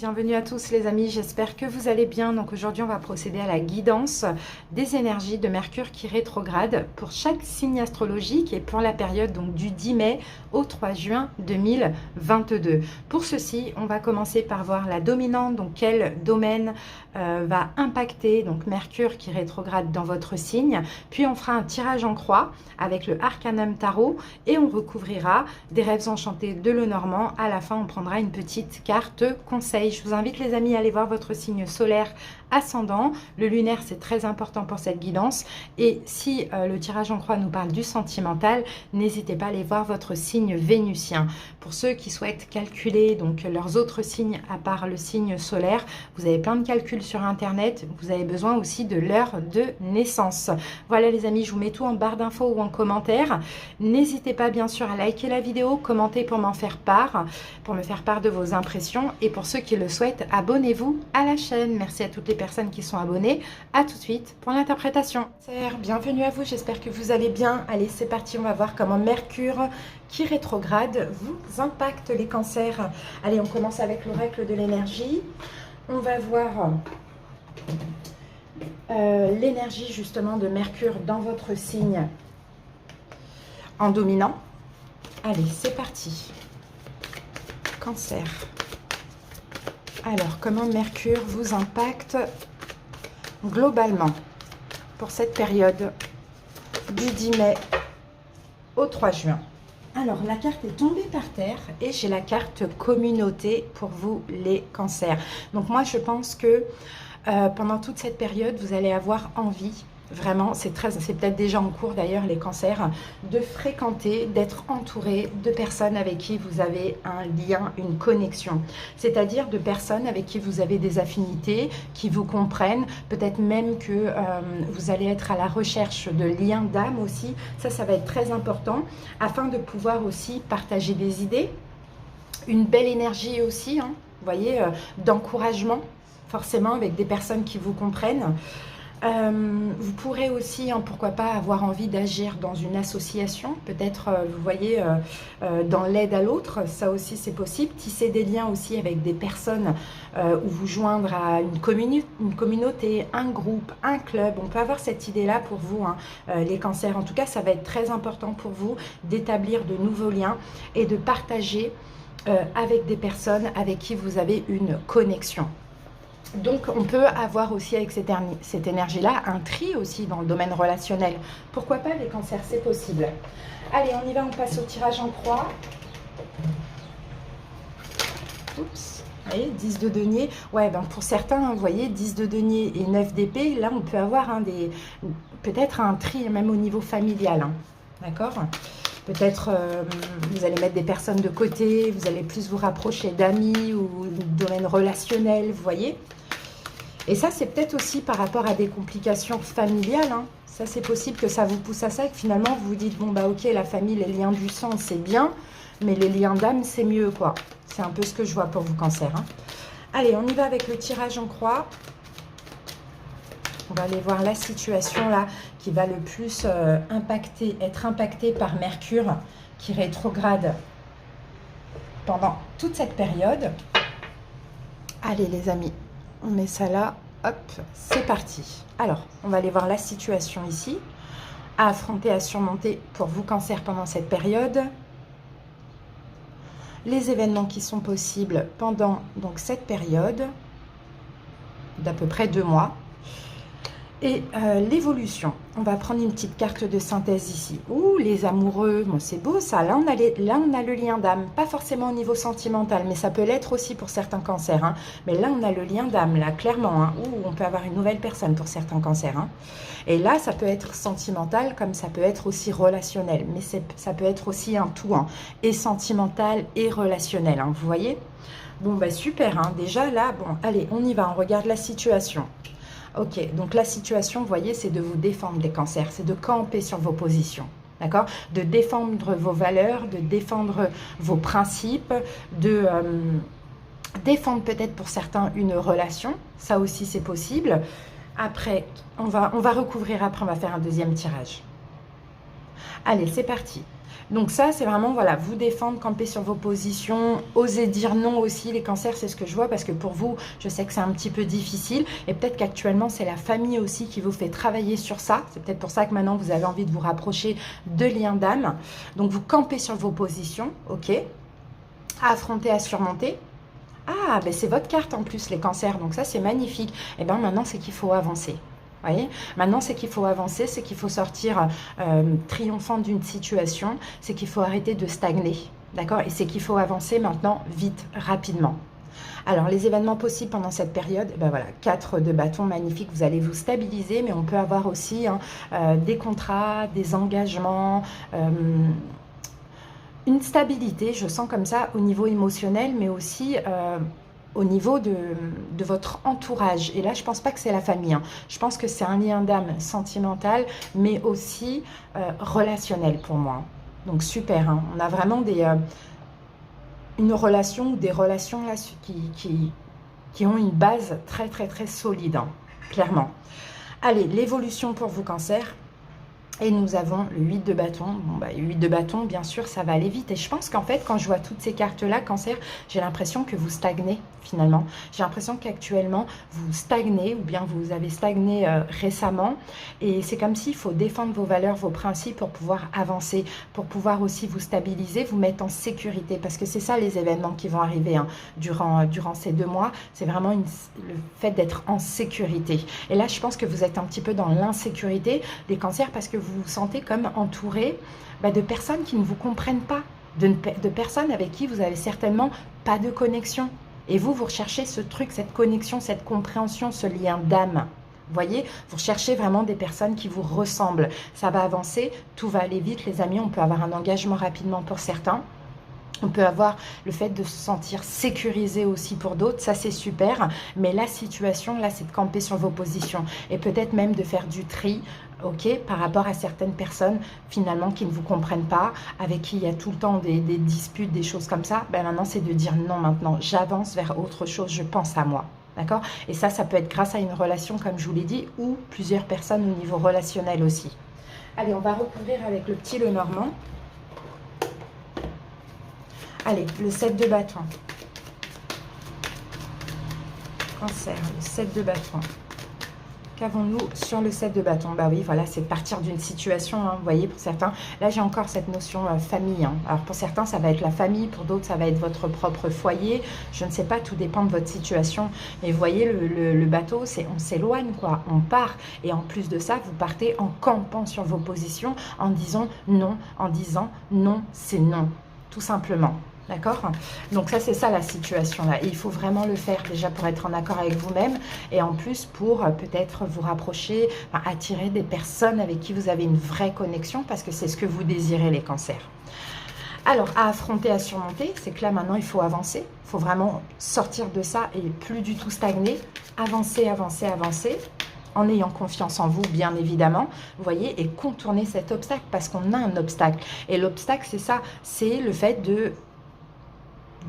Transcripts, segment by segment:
bienvenue à tous les amis, j'espère que vous allez bien. Donc aujourd'hui on va procéder à la guidance des énergies de Mercure qui rétrograde pour chaque signe astrologique et pour la période donc du 10 mai au 3 juin 2022. Pour ceci, on va commencer par voir la dominante, donc quel domaine va impacter donc Mercure qui rétrograde dans votre signe. Puis on fera un tirage en croix avec le Arcanum Tarot et on recouvrira des rêves enchantés de Lenormand. À la fin, on prendra une petite carte conseil. Je vous invite les amis à aller voir votre signe solaire ascendant. Le lunaire, c'est très important pour cette guidance. Et si le tirage en croix nous parle du sentimental, n'hésitez pas à aller voir votre signe vénusien. Pour ceux qui souhaitent calculer donc leurs autres signes à part le signe solaire, vous avez plein de calculs sur internet. Vous avez besoin aussi de l'heure de naissance. Voilà les amis, je vous mets tout en barre d'infos ou en commentaire. N'hésitez pas bien sûr à liker la vidéo, commenter pour m'en faire part, pour me faire part de vos impressions. Et pour ceux qui le souhaitent, abonnez-vous à la chaîne. Merci à toutes les personnes qui sont abonnées. À tout de suite pour l'interprétation. Bienvenue à vous, j'espère que vous allez bien. Allez, c'est parti, on va voir comment Mercure qui rétrograde vous impacte les cancers. Allez, on commence avec l'oracle de l'énergie. On va voir l'énergie justement de Mercure dans votre signe en dominant. Allez, c'est parti. Cancer. Alors, comment Mercure vous impacte globalement pour cette période du 10 mai au 3 juin? Alors, la carte est tombée par terre et j'ai la carte communauté pour vous les cancers. Donc, moi, je pense que pendant toute cette période, vous allez avoir envie, vraiment, c'est peut-être déjà en cours d'ailleurs les cancers, de fréquenter, d'être entouré de personnes avec qui vous avez un lien, une connexion. C'est-à-dire de personnes avec qui vous avez des affinités, qui vous comprennent, peut-être même que vous allez être à la recherche de liens d'âme aussi. Ça va être très important afin de pouvoir aussi partager des idées, une belle énergie aussi, hein, vous voyez, d'encouragement, forcément avec des personnes qui vous comprennent. Vous pourrez aussi, hein, pourquoi pas, avoir envie d'agir dans une association, peut-être, vous voyez, dans l'aide à l'autre, ça aussi c'est possible. Tisser des liens aussi avec des personnes ou vous joindre à une communauté, un groupe, un club. On peut avoir cette idée-là pour vous, hein, les cancers. En tout cas, ça va être très important pour vous d'établir de nouveaux liens et de partager avec des personnes avec qui vous avez une connexion. Donc, on peut avoir aussi avec cette énergie-là un tri aussi dans le domaine relationnel. Pourquoi pas les cancers, c'est possible. Allez, on y va, on passe au tirage en croix. Oups, vous voyez, 10 de denier. Ouais, ben pour certains, vous voyez, 10 de denier et 9 d'épée, là, on peut avoir peut-être un tri, même au niveau familial. Hein. D'accord ? Peut-être vous allez mettre des personnes de côté, vous allez plus vous rapprocher d'amis ou du domaine relationnel, vous voyez. Et ça, c'est peut-être aussi par rapport à des complications familiales. Hein. Ça, c'est possible que ça vous pousse à ça et que finalement, vous vous dites, bon, bah ok, la famille, les liens du sang, c'est bien, mais les liens d'âme, c'est mieux, quoi. C'est un peu ce que je vois pour vous, cancer. Hein. Allez, on y va avec le tirage en croix. On va aller voir la situation là qui va le plus être impactée par Mercure qui rétrograde pendant toute cette période. Allez les amis, on met ça là, hop, c'est parti. Alors, on va aller voir la situation ici, à affronter, à surmonter pour vous cancer pendant cette période. Les événements qui sont possibles pendant donc cette période d'à peu près 2 mois. Et l'évolution, on va prendre une petite carte de synthèse ici. Ouh, les amoureux, bon, c'est beau ça. Là, on a le lien d'âme, pas forcément au niveau sentimental, mais ça peut l'être aussi pour certains cancers. Hein. Mais là, on a le lien d'âme, là, clairement. Hein. Ouh, on peut avoir une nouvelle personne pour certains cancers. Hein. Et là, ça peut être sentimental comme ça peut être aussi relationnel. Mais ça peut être aussi un tout, hein, et sentimental et relationnel. Hein, vous voyez? Bon, bah super. Hein. Déjà, là, bon, allez, on y va, on regarde la situation. Ok, donc la situation, vous voyez, c'est de vous défendre les cancers, c'est de camper sur vos positions, d'accord? De défendre vos valeurs, de défendre vos principes, de défendre peut-être pour certains une relation, ça aussi c'est possible. Après, on va recouvrir, après on va faire un deuxième tirage. Allez, c'est parti. Donc ça, c'est vraiment, voilà, vous défendre, camper sur vos positions, oser dire non aussi, les cancers, c'est ce que je vois, parce que pour vous, je sais que c'est un petit peu difficile, et peut-être qu'actuellement, c'est la famille aussi qui vous fait travailler sur ça, c'est peut-être pour ça que maintenant, vous avez envie de vous rapprocher de liens d'âme. Donc, vous campez sur vos positions, ok, à affronter, à surmonter. Ah, ben c'est votre carte en plus, les cancers, donc ça, c'est magnifique. Et bien maintenant, c'est qu'il faut avancer. Voyez, maintenant, c'est qu'il faut avancer, c'est qu'il faut sortir triomphant d'une situation, c'est qu'il faut arrêter de stagner, d'accord? Et c'est qu'il faut avancer maintenant vite, rapidement. Alors, les événements possibles pendant cette période, ben voilà, 4 de bâton, magnifique, vous allez vous stabiliser, mais on peut avoir aussi des contrats, des engagements, une stabilité, je sens comme ça, au niveau émotionnel, mais aussi au niveau de votre entourage. Et là, je ne pense pas que c'est la famille. Hein. Je pense que c'est un lien d'âme sentimental, mais aussi relationnel pour moi. Donc, super. Hein. On a vraiment une relation ou des relations là, qui ont une base très, très, très solide, hein, clairement. Allez, l'évolution pour vous, Cancer. Et nous avons le 8 de bâton. Bon, bah, 8 de bâton, bien sûr, ça va aller vite. Et je pense qu'en fait, quand je vois toutes ces cartes-là, Cancer, j'ai l'impression que vous stagnez, finalement. J'ai l'impression qu'actuellement, vous stagnez, ou bien vous avez stagné récemment. Et c'est comme s'il faut défendre vos valeurs, vos principes pour pouvoir avancer, pour pouvoir aussi vous stabiliser, vous mettre en sécurité. Parce que c'est ça, les événements qui vont arriver hein, durant ces 2 mois. C'est vraiment le fait d'être en sécurité. Et là, je pense que vous êtes un petit peu dans l'insécurité des cancers parce que vous vous sentez comme entouré de personnes qui ne vous comprennent pas, de personnes avec qui vous avez certainement pas de connexion. Et vous recherchez ce truc, cette connexion, cette compréhension, ce lien d'âme. Vous voyez, vous recherchez vraiment des personnes qui vous ressemblent. Ça va avancer, tout va aller vite, les amis. On peut avoir un engagement rapidement pour certains. On peut avoir le fait de se sentir sécurisé aussi pour d'autres, ça c'est super. Mais la situation, là, c'est de camper sur vos positions. Et peut-être même de faire du tri, ok, par rapport à certaines personnes, finalement, qui ne vous comprennent pas, avec qui il y a tout le temps des disputes, des choses comme ça. Ben maintenant, c'est de dire non maintenant, j'avance vers autre chose, je pense à moi. D'accord? Et ça peut être grâce à une relation, comme je vous l'ai dit, ou plusieurs personnes au niveau relationnel aussi. Allez, on va recouvrir avec le petit Lenormand. Allez, le 7 de bâton. Cancer, le 7 de bâton. Qu'avons-nous sur le 7 de bâton? Bah oui, voilà, c'est de partir d'une situation, hein, vous voyez, pour certains. Là, j'ai encore cette notion famille. Hein. Alors, pour certains, ça va être la famille. Pour d'autres, ça va être votre propre foyer. Je ne sais pas, tout dépend de votre situation. Mais vous voyez, le bateau, on s'éloigne, quoi. On part. Et en plus de ça, vous partez en campant sur vos positions, en disant non, c'est non. Tout simplement. D'accord? Donc ça, c'est ça la situation là. Et il faut vraiment le faire déjà pour être en accord avec vous-même et en plus pour peut-être vous rapprocher, attirer des personnes avec qui vous avez une vraie connexion parce que c'est ce que vous désirez les cancers. Alors, à affronter, à surmonter, c'est que là maintenant il faut avancer. Il faut vraiment sortir de ça et plus du tout stagner. Avancer, avancer, avancer. En ayant confiance en vous, bien évidemment, vous voyez, et contourner cet obstacle parce qu'on a un obstacle. Et l'obstacle, c'est ça, c'est le fait de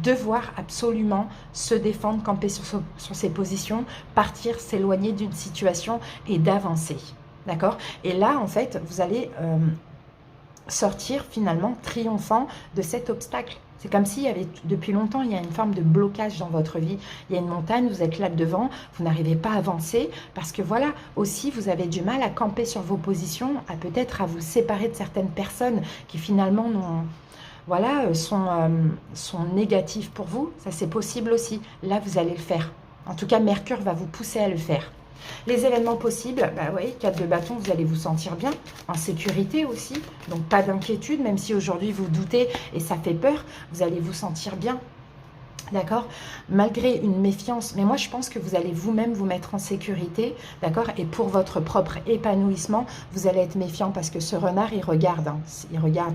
devoir absolument se défendre, camper sur ses positions, partir, s'éloigner d'une situation et d'avancer. D'accord? Et là, en fait, vous allez sortir finalement triomphant de cet obstacle. C'est comme s'il y avait, depuis longtemps, il y a une forme de blocage dans votre vie. Il y a une montagne, vous êtes là devant, vous n'arrivez pas à avancer parce que voilà, aussi, vous avez du mal à camper sur vos positions, à peut-être à vous séparer de certaines personnes qui finalement sont négatives pour vous. Ça, c'est possible aussi. Là, vous allez le faire. En tout cas, Mercure va vous pousser à le faire. Les événements possibles, bah oui, 4 de bâton, vous allez vous sentir bien, en sécurité aussi, donc pas d'inquiétude, même si aujourd'hui vous doutez et ça fait peur, vous allez vous sentir bien, d'accord? Malgré une méfiance, mais moi je pense que vous allez vous-même vous mettre en sécurité, d'accord? Et pour votre propre épanouissement, vous allez être méfiant parce que ce renard, il regarde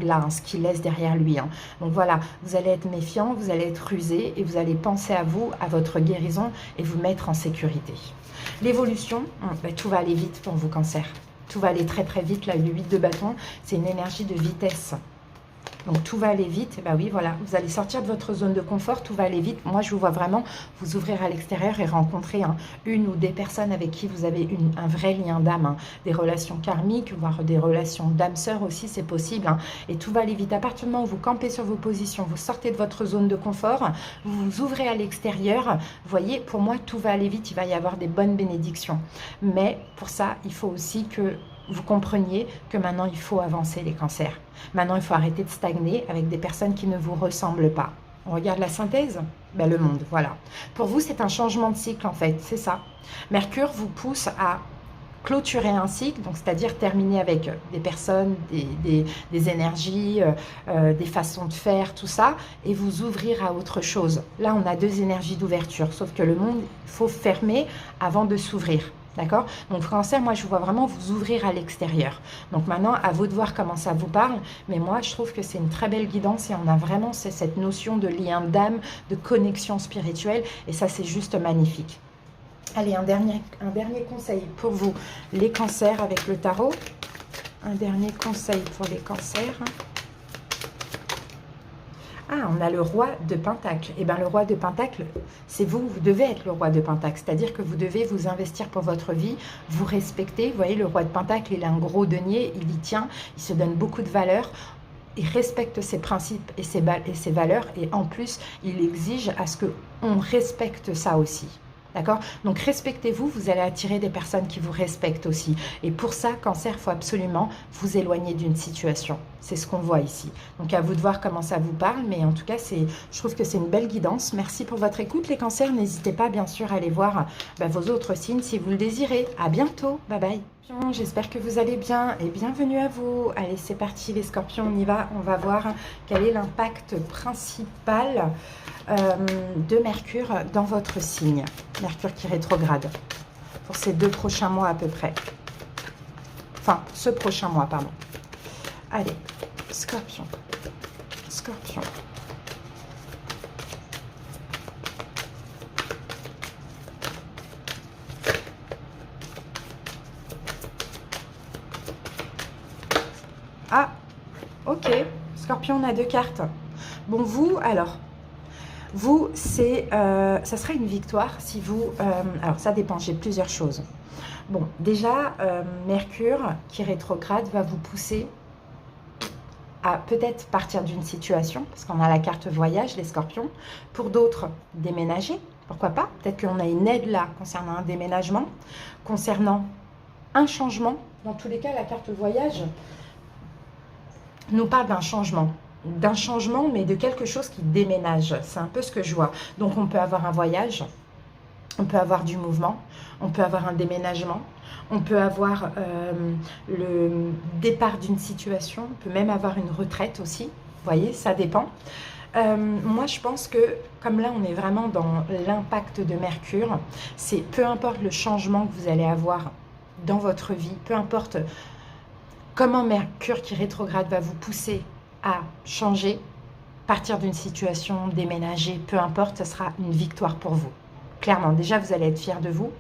là, ce qu'il laisse derrière lui. Hein. Donc voilà, vous allez être méfiant, vous allez être rusé et vous allez penser à vous, à votre guérison et vous mettre en sécurité. L'évolution, tout va aller vite pour vous, Cancer. Tout va aller très très vite. Là, le 8 de bâton, c'est une énergie de vitesse. Donc tout va aller vite. Bah oui, voilà, vous allez sortir de votre zone de confort, tout va aller vite. Moi, je vous vois vraiment vous ouvrir à l'extérieur et rencontrer une ou des personnes avec qui vous avez un vrai lien d'âme, hein. Des relations karmiques, voire des relations d'âme-sœur aussi, c'est possible, hein. Et tout va aller vite. À partir du moment où vous campez sur vos positions, vous sortez de votre zone de confort, vous vous ouvrez à l'extérieur, vous voyez, pour moi, tout va aller vite, il va y avoir des bonnes bénédictions. Mais pour ça, il faut aussi que vous compreniez que maintenant, il faut avancer les cancers. Maintenant, il faut arrêter de stagner avec des personnes qui ne vous ressemblent pas. On regarde la synthèse, ben, le monde, voilà. Pour vous, c'est un changement de cycle, en fait, c'est ça. Mercure vous pousse à clôturer un cycle, donc c'est-à-dire terminer avec des personnes, des énergies, des façons de faire, tout ça, et vous ouvrir à autre chose. Là, on a deux énergies d'ouverture, sauf que le monde, il faut fermer avant de s'ouvrir. D'accord? Donc Cancer, moi je vous vois vraiment vous ouvrir à l'extérieur. Donc maintenant, à vous de voir comment ça vous parle. Mais moi, je trouve que c'est une très belle guidance et on a vraiment cette notion de lien d'âme, de connexion spirituelle. Et ça, c'est juste magnifique. Allez, un dernier conseil pour vous, les cancers avec le tarot. Un dernier conseil pour les cancers. Ah, on a le roi de Pentacle. Eh bien, le roi de Pentacle, c'est vous, vous devez être le roi de Pentacle. C'est-à-dire que vous devez vous investir pour votre vie, vous respecter. Vous voyez, le roi de Pentacle, il a un gros denier, il y tient, il se donne beaucoup de valeur. Il respecte ses principes et ses valeurs. Et en plus, il exige à ce qu'on respecte ça aussi. D'accord? Donc respectez-vous, vous allez attirer des personnes qui vous respectent aussi. Et pour ça, Cancer, il faut absolument vous éloigner d'une situation. C'est ce qu'on voit ici. Donc à vous de voir comment ça vous parle, mais en tout cas, je trouve que c'est une belle guidance. Merci pour votre écoute, les cancers. N'hésitez pas, bien sûr, à aller voir vos autres signes si vous le désirez. À bientôt. Bye bye. J'espère que vous allez bien et bienvenue à vous. Allez, c'est parti les scorpions, on y va. On va voir quel est l'impact principal de Mercure dans votre signe. Mercure qui rétrograde pour ces 2 prochains mois à peu près. Enfin, ce prochain mois, pardon. Allez, scorpion. Scorpion. Ah, ok. Scorpion, on a 2 cartes. Bon, vous, alors, vous, ça sera une victoire si vous... alors, ça dépend, j'ai plusieurs choses. Bon, déjà, Mercure, qui rétrograde, va vous pousser à peut-être partir d'une situation, parce qu'on a la carte voyage, les scorpions. Pour d'autres, déménager, pourquoi pas. Peut-être qu'on a une aide là, concernant un déménagement, concernant un changement. Dans tous les cas, la carte voyage nous parle d'un changement, mais de quelque chose qui déménage. C'est un peu ce que je vois. Donc, on peut avoir un voyage, on peut avoir du mouvement, on peut avoir un déménagement, on peut avoir le départ d'une situation, on peut même avoir une retraite aussi. Vous voyez, ça dépend. Moi, je pense que, comme là, on est vraiment dans l'impact de Mercure, c'est peu importe le changement que vous allez avoir dans votre vie, peu importe comment Mercure qui rétrograde va vous pousser à changer, partir d'une situation, déménager, peu importe, ce sera une victoire pour vous. Clairement, déjà, vous allez être fiers de vous.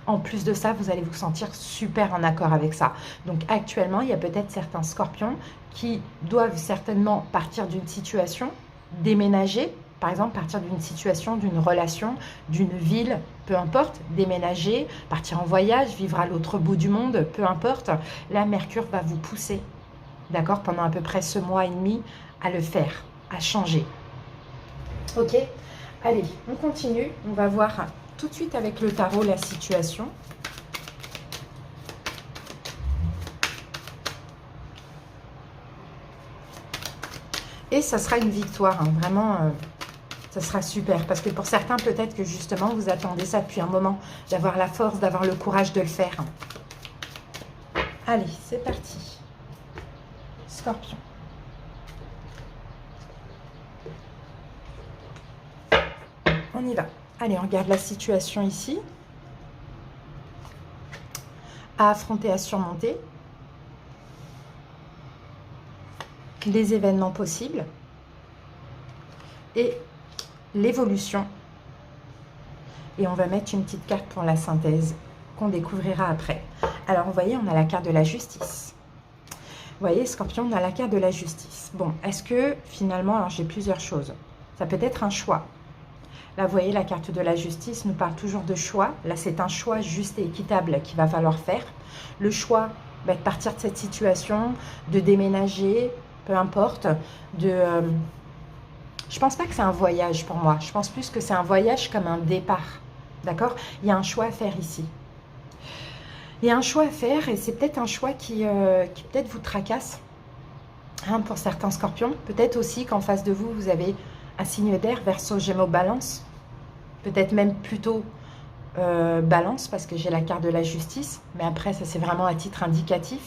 En plus de ça, vous allez vous sentir super en accord avec ça. Donc, actuellement, il y a peut-être certains scorpions qui doivent certainement partir d'une situation, déménager, par exemple, partir d'une situation, d'une relation, d'une ville, peu importe, déménager, partir en voyage, vivre à l'autre bout du monde, peu importe. Là, Mercure va vous pousser, d'accord, pendant à peu près ce mois et demi, à le faire, à changer. Ok, allez, on continue. On va voir tout de suite avec le tarot la situation. Et ça sera une victoire, hein, vraiment... ça sera super, parce que pour certains, peut-être que justement, vous attendez ça depuis un moment, d'avoir la force, d'avoir le courage de le faire. Allez, c'est parti. Scorpion. On y va. Allez, on regarde la situation ici. À affronter, à surmonter. Les événements possibles. Et l'évolution. Et on va mettre une petite carte pour la synthèse qu'on découvrira après. Alors, vous voyez, on a la carte de la justice. voyez, Scorpion, on a la carte de la justice. Bon, est-ce que finalement, alors j'ai plusieurs choses. Ça peut être un choix. Là, vous voyez, la carte de la justice nous parle toujours de choix. Là, c'est un choix juste et équitable qu'il va falloir faire. Le choix de partir de cette situation, de déménager, peu importe. Je pense pas que c'est un voyage pour moi. Je pense plus que c'est un voyage comme un départ. D'accord? Il y a un choix à faire ici. Il y a un choix à faire et c'est peut-être un choix qui peut-être vous tracasse hein, pour certains scorpions. Peut-être aussi qu'en face de vous, vous avez un signe d'air, Verseau, Gémeaux, Balance. Peut-être même plutôt Balance parce que j'ai la carte de la justice. Mais après, ça c'est vraiment à titre indicatif.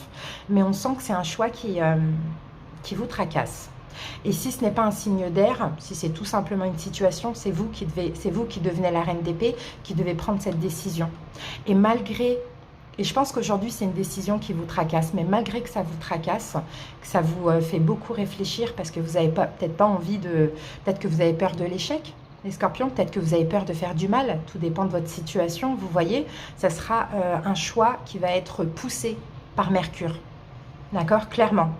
Mais on sent que c'est un choix qui vous tracasse. Et si ce n'est pas un signe d'air, si c'est tout simplement une situation, c'est vous qui devenez la reine d'épée, qui devez prendre cette décision. Et malgré... Et je pense qu'aujourd'hui, c'est une décision qui vous tracasse. Mais malgré que ça vous tracasse, que ça vous fait beaucoup réfléchir parce que vous n'avez peut-être pas envie de... Peut-être que vous avez peur de l'échec, les scorpions. Peut-être que vous avez peur de faire du mal. Tout dépend de votre situation. Vous voyez, ça sera un choix qui va être poussé par Mercure. D'accord? Clairement.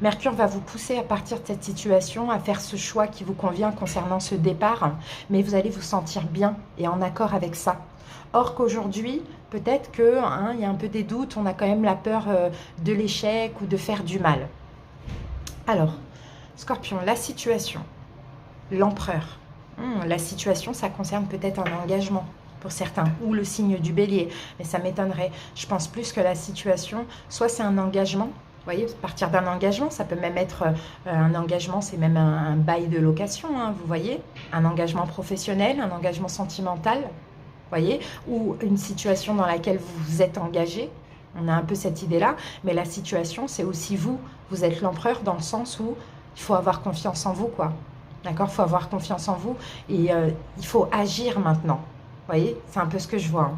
Mercure va vous pousser à partir de cette situation, à faire ce choix qui vous convient concernant ce départ. Mais vous allez vous sentir bien et en accord avec ça. Or qu'aujourd'hui, peut-être qu'il y a un peu des doutes, on a quand même la peur de l'échec ou de faire du mal. Alors, Scorpion, la situation, l'empereur. La situation, ça concerne peut-être un engagement pour certains, ou le signe du bélier, mais ça m'étonnerait. Je pense plus que la situation, soit c'est un engagement, vous voyez, partir d'un engagement, ça peut même être un engagement, c'est même un bail de location, hein, vous voyez, un engagement professionnel, un engagement sentimental, voyez, ou une situation dans laquelle vous vous êtes engagé. On a un peu cette idée-là, mais la situation, c'est aussi vous. Vous êtes l'empereur dans le sens où il faut avoir confiance en vous, quoi. D'accord? Il faut avoir confiance en vous et il faut agir maintenant. Vous voyez? C'est un peu ce que je vois. Hein.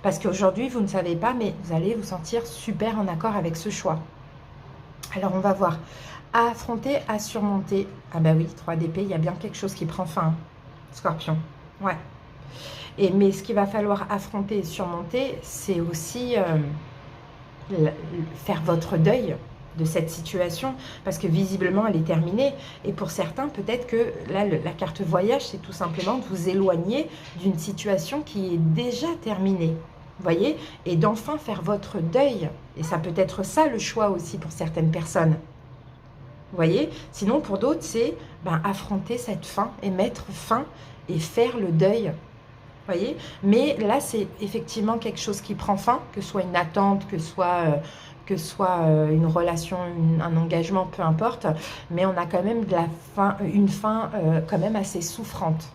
Parce qu'aujourd'hui, vous ne savez pas, mais vous allez vous sentir super en accord avec ce choix. Alors, on va voir. À affronter, à surmonter. Ah bah oui, 3 d'épée, il y a bien quelque chose qui prend fin. Hein. Scorpion. Ouais. Mais ce qu'il va falloir affronter et surmonter, c'est aussi faire votre deuil de cette situation, parce que visiblement, elle est terminée. Et pour certains, peut-être que là, la carte voyage, c'est tout simplement de vous éloigner d'une situation qui est déjà terminée. Vous voyez? Et d'enfin faire votre deuil. Et ça peut être ça le choix aussi pour certaines personnes. Vous voyez? Sinon, pour d'autres, c'est affronter cette fin et mettre fin et faire le deuil. Voyez, mais là c'est effectivement quelque chose qui prend fin, que ce soit une attente, que ce soit une relation, un engagement, peu importe, mais on a quand même une fin quand même assez souffrante.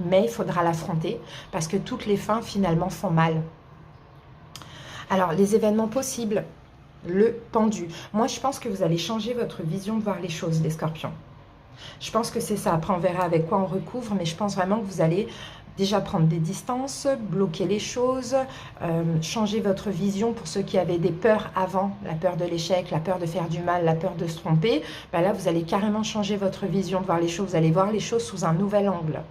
Mais il faudra l'affronter parce que toutes les fins finalement font mal. Alors les événements possibles, le pendu. Moi je pense que vous allez changer votre vision de voir les choses, les scorpions. Je pense que c'est ça. Après on verra avec quoi on recouvre, mais je pense vraiment que vous allez déjà prendre des distances, bloquer les choses, changer votre vision pour ceux qui avaient des peurs avant, la peur de l'échec, la peur de faire du mal, la peur de se tromper. Là, vous allez carrément changer votre vision de voir les choses. Vous allez voir les choses sous un nouvel angle.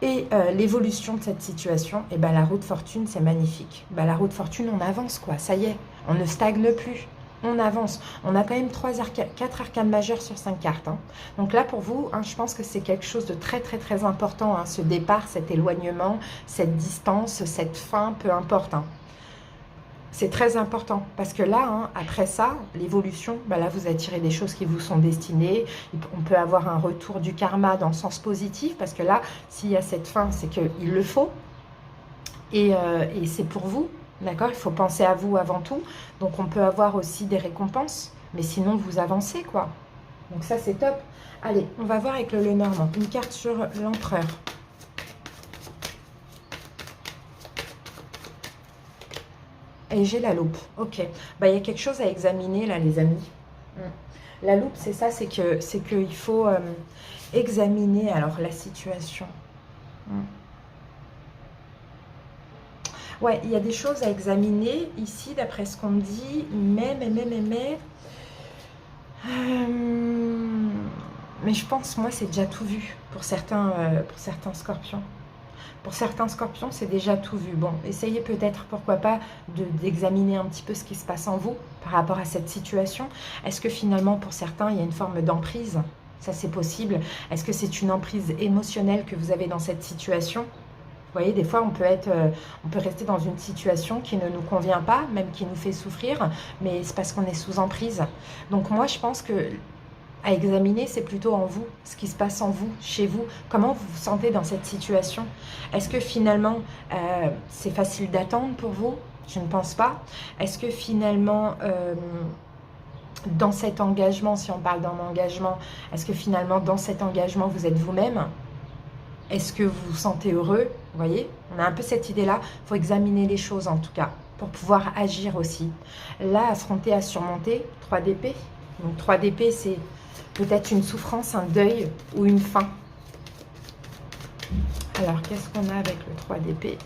Et l'évolution de cette situation, la roue de fortune, c'est magnifique. La roue de fortune, on avance, quoi. Ça y est, on ne stagne plus. On avance. On a quand même 4 arcanes majeures sur 5 cartes. Hein. Donc là, pour vous, je pense que c'est quelque chose de très, très, très important. Hein, ce départ, cet éloignement, cette distance, cette fin, peu importe. Hein. C'est très important. Parce que là, après ça, l'évolution, là, vous attirez des choses qui vous sont destinées. On peut avoir un retour du karma dans le sens positif. Parce que là, s'il y a cette fin, c'est qu'il le faut. Et c'est pour vous. D'accord? Il faut penser à vous avant tout. Donc, on peut avoir aussi des récompenses. Mais sinon, vous avancez, quoi. Donc, ça, c'est top. Allez, on va voir avec le Lenormand. Une carte sur l'empereur. Et j'ai la loupe. Ok. Il y a quelque chose à examiner, là, les amis. La loupe, c'est ça. C'est qu'il faut examiner, alors, la situation. Ouais, il y a des choses à examiner ici, d'après ce qu'on me dit, mais je pense, moi, c'est déjà tout vu pour certains scorpions. Pour certains scorpions, c'est déjà tout vu. Bon, essayez peut-être, pourquoi pas, d'examiner un petit peu ce qui se passe en vous par rapport à cette situation. Est-ce que finalement, pour certains, il y a une forme d'emprise? Ça, c'est possible. Est-ce que c'est une emprise émotionnelle que vous avez dans cette situation? Vous voyez, des fois, on peut rester dans une situation qui ne nous convient pas, même qui nous fait souffrir, mais c'est parce qu'on est sous emprise. Donc moi, je pense que à examiner, c'est plutôt en vous, ce qui se passe en vous, chez vous. Comment vous vous sentez dans cette situation? Est-ce que finalement, c'est facile d'attendre pour vous? Je ne pense pas. Est-ce que finalement, dans cet engagement, si on parle d'un engagement, est-ce que finalement, dans cet engagement, vous êtes vous-même? Est-ce que vous vous sentez heureux? Vous voyez, on a un peu cette idée-là. Il faut examiner les choses en tout cas, pour pouvoir agir aussi. Là, affronter, à surmonter, 3 d'épée. Donc 3 d'épée, c'est peut-être une souffrance, un deuil ou une fin. Alors, qu'est-ce qu'on a avec le 3 d'épée?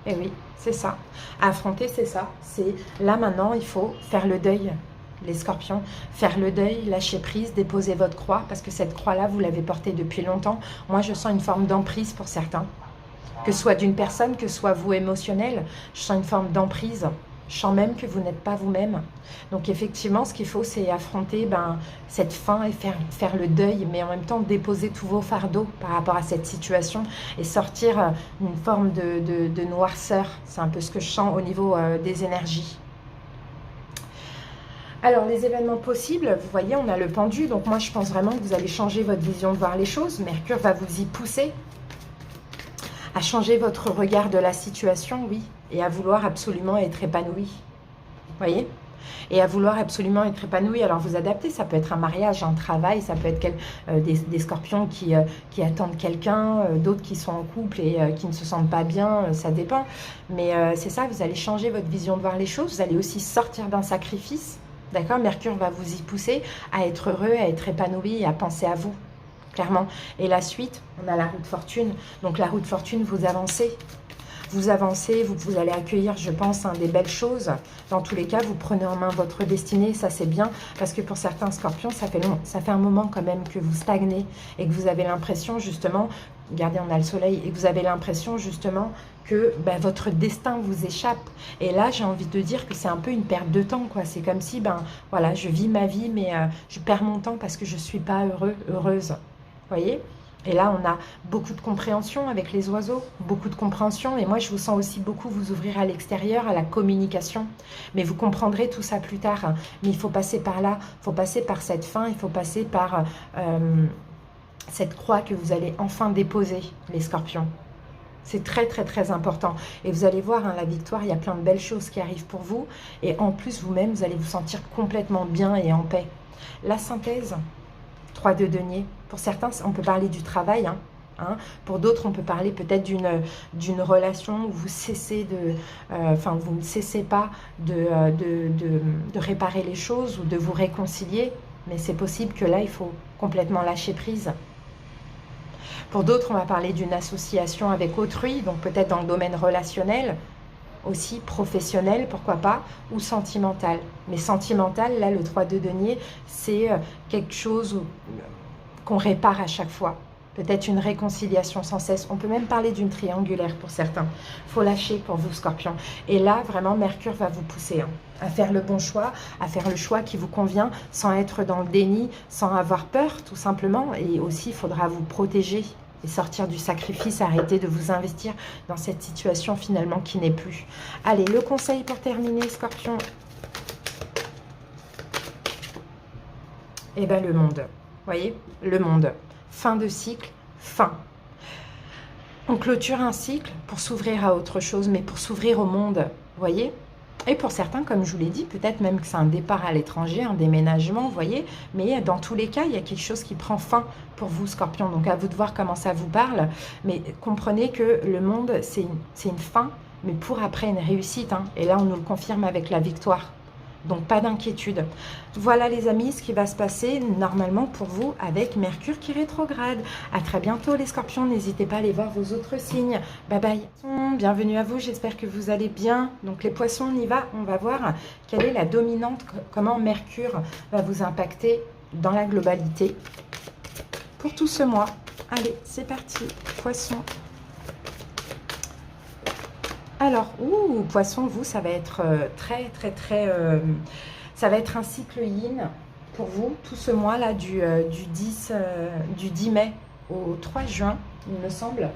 Eh oui, c'est ça. Affronter, c'est ça. C'est là maintenant, il faut faire le deuil. Les scorpions, faire le deuil, lâcher prise, déposer votre croix, parce que cette croix-là, vous l'avez portée depuis longtemps. Moi, je sens une forme d'emprise pour certains. Que ce soit d'une personne, que ce soit vous émotionnel, je sens une forme d'emprise. Je sens même que vous n'êtes pas vous-même. Donc effectivement, ce qu'il faut, c'est affronter cette fin et faire le deuil, mais en même temps déposer tous vos fardeaux par rapport à cette situation et sortir une forme de noirceur. C'est un peu ce que je sens au niveau des énergies. Alors, les événements possibles, vous voyez, on a le pendu. Donc, moi, je pense vraiment que vous allez changer votre vision de voir les choses. Mercure va vous y pousser à changer votre regard de la situation, oui. Et à vouloir absolument être épanoui. Vous voyez? Et à vouloir absolument être épanoui. Alors, vous adaptez. Ça peut être un mariage, un travail. Ça peut être des scorpions qui attendent quelqu'un. D'autres qui sont en couple et qui ne se sentent pas bien. Ça dépend. Mais c'est ça, vous allez changer votre vision de voir les choses. Vous allez aussi sortir d'un sacrifice. D'accord? Mercure va vous y pousser à être heureux, à être épanoui et à penser à vous, clairement. Et la suite, on a la roue de fortune. Donc la roue de fortune, vous avancez. Vous avancez, vous allez accueillir, je pense, des belles choses. Dans tous les cas, vous prenez en main votre destinée, ça c'est bien. Parce que pour certains scorpions, ça fait un moment quand même que vous stagnez. Et que vous avez l'impression, justement, regardez, on a le soleil, et que vous avez l'impression, justement, que votre destin vous échappe. Et là, j'ai envie de dire que c'est un peu une perte de temps, quoi. C'est comme si, voilà, je vis ma vie, mais je perds mon temps parce que je ne suis pas heureuse. Vous voyez? Et là, on a beaucoup de compréhension avec les oiseaux, beaucoup de compréhension. Et moi, je vous sens aussi beaucoup vous ouvrir à l'extérieur, à la communication. Mais vous comprendrez tout ça plus tard. Hein. Mais il faut passer par là, il faut passer par cette fin, il faut passer par cette croix que vous allez enfin déposer, les scorpions. C'est très, très, très important. Et vous allez voir, la victoire, il y a plein de belles choses qui arrivent pour vous. Et en plus, vous-même, vous allez vous sentir complètement bien et en paix. La synthèse, 3 de denier. Pour certains, on peut parler du travail. Pour d'autres, on peut parler peut-être d'une relation où vous cessez vous ne cessez pas de réparer les choses ou de vous réconcilier. Mais c'est possible que là, il faut complètement lâcher prise. Pour d'autres, on va parler d'une association avec autrui, donc peut-être dans le domaine relationnel, aussi professionnel, pourquoi pas, ou sentimental. Mais sentimental, là, le 3 de denier, c'est quelque chose qu'on répare à chaque fois. Peut-être une réconciliation sans cesse. On peut même parler d'une triangulaire pour certains. Il faut lâcher pour vous, Scorpion. Et là, vraiment, Mercure va vous pousser à faire le bon choix, à faire le choix qui vous convient, sans être dans le déni, sans avoir peur, tout simplement. Et aussi, il faudra vous protéger et sortir du sacrifice, arrêter de vous investir dans cette situation finalement qui n'est plus. Allez, le conseil pour terminer, Scorpion. Eh bien, le monde. Vous voyez, le monde. Fin de cycle, fin. On clôture un cycle pour s'ouvrir à autre chose, mais pour s'ouvrir au monde, vous voyez. Et pour certains, comme je vous l'ai dit, peut-être même que c'est un départ à l'étranger, un déménagement, vous voyez. Mais dans tous les cas, il y a quelque chose qui prend fin pour vous, Scorpion. Donc à vous de voir comment ça vous parle. Mais comprenez que le monde, c'est une fin, mais pour après une réussite. Et là, on nous le confirme avec la victoire. Donc, pas d'inquiétude. Voilà, les amis, ce qui va se passer normalement pour vous avec Mercure qui rétrograde. À très bientôt, les scorpions. N'hésitez pas à aller voir vos autres signes. Bye bye. Bienvenue à vous. J'espère que vous allez bien. Donc, les poissons, on y va. On va voir quelle est la dominante, comment Mercure va vous impacter dans la globalité pour tout ce mois. Allez, c'est parti. Poissons. Alors, ouh, poisson, vous, ça va être ça va être un cycle yin pour vous, tout ce mois-là, du 10 mai au 3 juin, il me semble.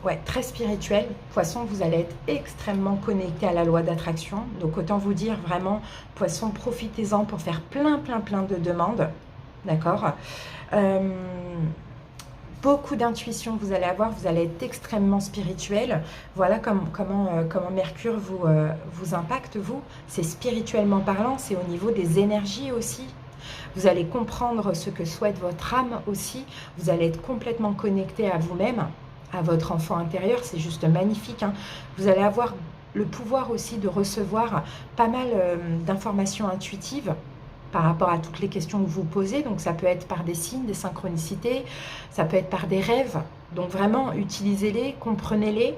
Ouais, très spirituel. Poisson, vous allez être extrêmement connecté à la loi d'attraction. Donc, autant vous dire vraiment, Poisson, profitez-en pour faire plein de demandes. D'accord. Beaucoup d'intuition vous allez avoir, vous allez être extrêmement spirituel. Voilà comment Mercure vous impacte, vous. C'est spirituellement parlant, c'est au niveau des énergies aussi. Vous allez comprendre ce que souhaite votre âme aussi. Vous allez être complètement connecté à vous-même, à votre enfant intérieur. C'est juste magnifique, hein. Vous allez avoir le pouvoir aussi de recevoir pas mal d'informations intuitives par rapport à toutes les questions que vous posez. Donc ça peut être par des signes, des synchronicités, ça peut être par des rêves. Donc vraiment, utilisez-les, comprenez-les.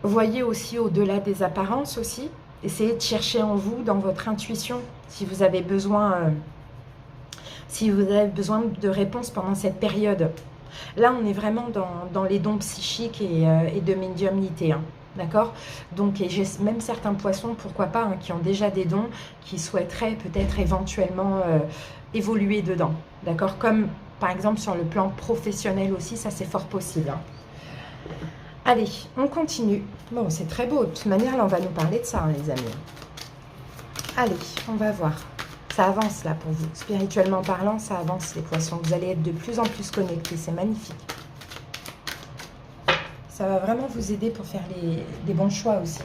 Voyez aussi au-delà des apparences aussi. Essayez de chercher en vous, dans votre intuition, si vous avez besoin de réponses pendant cette période. Là, on est vraiment dans les dons psychiques et de médiumnité, hein. D'accord. Donc, et j'ai même certains poissons, pourquoi pas, hein, qui ont déjà des dons, qui souhaiteraient peut-être éventuellement évoluer dedans. D'accord. Comme par exemple sur le plan professionnel aussi, ça c'est fort possible, hein. Allez, on continue. Bon, c'est très beau. De toute manière, là, on va nous parler de ça, hein, les amis. Allez, on va voir. Ça avance là pour vous. Spirituellement parlant, ça avance les poissons. Vous allez être de plus en plus connectés. C'est magnifique. Ça va vraiment vous aider pour faire des bons choix aussi.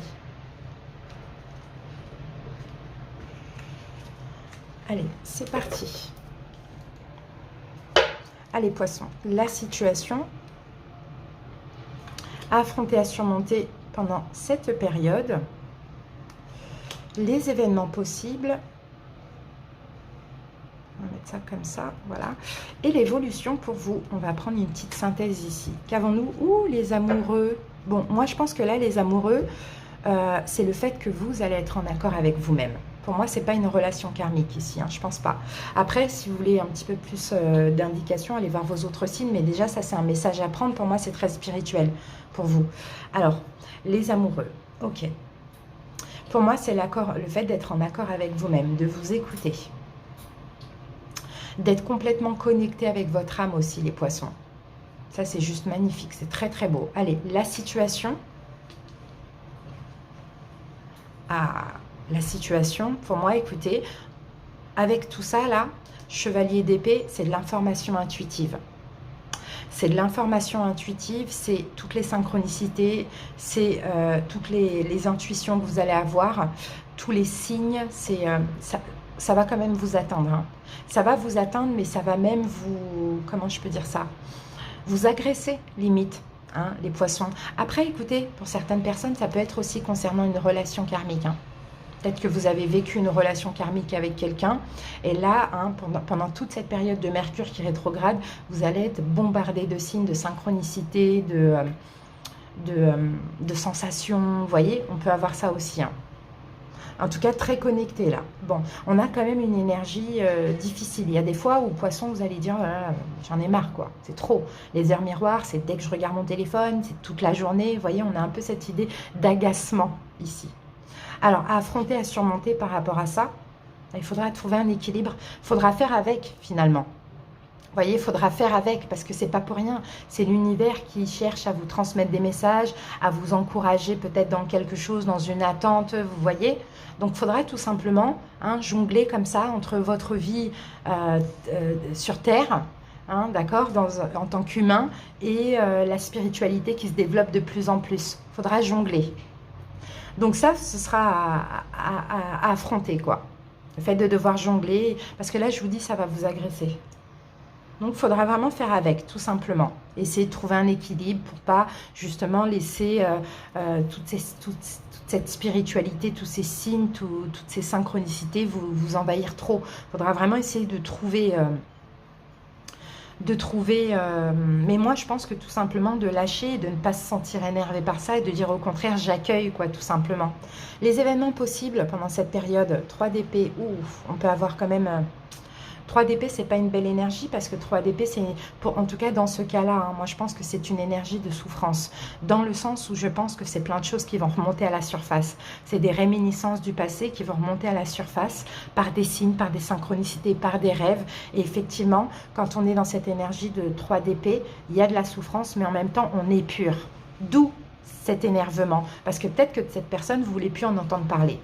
Allez, c'est parti. Allez, poissons. La situation à affronter, à surmonter pendant cette période. Les événements possibles. On va mettre ça comme ça, voilà. Et l'évolution pour vous. On va prendre une petite synthèse ici. Qu'avons-nous? Ouh, les amoureux. Bon, moi je pense que là, les amoureux, c'est le fait que vous allez être en accord avec vous-même. Pour moi, c'est pas une relation karmique ici, hein, je pense pas. Après, si vous voulez un petit peu plus d'indications, allez voir vos autres signes. Mais déjà, ça, c'est un message à prendre. Pour moi, c'est très spirituel pour vous. Alors, les amoureux, ok. Pour moi, c'est l'accord, le fait d'être en accord avec vous-même, de vous écouter. D'être complètement connecté avec votre âme aussi, les poissons. Ça, c'est juste magnifique. C'est très beau. Allez, la situation. Ah, la situation, pour moi, écoutez, avec tout ça, là, chevalier d'épée, c'est de l'information intuitive. C'est de l'information intuitive, c'est toutes les synchronicités, c'est toutes les intuitions que vous allez avoir, tous les signes, c'est ça va quand même vous atteindre, hein. Ça va vous atteindre, mais ça va même vous, comment je peux dire ça, vous agresser, limite, hein, les poissons. Après, écoutez, pour certaines personnes, ça peut être aussi concernant une relation karmique, hein. Peut-être que vous avez vécu une relation karmique avec quelqu'un. Et là, hein, pendant toute cette période de Mercure qui rétrograde, vous allez être bombardé de signes, de synchronicité, de sensations. Vous voyez, on peut avoir ça aussi, hein. En tout cas, très connecté là. Bon, on a quand même une énergie difficile. Il y a des fois où, poisson, vous allez dire, j'en ai marre, quoi. C'est trop. Les heures miroirs, c'est dès que je regarde mon téléphone, c'est toute la journée. Vous voyez, on a un peu cette idée d'agacement ici. Alors, à affronter, à surmonter par rapport à ça, il faudra trouver un équilibre. Il faudra faire avec, finalement. Vous voyez, il faudra faire avec, parce que c'est pas pour rien. C'est l'univers qui cherche à vous transmettre des messages, à vous encourager peut-être dans quelque chose, dans une attente, vous voyez. Donc, il faudra tout simplement, hein, jongler comme ça entre votre vie sur Terre, hein, d'accord, en tant qu'humain, et la spiritualité qui se développe de plus en plus. Il faudra jongler. Donc ça, ce sera à affronter, quoi. Le fait de devoir jongler, parce que là, je vous dis, ça va vous agresser. Donc, il faudra vraiment faire avec, tout simplement. Essayer de trouver un équilibre pour pas, justement, laisser toute cette spiritualité, tous ces signes, toutes ces synchronicités vous envahir trop. Il faudra vraiment essayer de trouver... mais moi je pense que tout simplement de lâcher, de ne pas se sentir énervé par ça et de dire au contraire j'accueille, quoi, tout simplement. Les événements possibles pendant cette période, 3 d'épée, ouf, on peut avoir quand même 3 d'épée, c'est pas une belle énergie parce que 3 d'épée, c'est, en tout cas dans ce cas-là, hein, moi je pense que c'est une énergie de souffrance. Dans le sens où je pense que c'est plein de choses qui vont remonter à la surface. C'est des réminiscences du passé qui vont remonter à la surface par des signes, par des synchronicités, par des rêves. Et effectivement, quand on est dans cette énergie de 3 d'épée, il y a de la souffrance, mais en même temps, on est pur. D'où cet énervement. Parce que peut-être que cette personne, vous ne voulez plus en entendre parler.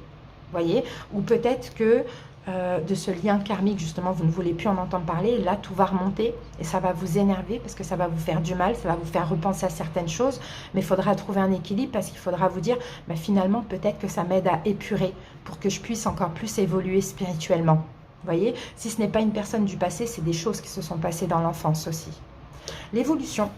Voyez, ou peut-être que de ce lien karmique, justement, vous ne voulez plus en entendre parler, et là, tout va remonter, et ça va vous énerver, parce que ça va vous faire du mal, ça va vous faire repenser à certaines choses, mais il faudra trouver un équilibre, parce qu'il faudra vous dire, bah, finalement, peut-être que ça m'aide à épurer, pour que je puisse encore plus évoluer spirituellement. Vous voyez, si ce n'est pas une personne du passé, c'est des choses qui se sont passées dans l'enfance aussi. L'évolution,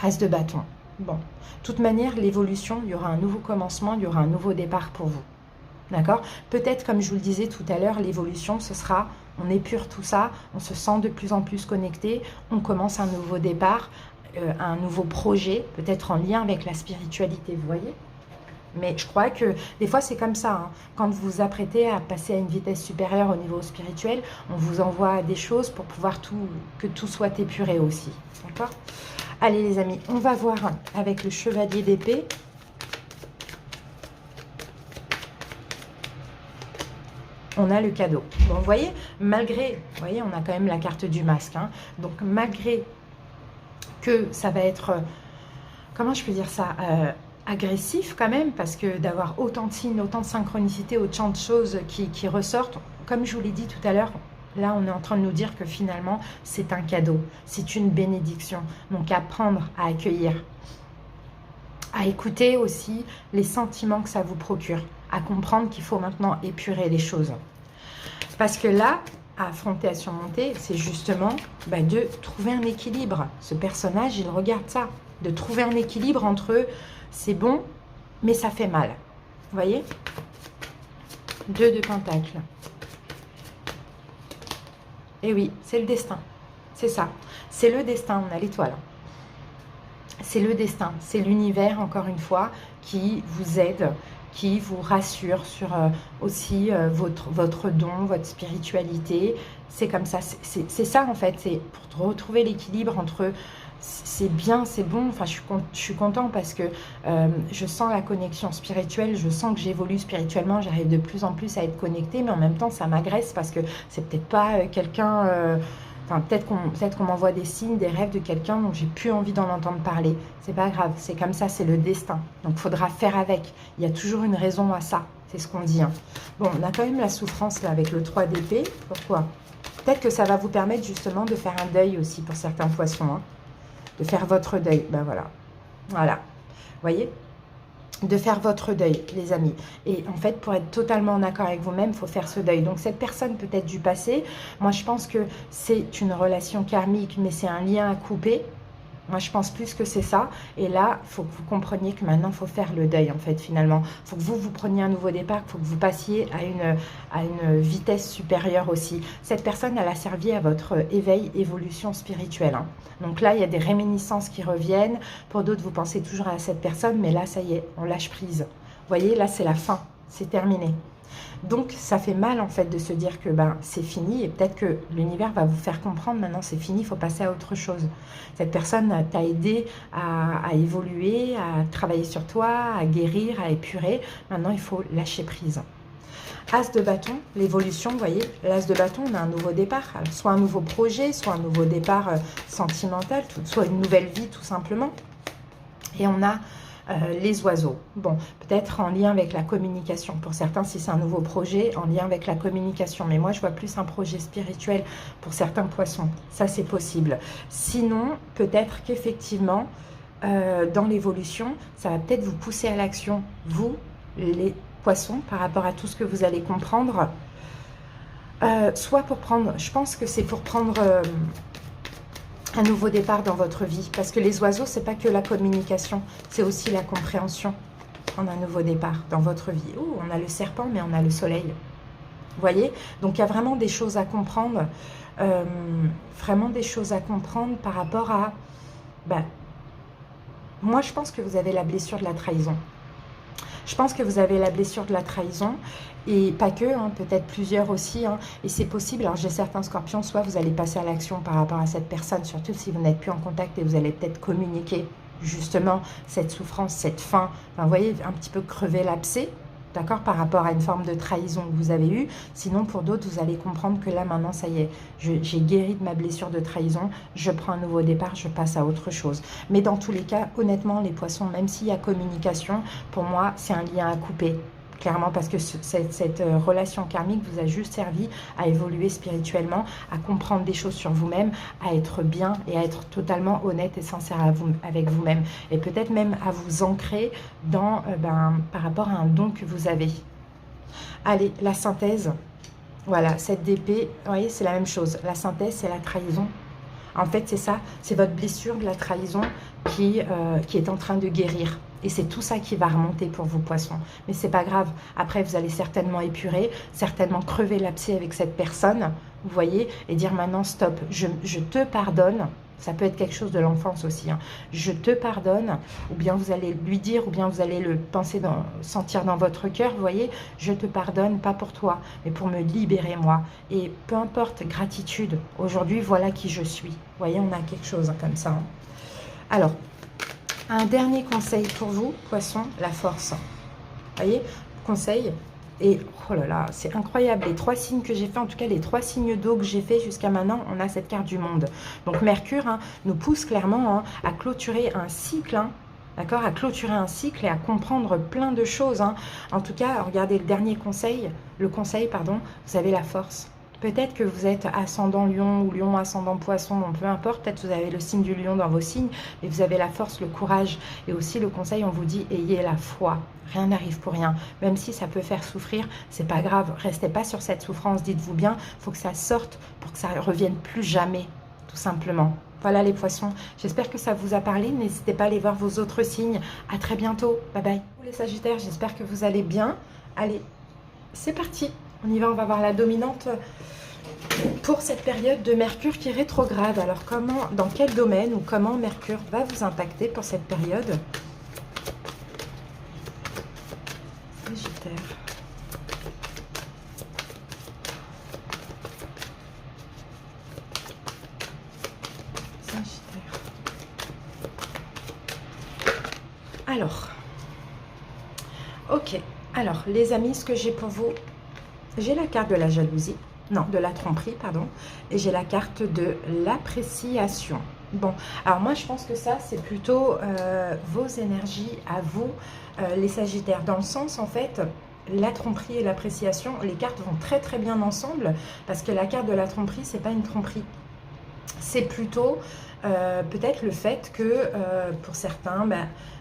As de bâton. Bon, de toute manière, l'évolution, il y aura un nouveau commencement, il y aura un nouveau départ pour vous. D'accord? Peut-être, comme je vous le disais tout à l'heure, l'évolution, ce sera, on épure tout ça, on se sent de plus en plus connecté, on commence un nouveau départ, un nouveau projet, peut-être en lien avec la spiritualité, vous voyez? Mais je crois que des fois, c'est comme ça. Hein. Quand vous vous apprêtez à passer à une vitesse supérieure au niveau spirituel, on vous envoie des choses pour pouvoir que tout soit épuré aussi. D'accord? Allez les amis, on va voir avec le chevalier d'épée. On a le cadeau. Bon, vous voyez, malgré, vous voyez, on a quand même la carte du masque. Hein, donc, malgré que ça va être, comment je peux dire ça, agressif quand même, parce que d'avoir autant de signes, autant de synchronicité, autant de choses qui ressortent, comme je vous l'ai dit tout à l'heure, là, on est en train de nous dire que finalement, c'est un cadeau, c'est une bénédiction. Donc, apprendre à accueillir, à écouter aussi les sentiments que ça vous procure, à comprendre qu'il faut maintenant épurer les choses. Parce que là, à affronter, à surmonter, c'est justement de trouver un équilibre. Ce personnage, il regarde ça, de trouver un équilibre entre c'est bon, mais ça fait mal. Vous voyez? 2 de pentacles. Et oui, c'est le destin. C'est ça. C'est le destin, on a l'étoile. C'est le destin, c'est l'univers, encore une fois, qui vous aide, qui vous rassure sur aussi votre don, votre spiritualité. C'est comme ça, c'est ça en fait, c'est pour retrouver l'équilibre entre c'est bien, c'est bon, enfin je suis content parce que je sens la connexion spirituelle, je sens que j'évolue spirituellement, j'arrive de plus en plus à être connectée, mais en même temps ça m'agresse parce que c'est peut-être pas quelqu'un... Enfin, peut-être qu'on m'envoie des signes, des rêves de quelqu'un dont j'ai plus envie d'en entendre parler. C'est pas grave, c'est comme ça, c'est le destin. Donc, il faudra faire avec. Il y a toujours une raison à ça. C'est ce qu'on dit. Hein. Bon, on a quand même la souffrance là avec le 3 d'épée. Pourquoi? Peut-être que ça va vous permettre justement de faire un deuil aussi pour certains poissons. Hein. De faire votre deuil. Ben voilà. Voilà. Vous voyez? De faire votre deuil, les amis. Et en fait, pour être totalement en accord avec vous-même, il faut faire ce deuil. Donc, cette personne peut-être du passé, moi, je pense que c'est une relation karmique, mais c'est un lien à couper. Moi, je pense plus que c'est ça. Et là, il faut que vous compreniez que maintenant, il faut faire le deuil, en fait, finalement. Il faut que vous preniez un nouveau départ, il faut que vous passiez à une vitesse supérieure aussi. Cette personne, elle a servi à votre éveil, évolution spirituelle. Hein. Donc là, il y a des réminiscences qui reviennent. Pour d'autres, vous pensez toujours à cette personne, mais là, ça y est, on lâche prise. Vous voyez, là, c'est la fin. C'est terminé. Donc, ça fait mal, en fait, de se dire que c'est fini. Et peut-être que l'univers va vous faire comprendre, maintenant, c'est fini, il faut passer à autre chose. Cette personne t'a aidé à évoluer, à travailler sur toi, à guérir, à épurer. Maintenant, il faut lâcher prise. As de bâton, l'évolution, vous voyez, l'as de bâton, on a un nouveau départ. Alors, soit un nouveau projet, soit un nouveau départ sentimental, soit une nouvelle vie, tout simplement. Et on a... les oiseaux. Bon, peut-être en lien avec la communication. Pour certains, si c'est un nouveau projet, en lien avec la communication. Mais moi, je vois plus un projet spirituel pour certains poissons. Ça, c'est possible. Sinon, peut-être qu'effectivement, dans l'évolution, ça va peut-être vous pousser à l'action, vous, les poissons, par rapport à tout ce que vous allez comprendre. Soit pour prendre... Je pense que c'est pour prendre... un nouveau départ dans votre vie. Parce que les oiseaux, c'est pas que la communication, c'est aussi la compréhension. Prendre un nouveau départ dans votre vie. Oh, on a le serpent, mais on a le soleil. Vous voyez? Donc, il y a vraiment des choses à comprendre. Vraiment des choses à comprendre par rapport à... moi, je pense que vous avez la blessure de la trahison. Je pense que vous avez la blessure de la trahison. Et pas que, hein, peut-être plusieurs aussi. Hein, et c'est possible. Alors j'ai certains scorpions, soit vous allez passer à l'action par rapport à cette personne, surtout si vous n'êtes plus en contact et vous allez peut-être communiquer justement cette souffrance, cette faim. Enfin, vous voyez, un petit peu crever l'abcès. D'accord, par rapport à une forme de trahison que vous avez eue. Sinon, pour d'autres, vous allez comprendre que là, maintenant, ça y est, j'ai guéri de ma blessure de trahison, je prends un nouveau départ, je passe à autre chose. Mais dans tous les cas, honnêtement, les poissons, même s'il y a communication, pour moi, c'est un lien à couper. Clairement, parce que cette relation karmique vous a juste servi à évoluer spirituellement, à comprendre des choses sur vous-même, à être bien et à être totalement honnête et sincère avec vous-même. Et peut-être même à vous ancrer dans, par rapport à un don que vous avez. Allez, la synthèse. Voilà, cette d'épée, vous voyez, c'est la même chose. La synthèse, c'est la trahison. En fait, c'est ça, c'est votre blessure de la trahison qui est en train de guérir. Et c'est tout ça qui va remonter pour vous, poissons. Mais c'est pas grave. Après, vous allez certainement épurer, certainement crever l'abcès avec cette personne, vous voyez, et dire maintenant, stop, je te pardonne. Ça peut être quelque chose de l'enfance aussi. Hein. Je te pardonne, ou bien vous allez lui dire, ou bien vous allez le penser, sentir dans votre cœur, vous voyez, je te pardonne, pas pour toi, mais pour me libérer moi. Et peu importe, gratitude, aujourd'hui, voilà qui je suis. Vous voyez, on a quelque chose hein, comme ça. Hein. Alors, un dernier conseil pour vous, poissons, la force. Vous voyez, conseil. Et oh là là, c'est incroyable. Les 3 signes que j'ai fait, en tout cas les 3 signes d'eau que j'ai fait jusqu'à maintenant, on a cette carte du monde. Donc Mercure hein, nous pousse clairement hein, à clôturer un cycle. Hein, d'accord, à clôturer un cycle et à comprendre plein de choses. Hein. En tout cas, regardez le dernier conseil, vous avez la force. Peut-être que vous êtes ascendant lion ou lion ascendant poisson, bon, peu importe, peut-être que vous avez le signe du lion dans vos signes, mais vous avez la force, le courage. Et aussi le conseil, on vous dit, ayez la foi. Rien n'arrive pour rien. Même si ça peut faire souffrir, c'est pas grave. Restez pas sur cette souffrance, dites-vous bien, il faut que ça sorte pour que ça ne revienne plus jamais, tout simplement. Voilà les poissons, j'espère que ça vous a parlé. N'hésitez pas à aller voir vos autres signes. À très bientôt, bye bye. Pour les sagittaires, j'espère que vous allez bien. Allez, c'est parti. On y va, on va voir la dominante pour cette période de Mercure qui est rétrograde. Alors comment, dans quel domaine ou comment Mercure va vous impacter pour cette période? Sagittaire. Sagittaire. Alors, ok. Alors, les amis, ce que j'ai pour vous, j'ai la carte de la jalousie, non, de la tromperie, pardon, et j'ai la carte de l'appréciation. Bon, alors moi, je pense que ça, c'est plutôt vos énergies à vous, les Sagittaires, dans le sens, en fait, la tromperie et l'appréciation, les cartes vont très très bien ensemble, parce que la carte de la tromperie, c'est pas une tromperie. C'est plutôt peut-être le fait que, pour certains,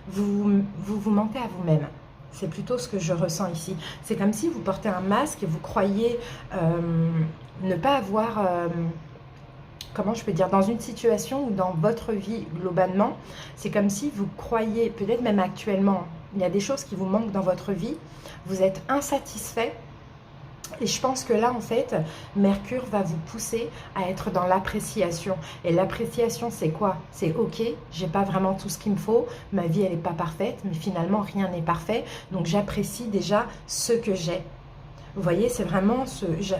vous mentez à vous-même. C'est plutôt ce que je ressens ici. C'est comme si vous portez un masque et vous croyez ne pas avoir, comment je peux dire, dans une situation ou dans votre vie globalement, c'est comme si vous croyez, peut-être même actuellement, il y a des choses qui vous manquent dans votre vie, vous êtes insatisfait. Et je pense que là, en fait, Mercure va vous pousser à être dans l'appréciation. Et l'appréciation, c'est quoi? C'est ok, j'ai pas vraiment tout ce qu'il me faut, ma vie, elle n'est pas parfaite, mais finalement, rien n'est parfait. Donc, j'apprécie déjà ce que j'ai. Vous voyez, c'est vraiment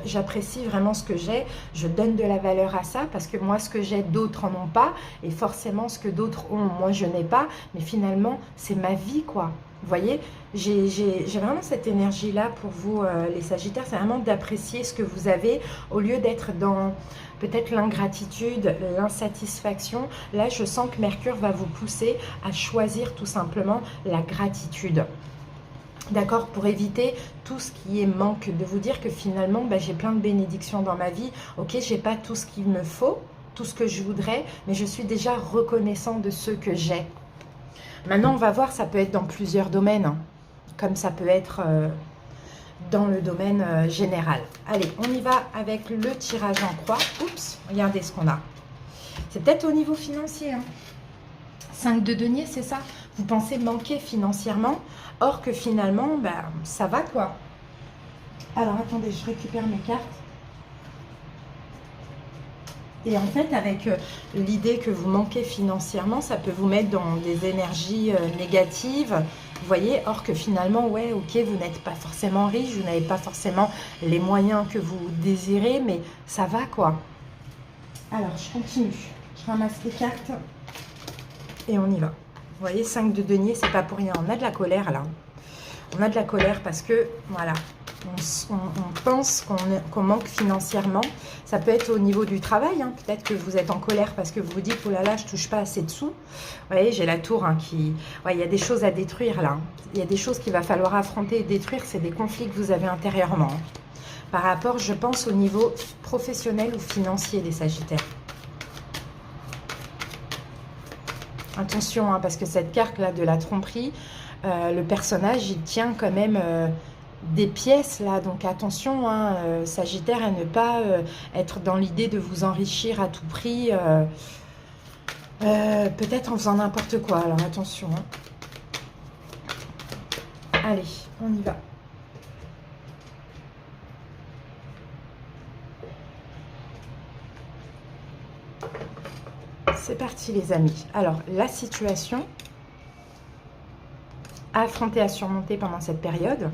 j'apprécie vraiment ce que j'ai, je donne de la valeur à ça, parce que moi, ce que j'ai, d'autres n'en ont pas, et forcément, ce que d'autres ont, moi, je n'ai pas, mais finalement, c'est ma vie, quoi. Vous voyez, j'ai vraiment cette énergie-là pour vous, les Sagittaires, c'est vraiment d'apprécier ce que vous avez, au lieu d'être dans peut-être l'ingratitude, l'insatisfaction. Là, je sens que Mercure va vous pousser à choisir tout simplement la gratitude. D'accord, pour éviter tout ce qui est manque, de vous dire que finalement, j'ai plein de bénédictions dans ma vie. Ok, j'ai pas tout ce qu'il me faut, tout ce que je voudrais, mais je suis déjà reconnaissant de ce que j'ai. Maintenant, on va voir, ça peut être dans plusieurs domaines, hein, comme ça peut être dans le domaine général. Allez, on y va avec le tirage en croix. Oups, regardez ce qu'on a. C'est peut-être au niveau financier, hein. 5 de denier, c'est ça? Vous pensez manquer financièrement, or que finalement, ça va quoi. Alors, attendez, je récupère mes cartes. Et en fait, avec l'idée que vous manquez financièrement, ça peut vous mettre dans des énergies négatives, Vous voyez, or que finalement, ouais, ok, vous n'êtes pas forcément riche, vous n'avez pas forcément les moyens que vous désirez, mais ça va, quoi. Alors, je continue. Je ramasse les cartes et on y va. Vous voyez, 5 de denier, c'est pas pour rien. On a de la colère, là. On a de la colère parce que, voilà, on pense qu'on manque financièrement. Ça peut être au niveau du travail. Hein. Peut-être que vous êtes en colère parce que vous vous dites, oh là là, je touche pas assez de sous. Vous voyez, j'ai la tour hein, qui... Ouais, il y a des choses à détruire, là. Il y a des choses qu'il va falloir affronter et détruire. C'est des conflits que vous avez intérieurement. Par rapport, je pense, au niveau professionnel ou financier des Sagittaires. Attention, hein, parce que cette carte-là de la tromperie, le personnage, il tient quand même des pièces, là. Donc, attention, hein, Sagittaire, à ne pas être dans l'idée de vous enrichir à tout prix. Peut-être en faisant n'importe quoi. Alors, attention. Hein. Allez, on y va. C'est parti les amis. Alors, la situation à affronter, à surmonter pendant cette période.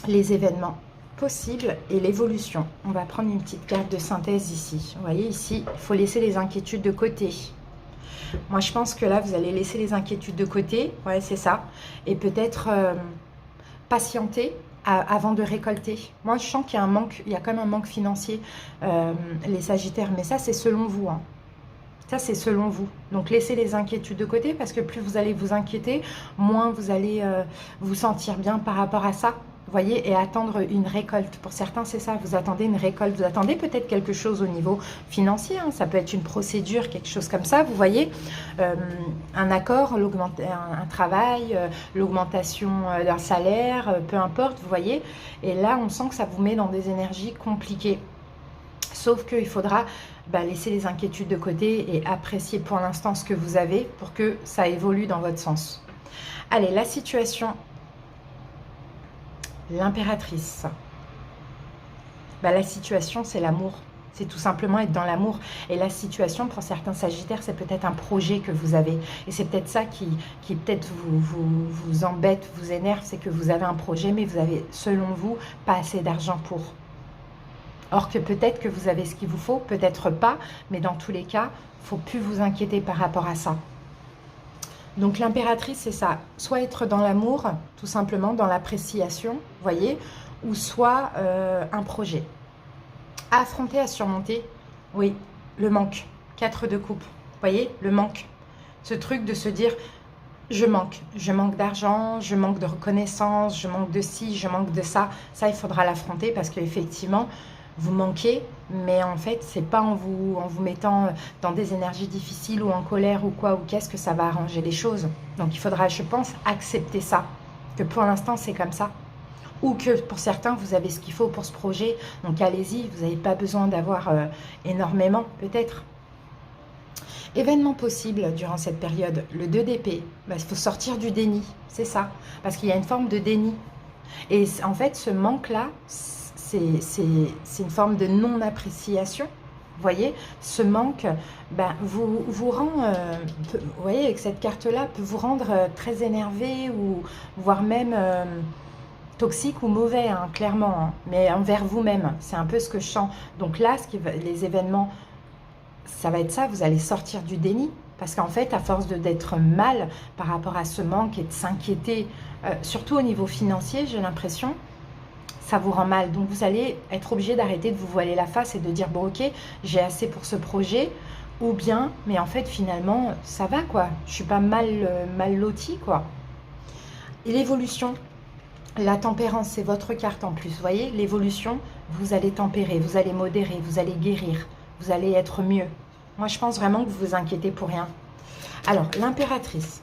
Les événements possibles et l'évolution. On va prendre une petite carte de synthèse ici. Vous voyez ici, il faut laisser les inquiétudes de côté. Moi, je pense que là, vous allez laisser les inquiétudes de côté. Ouais, c'est ça. Et peut-être patienter avant de récolter. Moi, je sens qu'il y a un manque, il y a quand même un manque financier, les Sagittaires. Mais ça, c'est selon vous. Hein. Ça, c'est selon vous. Donc, laissez les inquiétudes de côté parce que plus vous allez vous inquiéter, moins vous allez vous sentir bien par rapport à ça. Vous voyez, et attendre une récolte. Pour certains, c'est ça. Vous attendez une récolte. Vous attendez peut-être quelque chose au niveau financier. Hein. Ça peut être une procédure, quelque chose comme ça. Vous voyez, un accord, un travail, l'augmentation d'un salaire, peu importe. Vous voyez. Et là, on sent que ça vous met dans des énergies compliquées. Sauf qu'il faudra laisser les inquiétudes de côté et apprécier pour l'instant ce que vous avez pour que ça évolue dans votre sens. Allez, la situation... L'impératrice. La situation, c'est l'amour. C'est tout simplement être dans l'amour. Et la situation, pour certains Sagittaires, c'est peut-être un projet que vous avez. Et c'est peut-être ça qui peut-être vous embête, vous énerve. C'est que vous avez un projet, mais vous avez, selon vous, pas assez d'argent pour. Or que peut-être que vous avez ce qu'il vous faut, peut-être pas. Mais dans tous les cas, il ne faut plus vous inquiéter par rapport à ça. Donc l'impératrice, c'est ça, soit être dans l'amour, tout simplement, dans l'appréciation, vous voyez, ou soit un projet. À affronter, à surmonter, oui, le manque, 4 de coupe, vous voyez, le manque. Ce truc de se dire, je manque d'argent, je manque de reconnaissance, je manque de ci, je manque de ça. Ça, il faudra l'affronter parce qu'effectivement, vous manquez, mais en fait, c'est pas en vous mettant dans des énergies difficiles ou en colère ou quoi ou qu'est-ce que ça va arranger les choses. Donc, il faudra, je pense, accepter ça, que pour l'instant, c'est comme ça. Ou que pour certains, vous avez ce qu'il faut pour ce projet. Donc, allez-y, vous n'avez pas besoin d'avoir énormément, peut-être. Événement possible durant cette période, le 2 d'épée. Il faut sortir du déni, c'est ça. Parce qu'il y a une forme de déni. Et en fait, ce manque-là, c'est une forme de non-appréciation. Vous voyez, ce manque vous rend, vous voyez, avec cette carte-là, peut vous rendre très énervé ou voire même toxique ou mauvais, hein, clairement, hein, mais envers vous-même. C'est un peu ce que je sens. Donc là, les événements, ça va être ça, vous allez sortir du déni. Parce qu'en fait, à force d'être mal par rapport à ce manque et de s'inquiéter, surtout au niveau financier, j'ai l'impression, ça vous rend mal. Donc, vous allez être obligé d'arrêter de vous voiler la face et de dire, bon, ok, j'ai assez pour ce projet. Ou bien, mais en fait, finalement, ça va, quoi. Je suis pas mal lotie, quoi. Et l'évolution, la tempérance, c'est votre carte en plus. Vous voyez, l'évolution, vous allez tempérer, vous allez modérer, vous allez guérir, vous allez être mieux. Moi, je pense vraiment que vous vous inquiétez pour rien. Alors, l'impératrice.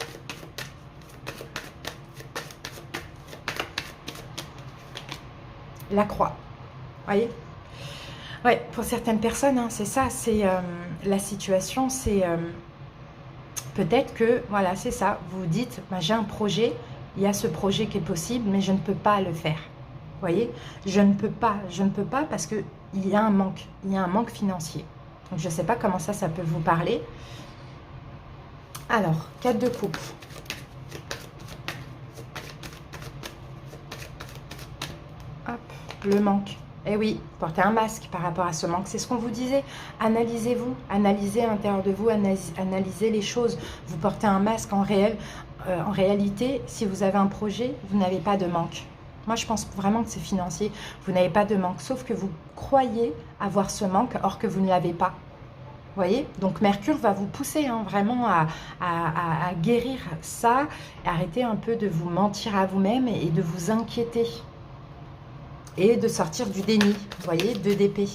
La croix, voyez. Ouais, pour certaines personnes, hein, c'est ça, c'est la situation, c'est peut-être que, voilà, c'est ça, vous vous dites, j'ai un projet, il y a ce projet qui est possible, mais je ne peux pas le faire, vous voyez, je ne peux pas parce qu'il y a un manque financier. Donc, je ne sais pas comment ça peut vous parler. Alors, 4 de coupe. le manque. Eh oui, portez un masque par rapport à ce manque. C'est ce qu'on vous disait. Analysez-vous, analysez à l'intérieur de vous, analysez les choses. Vous portez un masque en réalité, si vous avez un projet, vous n'avez pas de manque. Moi, je pense vraiment que c'est financier. Vous n'avez pas de manque, sauf que vous croyez avoir ce manque, or que vous ne l'avez pas. Vous voyez? Donc, Mercure va vous pousser vraiment à guérir ça. Arrêtez un peu de vous mentir à vous-même et de vous inquiéter. Et de sortir du déni. Vous voyez? 2 d'épée.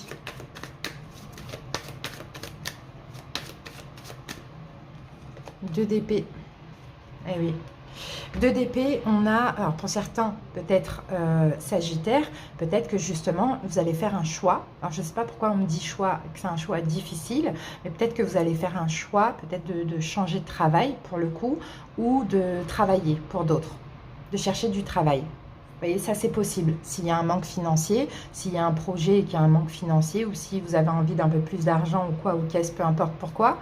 Deux d'épée. Eh oui. 2 d'épée, on a, alors pour certains, peut-être Sagittaire, peut-être que justement, vous allez faire un choix. Alors, je ne sais pas pourquoi on me dit choix, que c'est un choix difficile, mais peut-être que vous allez faire un choix, peut-être de changer de travail pour le coup, ou de travailler pour d'autres, de chercher du travail. Vous voyez, ça c'est possible. S'il y a un manque financier, s'il y a un projet et qu'il y a un manque financier, ou si vous avez envie d'un peu plus d'argent ou quoi, ou qu'est-ce, peu importe pourquoi,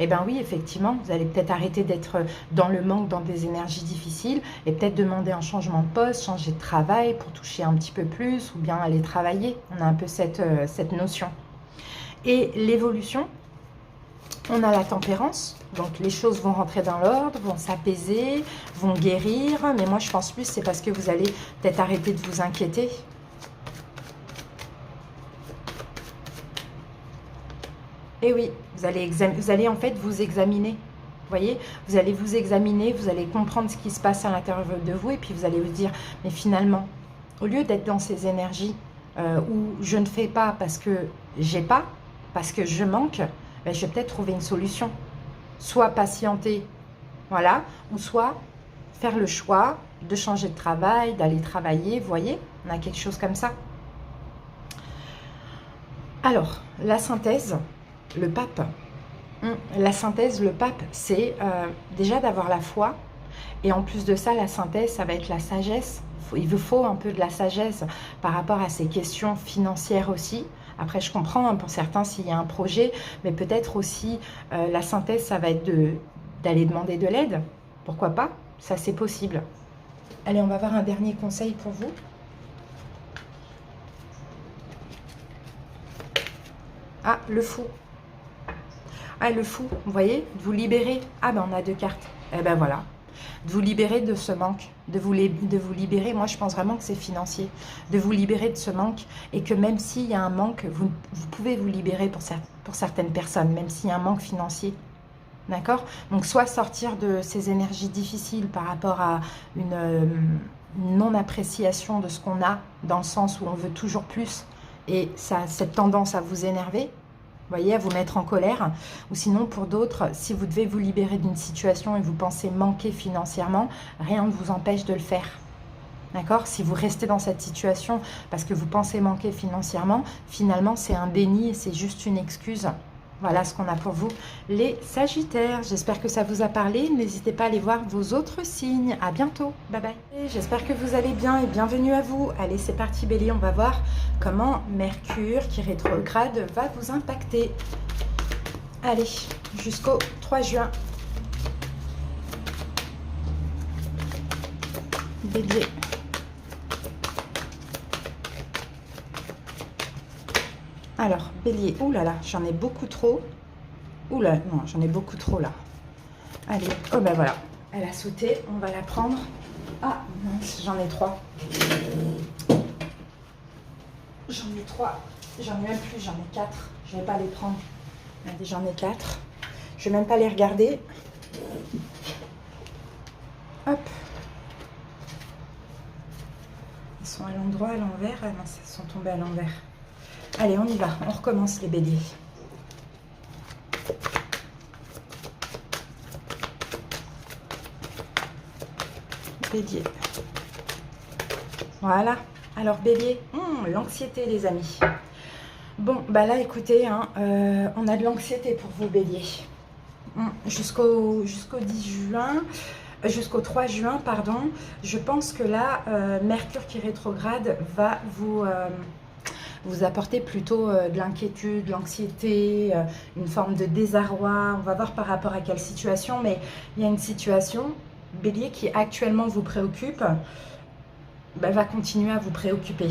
eh bien oui, effectivement, vous allez peut-être arrêter d'être dans le manque, dans des énergies difficiles, et peut-être demander un changement de poste, changer de travail pour toucher un petit peu plus, ou bien aller travailler. On a un peu cette notion. Et l'évolution, on a la tempérance, donc les choses vont rentrer dans l'ordre, vont s'apaiser, vont guérir, mais moi je pense plus c'est parce que vous allez peut-être arrêter de vous inquiéter. Et oui, vous allez en fait vous examiner. Vous voyez, vous allez vous examiner, vous allez comprendre ce qui se passe à l'intérieur de vous et puis vous allez vous dire, mais finalement, au lieu d'être dans ces énergies où je ne fais pas parce que j'ai pas, parce que je manque, ben, je vais peut-être trouver une solution. Soit patienter, voilà, ou soit faire le choix de changer de travail, d'aller travailler, vous voyez, on a quelque chose comme ça. Alors, la synthèse, le pape. La synthèse, le pape, c'est déjà d'avoir la foi. Et en plus de ça, la synthèse, ça va être la sagesse. Il vous faut un peu de la sagesse par rapport à ces questions financières aussi. Après, je comprends pour certains s'il y a un projet, mais peut-être aussi la synthèse, ça va être d'aller demander de l'aide. Pourquoi pas? Ça, c'est possible. Allez, on va voir un dernier conseil pour vous. Ah, le fou. Ah, le fou, vous voyez, de vous libérer. Ah, ben on a 2 cartes. Eh ben voilà. De vous libérer de ce manque. De vous libérer, moi je pense vraiment que c'est financier. De vous libérer de ce manque. Et que même s'il y a un manque, vous pouvez vous libérer pour certaines personnes, même s'il y a un manque financier. D'accord? Donc soit sortir de ces énergies difficiles par rapport à une non-appréciation de ce qu'on a, dans le sens où on veut toujours plus. Et ça, cette tendance à vous énerver. Vous voyez, à vous mettre en colère. Ou sinon, pour d'autres, si vous devez vous libérer d'une situation et vous pensez manquer financièrement, rien ne vous empêche de le faire. D'accord? Si vous restez dans cette situation parce que vous pensez manquer financièrement, finalement, c'est un déni et c'est juste une excuse. Voilà ce qu'on a pour vous, les Sagittaires. J'espère que ça vous a parlé. N'hésitez pas à aller voir vos autres signes. À bientôt. Bye bye. J'espère que vous allez bien et bienvenue à vous. Allez, c'est parti Bélier. On va voir comment Mercure qui rétrograde va vous impacter. Allez, jusqu'au 3 juin. Bélier. Alors, Bélier, oulala, j'en ai beaucoup trop. Oula, non, j'en ai beaucoup trop là. Allez, oh ben voilà, elle a sauté, on va la prendre. Ah, mince, j'en ai 3. J'en ai 3, j'en ai même plus, j'en ai 4. Je ne vais pas les prendre. Allez, j'en ai 4. Je ne vais même pas les regarder. Hop. Ils sont à l'endroit, à l'envers. Ah non, ils sont tombés à l'envers. Allez, on y va. On recommence les béliers. Bélier. Voilà. Alors, bélier, l'anxiété, les amis. Bon, bah là, écoutez, hein, on a de l'anxiété pour vous, bélier. Jusqu'au 10 juin... Jusqu'au 3 juin, pardon, je pense que là, Mercure qui rétrograde va vous apporter plutôt de l'inquiétude, de l'anxiété, une forme de désarroi. On va voir par rapport à quelle situation, mais il y a une situation, Bélier, qui actuellement vous préoccupe, va continuer à vous préoccuper.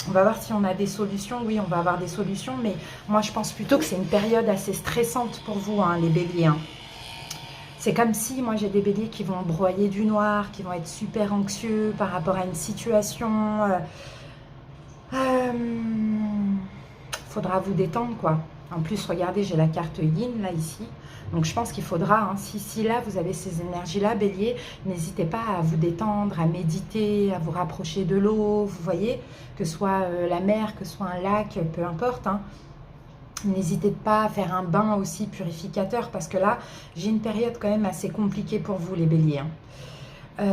On va voir si on a des solutions. Oui, on va avoir des solutions, mais moi, je pense plutôt que c'est une période assez stressante pour vous, hein, les béliers. Hein. C'est comme si, moi, j'ai des béliers qui vont broyer du noir, qui vont être super anxieux par rapport à une situation. Faudra vous détendre, quoi. En plus, regardez, j'ai la carte Yin, là, ici. Donc, je pense qu'il faudra, hein, si là, vous avez ces énergies-là, bélier, n'hésitez pas à vous détendre, à méditer, à vous rapprocher de l'eau, vous voyez, que ce soit la mer, que ce soit un lac, peu importe, hein. N'hésitez pas à faire un bain aussi purificateur, parce que là, j'ai une période quand même assez compliquée pour vous, les béliers. Hein.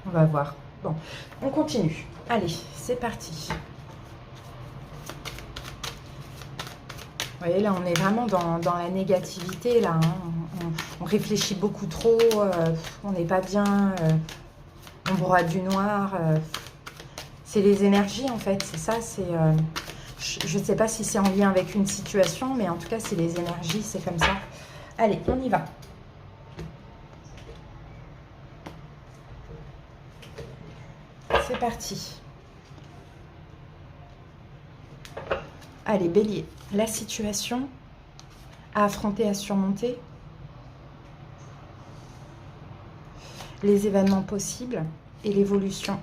On va voir. Bon, on continue. Allez, c'est parti. Vous voyez, là, on est vraiment dans la négativité, là. Hein. On réfléchit beaucoup trop, on n'est pas bien, on broie du noir. C'est les énergies, en fait, c'est ça. Je ne sais pas si c'est en lien avec une situation, mais en tout cas, c'est les énergies, c'est comme ça. Allez, on y va. C'est parti. Allez, bélier, la situation à affronter, à surmonter, les événements possibles et l'évolution.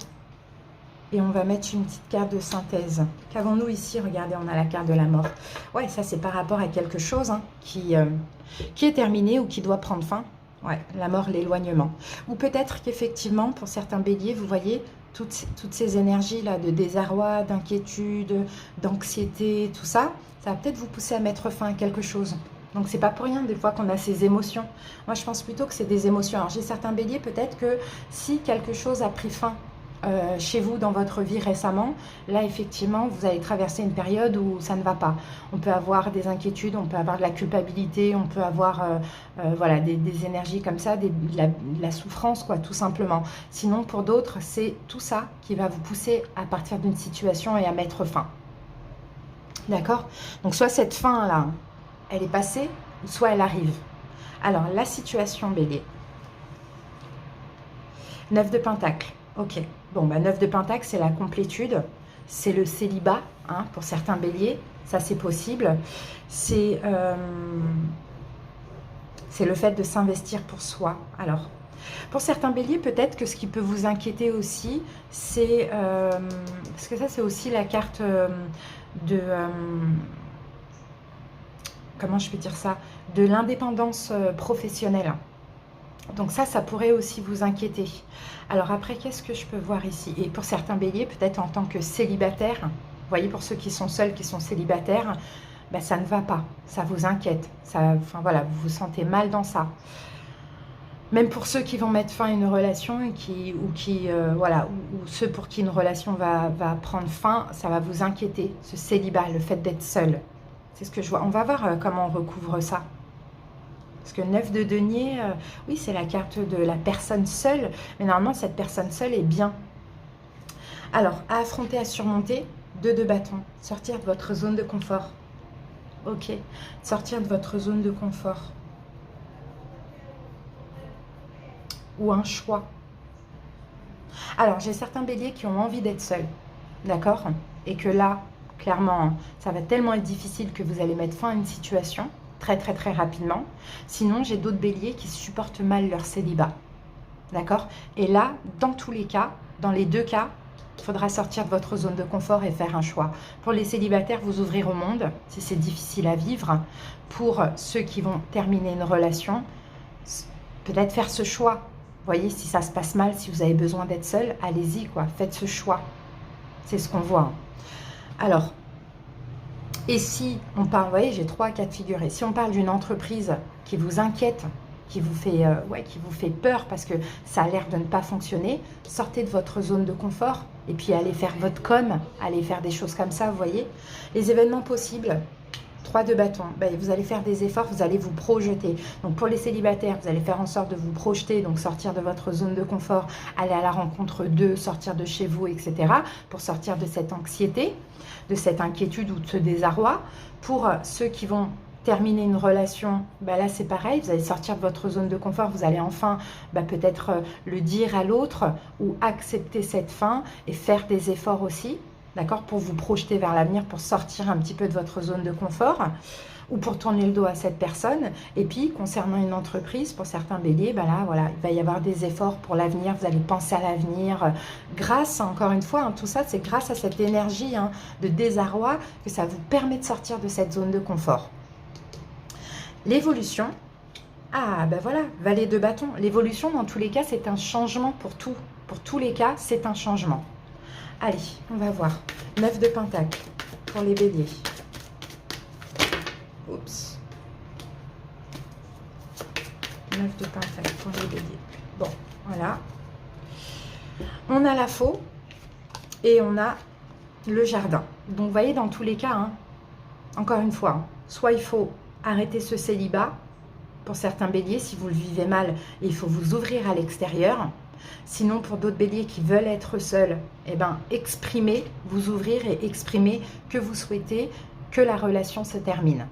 Et on va mettre une petite carte de synthèse. Qu'avons-nous ici? Regardez, on a la carte de la mort. Ouais, ça c'est par rapport à quelque chose, hein, qui est terminé ou qui doit prendre fin. Ouais, la mort, l'éloignement. Ou peut-être qu'effectivement, pour certains béliers, vous voyez, toutes ces énergies-là de désarroi, d'inquiétude, d'anxiété, tout ça, ça va peut-être vous pousser à mettre fin à quelque chose. Donc, c'est pas pour rien des fois qu'on a ces émotions. Moi, je pense plutôt que c'est des émotions. Alors, j'ai certains béliers, peut-être que si quelque chose a pris fin chez vous dans votre vie récemment, là effectivement vous allez traverser une période où ça ne va pas. On peut avoir des inquiétudes, on peut avoir de la culpabilité, on peut avoir voilà, des énergies comme ça, de la souffrance, quoi, tout simplement. Sinon pour d'autres c'est tout ça qui va vous pousser à partir d'une situation et à mettre fin. D'accord? Donc soit cette fin là elle est passée, soit elle arrive. Alors la situation bélier, 9 de Pentacle. Ok, bon, bah 9 de Pentacle, c'est la complétude, c'est le célibat, hein, pour certains béliers, ça c'est possible. C'est le fait de s'investir pour soi. Alors, pour certains béliers, peut-être que ce qui peut vous inquiéter aussi, c'est... parce que ça, c'est aussi la carte de... comment je peux dire ça? De l'indépendance professionnelle. Donc ça pourrait aussi vous inquiéter. Alors après, qu'est-ce que je peux voir ici? Et pour certains béliers, peut-être en tant que célibataire, vous voyez, pour ceux qui sont seuls, qui sont célibataires, ben, ça ne va pas, ça vous inquiète. Ça, enfin voilà, vous vous sentez mal dans ça. Même pour ceux qui vont mettre fin à une relation et voilà, ou ceux pour qui une relation va prendre fin, ça va vous inquiéter, ce célibat, le fait d'être seul. C'est ce que je vois. On va voir comment on recouvre ça. Parce que 9 de denier, oui, c'est la carte de la personne seule. Mais normalement, cette personne seule est bien. Alors, à affronter, à surmonter, 2 de bâton. Sortir de votre zone de confort. Ok. Sortir de votre zone de confort. Ou un choix. Alors, j'ai certains béliers qui ont envie d'être seuls. D'accord? Et que là, clairement, ça va tellement être difficile que vous allez mettre fin à une situation. Très très très rapidement. Sinon, j'ai d'autres béliers qui supportent mal leur célibat. D'accord? Et là, dans tous les cas, dans les deux cas, il faudra sortir de votre zone de confort et faire un choix. Pour les célibataires, vous ouvrir au monde, si c'est difficile à vivre. Pour ceux qui vont terminer une relation, peut-être faire ce choix. Vous voyez, si ça se passe mal, si vous avez besoin d'être seul, allez-y, quoi. Faites ce choix. C'est ce qu'on voit. Alors, et si on parle, vous voyez, j'ai 3 cas de figure. Et si on parle d'une entreprise qui vous inquiète, qui vous fait peur parce que ça a l'air de ne pas fonctionner, sortez de votre zone de confort et puis allez faire votre com, allez faire des choses comme ça, vous voyez. Les événements possibles, 3 de bâton, ben, vous allez faire des efforts, vous allez vous projeter. Donc pour les célibataires, vous allez faire en sorte de vous projeter, donc sortir de votre zone de confort, aller à la rencontre d'eux, sortir de chez vous, etc. pour sortir de cette anxiété, de cette inquiétude ou de ce désarroi. Pour ceux qui vont terminer une relation, bah là c'est pareil, vous allez sortir de votre zone de confort, vous allez enfin peut-être le dire à l'autre ou accepter cette fin et faire des efforts aussi, d'accord, pour vous projeter vers l'avenir, pour sortir un petit peu de votre zone de confort ou pour tourner le dos à cette personne. Et puis concernant une entreprise, pour certains béliers, bah là voilà, il va y avoir des efforts pour l'avenir, vous allez penser à l'avenir grâce, encore une fois, tout ça c'est grâce à cette énergie de désarroi que ça vous permet de sortir de cette zone de confort. L'évolution, ah ben voilà, valet de bâton. L'évolution, dans tous les cas, c'est un changement pour tout. Pour tous les cas, c'est un changement. Allez, on va voir. 9 de pentacle pour les béliers. Oups. 9 de pentacle pour les béliers. Bon, voilà. On a la faux et on a le jardin. Donc, vous voyez, dans tous les cas, encore une fois, soit il faut arrêtez ce célibat, pour certains béliers, si vous le vivez mal, il faut vous ouvrir à l'extérieur. Sinon, pour d'autres béliers qui veulent être seuls, eh ben, exprimez, vous ouvrir et exprimer que vous souhaitez que la relation se termine.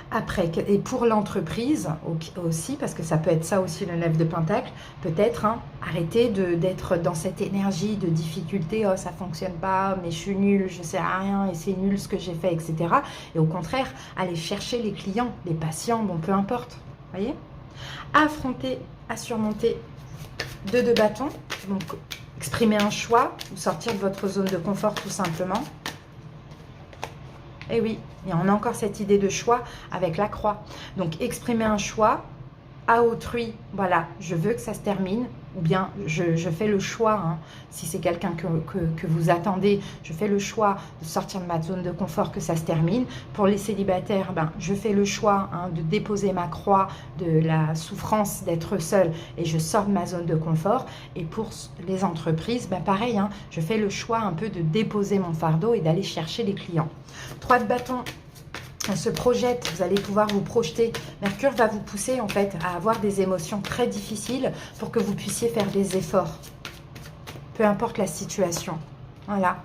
Après, et pour l'entreprise aussi, parce que ça peut être ça aussi le 9 de pentacle, peut-être arrêter d'être dans cette énergie de difficulté, oh ça fonctionne pas, mais je suis nulle, je sais rien et c'est nul ce que j'ai fait, etc. Et au contraire, aller chercher les clients, les patients, bon peu importe, voyez. Affronter, à surmonter 2 de bâton, donc exprimer un choix ou sortir de votre zone de confort tout simplement. Et oui, et on a encore cette idée de choix avec la croix. Donc, exprimer un choix à autrui, voilà, je veux que ça se termine, ou bien je fais le choix, si c'est quelqu'un que vous attendez, je fais le choix de sortir de ma zone de confort, que ça se termine. Pour les célibataires, je fais le choix de déposer ma croix de la souffrance d'être seule et je sors de ma zone de confort. Et pour les entreprises, pareil, je fais le choix un peu de déposer mon fardeau et d'aller chercher les clients. 3 de bâton. On se projette, vous allez pouvoir vous projeter. Mercure va vous pousser en fait à avoir des émotions très difficiles pour que vous puissiez faire des efforts. Peu importe la situation. Voilà.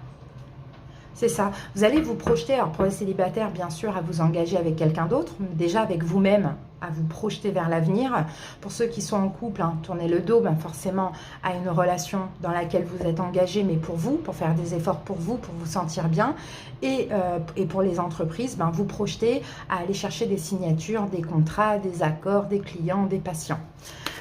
C'est ça. Vous allez vous projeter, alors pour les célibataires, bien sûr, à vous engager avec quelqu'un d'autre, mais déjà avec vous-même, à vous projeter vers l'avenir. Pour ceux qui sont en couple, tournez le dos forcément à une relation dans laquelle vous êtes engagé, mais pour vous, pour faire des efforts pour vous sentir bien. Et pour les entreprises, vous projetez à aller chercher des signatures, des contrats, des accords, des clients, des patients.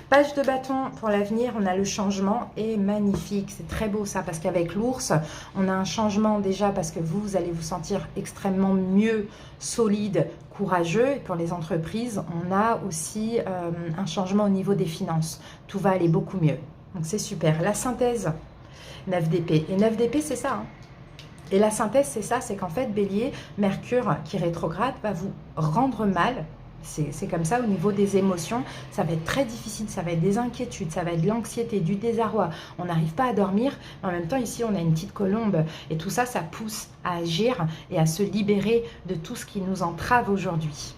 Page de bâton pour l'avenir, on a le changement et magnifique, c'est très beau ça parce qu'avec l'ours, on a un changement déjà parce que vous allez vous sentir extrêmement mieux, solide, courageux. Et pour les entreprises, on a aussi un changement au niveau des finances. Tout va aller beaucoup mieux. Donc c'est super. La synthèse, 9 d'épée. Et 9 d'épée, c'est ça. Et la synthèse, c'est ça, c'est qu'en fait, Bélier, Mercure qui rétrograde va vous rendre mal. C'est comme ça au niveau des émotions, ça va être très difficile, ça va être des inquiétudes, ça va être de l'anxiété, du désarroi. On n'arrive pas à dormir, mais en même temps ici on a une petite colombe et tout ça, ça pousse à agir et à se libérer de tout ce qui nous entrave aujourd'hui.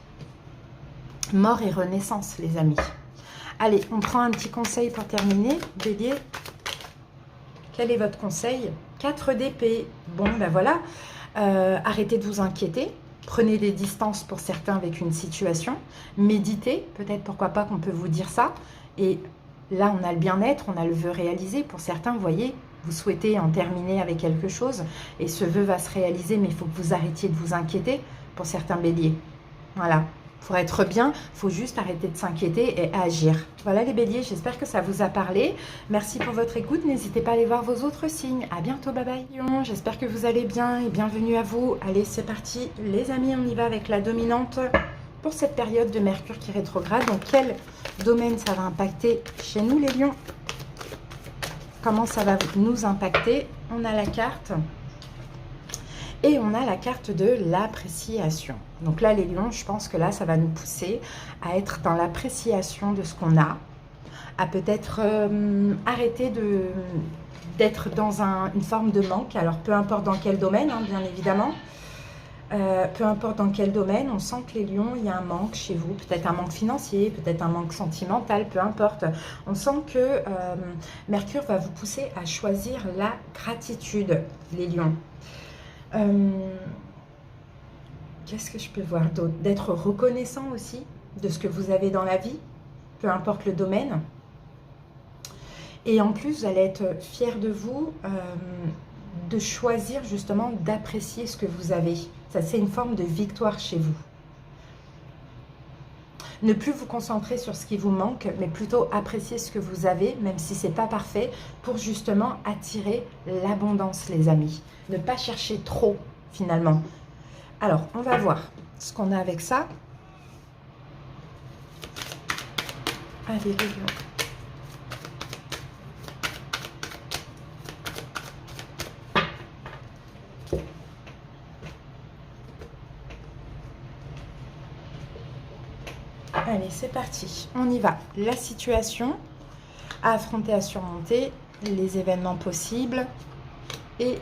Mort et renaissance les amis. Allez, on prend un petit conseil pour terminer. Bélier, quel est votre conseil? 4 d'épée. Bon voilà, arrêtez de vous inquiéter. Prenez des distances pour certains avec une situation. Méditez, peut-être pourquoi pas qu'on peut vous dire ça. Et là, on a le bien-être, on a le vœu réalisé. Pour certains, vous voyez, vous souhaitez en terminer avec quelque chose. Et ce vœu va se réaliser, mais il faut que vous arrêtiez de vous inquiéter pour certains béliers. Voilà. Pour être bien, il faut juste arrêter de s'inquiéter et agir. Voilà les béliers, j'espère que ça vous a parlé. Merci pour votre écoute. N'hésitez pas à aller voir vos autres signes. À bientôt, bye bye. J'espère que vous allez bien et bienvenue à vous. Allez, c'est parti. Les amis, on y va avec la dominante pour cette période de Mercure qui rétrograde. Donc, quel domaine ça va impacter chez nous, les lions? Comment ça va nous impacter? On a la carte. Et on a la carte de l'appréciation. Donc là, les lions, je pense que là, ça va nous pousser à être dans l'appréciation de ce qu'on a, à peut-être arrêter d'être dans une forme de manque. Alors, peu importe dans quel domaine, bien évidemment. Peu importe dans quel domaine, on sent que les lions, il y a un manque chez vous. Peut-être un manque financier, peut-être un manque sentimental, peu importe. On sent que Mercure va vous pousser à choisir la gratitude, les lions. Qu'est-ce que je peux voir d'autre? D'être reconnaissant aussi de ce que vous avez dans la vie, peu importe le domaine. Et en plus, vous allez être fier de vous, de choisir justement d'apprécier ce que vous avez. Ça, c'est une forme de victoire chez vous. Ne plus vous concentrer sur ce qui vous manque, mais plutôt apprécier ce que vous avez, même si ce n'est pas parfait, pour justement attirer l'abondance, les amis. Ne pas chercher trop, finalement. Alors, on va voir ce qu'on a avec ça. Allez, les lions. Allez, c'est parti. On y va. La situation à affronter, à surmonter, les événements possibles et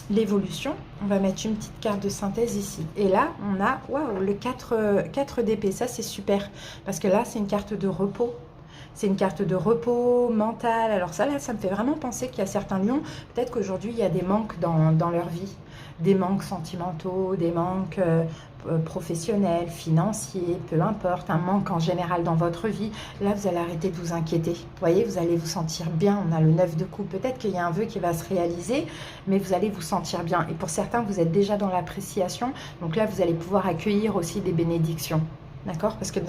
l'évolution. On va mettre une petite carte de synthèse ici. Et là, on a waouh, le 4 d'épée. Ça, c'est super. Parce que là, c'est une carte de repos. C'est une carte de repos mental. Alors ça, là, ça me fait vraiment penser qu'il y a certains lions. Peut-être qu'aujourd'hui, il y a des manques dans leur vie. Des manques sentimentaux, des manques professionnels, financiers, peu importe. Un manque en général dans votre vie. Là, vous allez arrêter de vous inquiéter. Vous voyez, vous allez vous sentir bien. On a le 9 de coupe. Peut-être qu'il y a un vœu qui va se réaliser, mais vous allez vous sentir bien. Et pour certains, vous êtes déjà dans l'appréciation. Donc là, vous allez pouvoir accueillir aussi des bénédictions. D'accord? Parce qu'il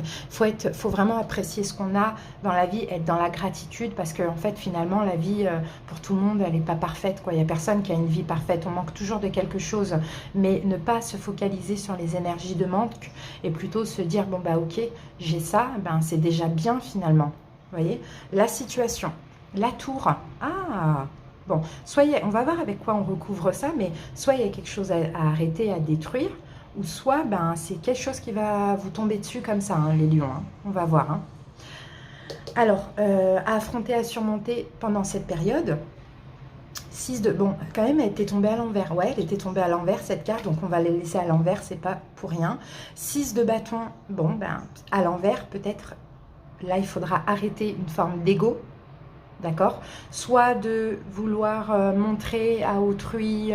faut vraiment apprécier ce qu'on a dans la vie, être dans la gratitude, parce qu'en fait, finalement, la vie, pour tout le monde, elle n'est pas parfaite, quoi. Il n'y a personne qui a une vie parfaite. On manque toujours de quelque chose. Mais ne pas se focaliser sur les énergies de manque et plutôt se dire, bon, bah ok, j'ai ça, ben, c'est déjà bien finalement. Vous voyez? La situation, la tour. Ah! Bon, on va voir avec quoi on recouvre ça, mais soit il y a quelque chose à arrêter, à détruire, ou soit ben, c'est quelque chose qui va vous tomber dessus comme ça, hein, les lions. Hein. On va voir. Hein. Alors, à affronter, à surmonter pendant cette période. 6 de... Bon, quand même, elle était tombée à l'envers. Ouais, elle était tombée à l'envers, cette carte, donc on va la laisser à l'envers, c'est pas pour rien. 6 de bâton, bon, ben, à l'envers, peut-être, là, il faudra arrêter une forme d'ego. D'accord? Soit de vouloir montrer à autrui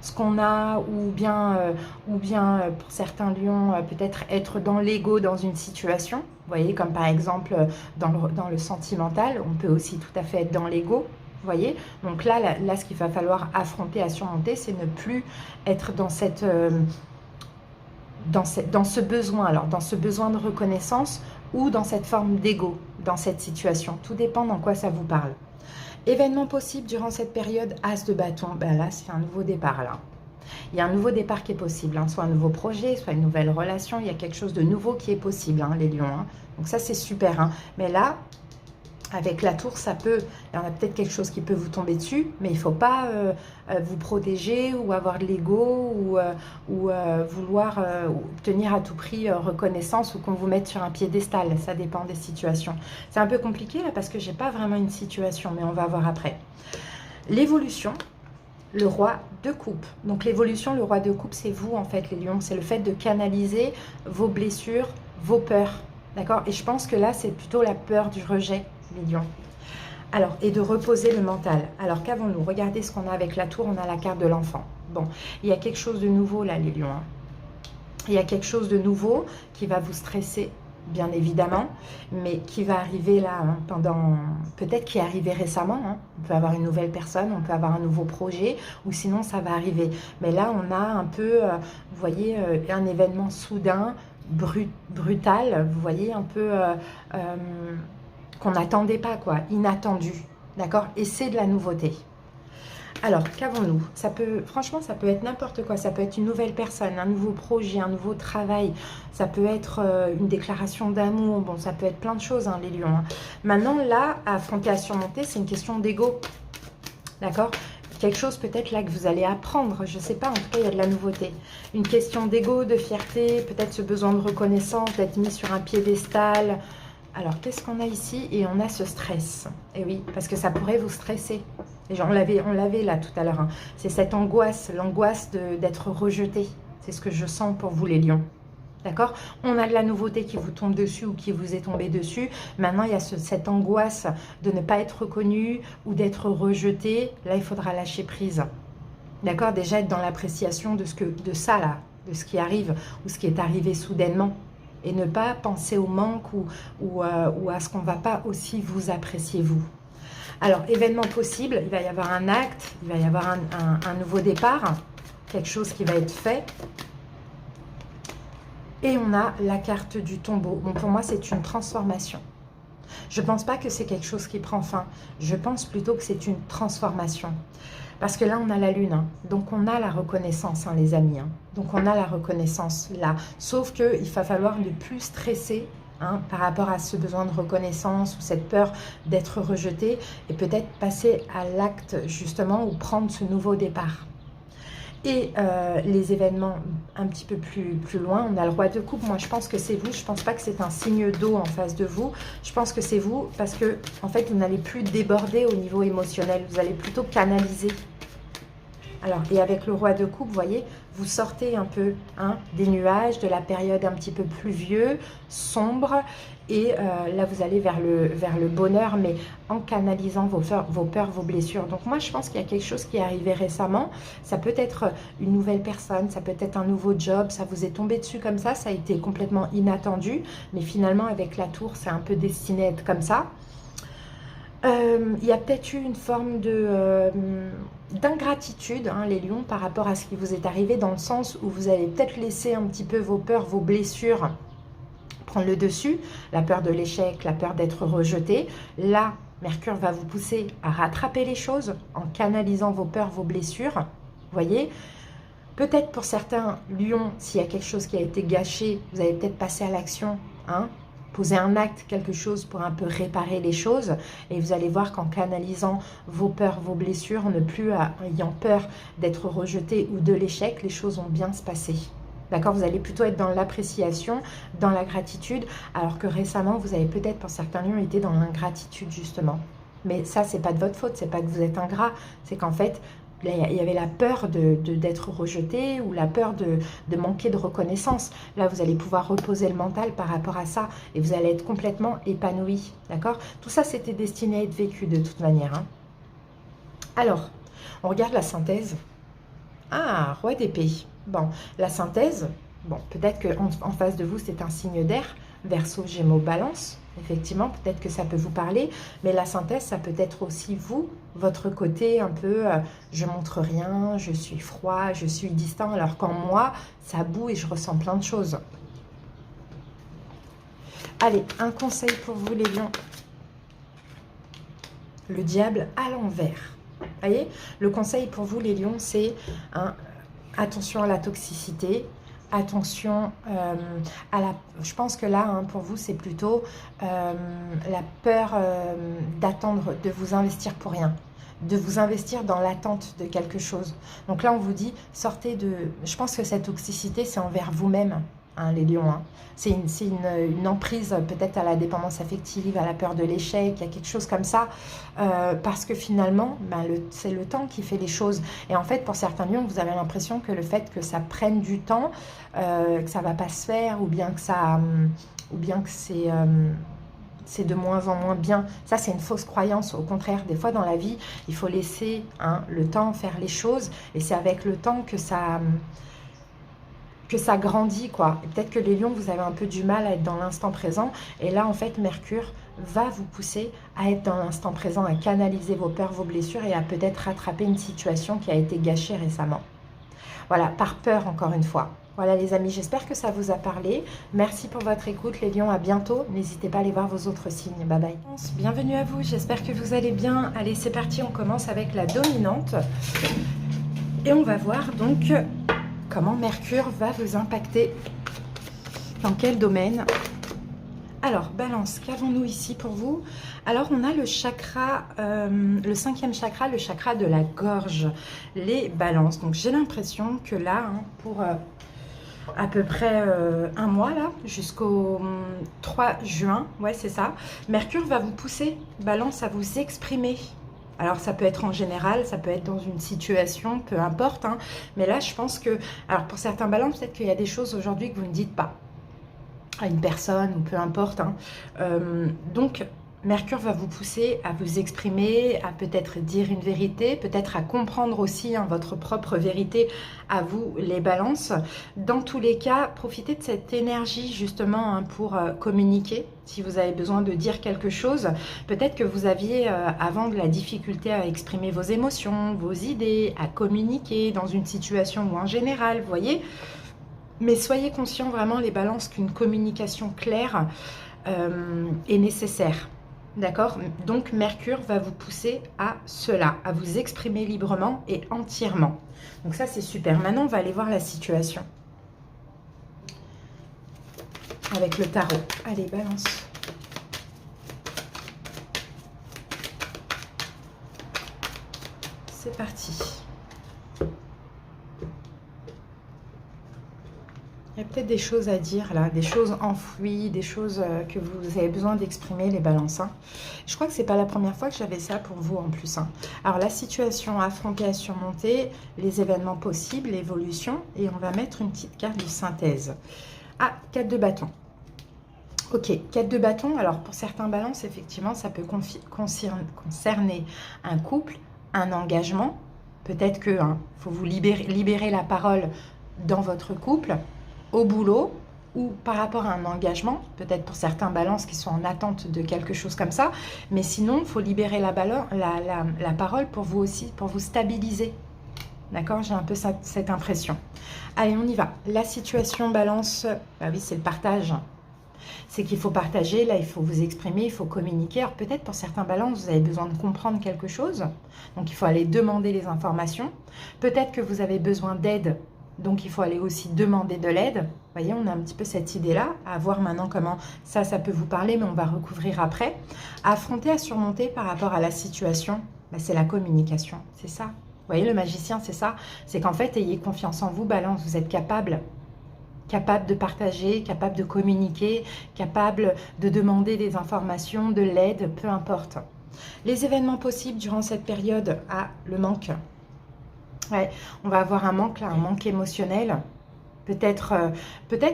ce qu'on a, ou bien pour certains lions, peut-être être dans l'ego dans une situation. Vous voyez, comme par exemple dans le sentimental, on peut aussi tout à fait être dans l'ego. Vous voyez? Donc là, ce qu'il va falloir affronter, à surmonter, c'est ne plus être dans cette... dans ce besoin, alors dans ce besoin de reconnaissance ou dans cette forme d'ego, dans cette situation. Tout dépend dans quoi ça vous parle. Événement possible durant cette période, As de bâton, ben là c'est un nouveau départ là. Il y a un nouveau départ qui est possible, hein. Soit un nouveau projet, soit une nouvelle relation, il y a quelque chose de nouveau qui est possible, hein, les lions. Hein. Donc ça c'est super, hein. Mais là, avec la tour, ça peut, il y en a peut-être quelque chose qui peut vous tomber dessus, mais il ne faut pas vous protéger ou avoir de l'ego ou vouloir obtenir à tout prix reconnaissance ou qu'on vous mette sur un piédestal. Ça dépend des situations. C'est un peu compliqué là parce que je n'ai pas vraiment une situation, mais on va voir après. L'évolution, le roi de coupe. Donc l'évolution, le roi de coupe, c'est vous en fait les lions. C'est le fait de canaliser vos blessures, vos peurs. D'accord? Et je pense que là, c'est plutôt la peur du rejet. Les lions. Alors, et de reposer le mental. Alors, qu'avons-nous? Regardez ce qu'on a avec la tour, on a la carte de l'enfant. Bon, il y a quelque chose de nouveau là, les lions. Hein. Il y a quelque chose de nouveau qui va vous stresser, bien évidemment, mais qui va arriver là, hein, peut-être qui est arrivé récemment. Hein. On peut avoir une nouvelle personne, on peut avoir un nouveau projet, ou sinon ça va arriver. Mais là, on a un peu, vous voyez, un événement soudain, brutal, vous voyez, un peu... qu'on n'attendait pas, quoi, inattendu, d'accord? Et c'est de la nouveauté. Alors, qu'avons-nous? Franchement, ça peut être n'importe quoi. Ça peut être une nouvelle personne, un nouveau projet, un nouveau travail. Ça peut être une déclaration d'amour. Bon, ça peut être plein de choses, hein, les lions. Hein. Maintenant, là, à affronter, à surmonter, c'est une question d'ego, d'accord? Quelque chose peut-être là que vous allez apprendre, je ne sais pas, en tout cas il y a de la nouveauté. Une question d'ego, de fierté, peut-être ce besoin de reconnaissance, d'être mis sur un piédestal. Alors, qu'est-ce qu'on a ici? Et on a ce stress. Et oui, parce que ça pourrait vous stresser. Et genre, on l'avait là tout à l'heure. Hein. C'est cette angoisse, l'angoisse d'être rejeté. C'est ce que je sens pour vous les lions. D'accord? On a de la nouveauté qui vous tombe dessus ou qui vous est tombée dessus. Maintenant, il y a cette angoisse de ne pas être reconnu ou d'être rejeté. Là, il faudra lâcher prise. D'accord? Déjà être dans l'appréciation de ça là. de ce qui arrive ou ce qui est arrivé soudainement. Et ne pas penser au manque ou à ce qu'on ne va pas aussi vous apprécier vous. Alors, événement possible, il va y avoir un acte, il va y avoir un nouveau départ, quelque chose qui va être fait. Et on a la carte du tombeau. Bon, pour moi, c'est une transformation. Je ne pense pas que c'est quelque chose qui prend fin. Je pense plutôt que c'est une transformation. Parce que là, on a la lune. Hein. Donc, on a la reconnaissance, hein, les amis. Hein. Donc, on a la reconnaissance là. Sauf qu'il va falloir ne plus stresser hein, par rapport à ce besoin de reconnaissance ou cette peur d'être rejeté. Et peut-être passer à l'acte, justement, ou prendre ce nouveau départ. Et les événements un petit peu plus loin, on a le roi de coupe. Moi, je pense que c'est vous. Je ne pense pas que c'est un signe d'eau en face de vous. Je pense que c'est vous parce que, en fait, vous n'allez plus déborder au niveau émotionnel. Vous allez plutôt canaliser. Alors, et avec le roi de coupe, vous voyez, vous sortez un peu hein, des nuages, de la période un petit peu pluvieux, sombre. Et là, vous allez vers le bonheur, mais en canalisant vos peurs, vos blessures. Donc moi, je pense qu'il y a quelque chose qui est arrivé récemment. Ça peut être une nouvelle personne, ça peut être un nouveau job, ça vous est tombé dessus comme ça a été complètement inattendu. Mais finalement, avec la tour, c'est un peu destiné à être comme ça. Il y a peut-être eu une forme d'ingratitude, hein, les lions, par rapport à ce qui vous est arrivé, dans le sens où vous avez peut-être laissé un petit peu vos peurs, vos blessures prendre le dessus, la peur de l'échec, la peur d'être rejeté. Là, Mercure va vous pousser à rattraper les choses en canalisant vos peurs, vos blessures. Vous voyez, peut-être pour certains lions, s'il y a quelque chose qui a été gâché, vous allez peut-être passer à l'action, hein, poser un acte, quelque chose pour un peu réparer les choses. Et vous allez voir qu'en canalisant vos peurs, vos blessures, ne plus ayant peur d'être rejeté ou de l'échec, les choses vont bien se passer. D'accord, vous allez plutôt être dans l'appréciation, dans la gratitude, alors que récemment, vous avez peut-être, pour certains lions, été dans l'ingratitude, justement. Mais ça, c'est pas de votre faute, c'est pas que vous êtes ingrat, c'est qu'en fait, il y avait la peur d'être rejeté ou la peur de manquer de reconnaissance. Là, vous allez pouvoir reposer le mental par rapport à ça et vous allez être complètement épanoui, d'accord? Tout ça, c'était destiné à être vécu de toute manière. Hein. Alors, on regarde la synthèse. Ah, roi d'épée. Bon, la synthèse, bon, peut-être qu'en face de vous, c'est un signe d'air, Verseau, Gémeaux, Balance. Effectivement, peut-être que ça peut vous parler, mais la synthèse, ça peut être aussi vous, votre côté un peu je montre rien, je suis froid, je suis distant, alors qu'en moi, ça boue et je ressens plein de choses. Allez, un conseil pour vous, les lions. Le diable à l'envers. Vous voyez, le conseil pour vous, les lions, c'est attention à la toxicité, attention à la... Je pense que là, hein, pour vous, c'est plutôt la peur d'attendre, de vous investir pour rien, de vous investir dans l'attente de quelque chose. Donc là, on vous dit, sortez de... Je pense que cette toxicité, c'est envers vous-même, hein, les lions. Hein. C'est une emprise peut-être à la dépendance affective, à la peur de l'échec, il y a quelque chose comme ça. Parce que finalement, ben, c'est le temps qui fait les choses. Et en fait, pour certains lions, vous avez l'impression que le fait que ça prenne du temps, que ça ne va pas se faire, ou bien que c'est de moins en moins bien. Ça, c'est une fausse croyance. Au contraire, des fois dans la vie, il faut laisser le temps faire les choses. Et c'est avec le temps que ça grandit, quoi. Peut-être que les lions, vous avez un peu du mal à être dans l'instant présent. Et là, en fait, Mercure va vous pousser à être dans l'instant présent, à canaliser vos peurs, vos blessures et à peut-être rattraper une situation qui a été gâchée récemment. Voilà, par peur, encore une fois. Voilà, les amis, j'espère que ça vous a parlé. Merci pour votre écoute, les lions. À bientôt. N'hésitez pas à aller voir vos autres signes. Bye bye. Bienvenue à vous. J'espère que vous allez bien. Allez, c'est parti. On commence avec la dominante. Et on va voir donc comment Mercure va vous impacter. Dans quel domaine? Alors, Balance, qu'avons-nous ici pour vous? Alors, on a le chakra, le 5e chakra, le chakra de la gorge, les balances. Donc, j'ai l'impression que là, hein, pour à peu près un mois, là, jusqu'au 3 juin, ouais, c'est ça, Mercure va vous pousser, Balance, à vous exprimer. Alors, ça peut être en général, ça peut être dans une situation, peu importe. Hein, mais là, je pense que... Alors, pour certains balances, peut-être qu'il y a des choses aujourd'hui que vous ne dites pas à une personne, ou peu importe. Hein. Donc, Mercure va vous pousser à vous exprimer, à peut-être dire une vérité, peut-être à comprendre aussi votre propre vérité à vous, les balances. Dans tous les cas, profitez de cette énergie justement pour communiquer. Si vous avez besoin de dire quelque chose, peut-être que vous aviez avant de la difficulté à exprimer vos émotions, vos idées, à communiquer dans une situation ou en général, vous voyez. Mais soyez conscients vraiment les balances qu'une communication claire est nécessaire. D'accord? Donc Mercure va vous pousser à cela, à vous exprimer librement et entièrement. Donc ça c'est super. Maintenant on va aller voir la situation avec le tarot. Allez, balance. C'est parti. Il y a peut-être des choses à dire là, des choses enfouies, des choses que vous avez besoin d'exprimer, les balances. Hein. Je crois que c'est pas la première fois que j'avais ça pour vous en plus. Hein. Alors la situation affrontée, à surmonter, les événements possibles, l'évolution, et on va mettre une petite carte de synthèse. Ah, 4 de bâton. Ok, 4 de bâton. Alors pour certains balances, effectivement, ça peut concerner un couple, un engagement. Peut-être que faut vous libérer la parole dans votre couple, au boulot ou par rapport à un engagement, peut-être pour certains balances qui sont en attente de quelque chose comme ça, mais sinon, il faut libérer la parole pour vous aussi, pour vous stabiliser. D'accord? J'ai un peu cette impression. Allez, on y va. La situation balance, bah oui, c'est le partage. C'est qu'il faut partager, là, il faut vous exprimer, il faut communiquer. Alors peut-être pour certains balances, vous avez besoin de comprendre quelque chose, donc il faut aller demander les informations. Peut-être que vous avez besoin d'aide, donc il faut aller aussi demander de l'aide. Vous voyez, on a un petit peu cette idée-là, à voir maintenant comment ça peut vous parler, mais on va recouvrir après. Affronter, à surmonter par rapport à la situation, bah, c'est la communication, c'est ça. Vous voyez, le magicien, c'est ça. C'est qu'en fait, ayez confiance en vous, balance, vous êtes capable de partager, capable de communiquer, capable de demander des informations, de l'aide, peu importe. Les événements possibles durant cette période, le manque. Ouais, on va avoir un manque là, un manque émotionnel. Peut-être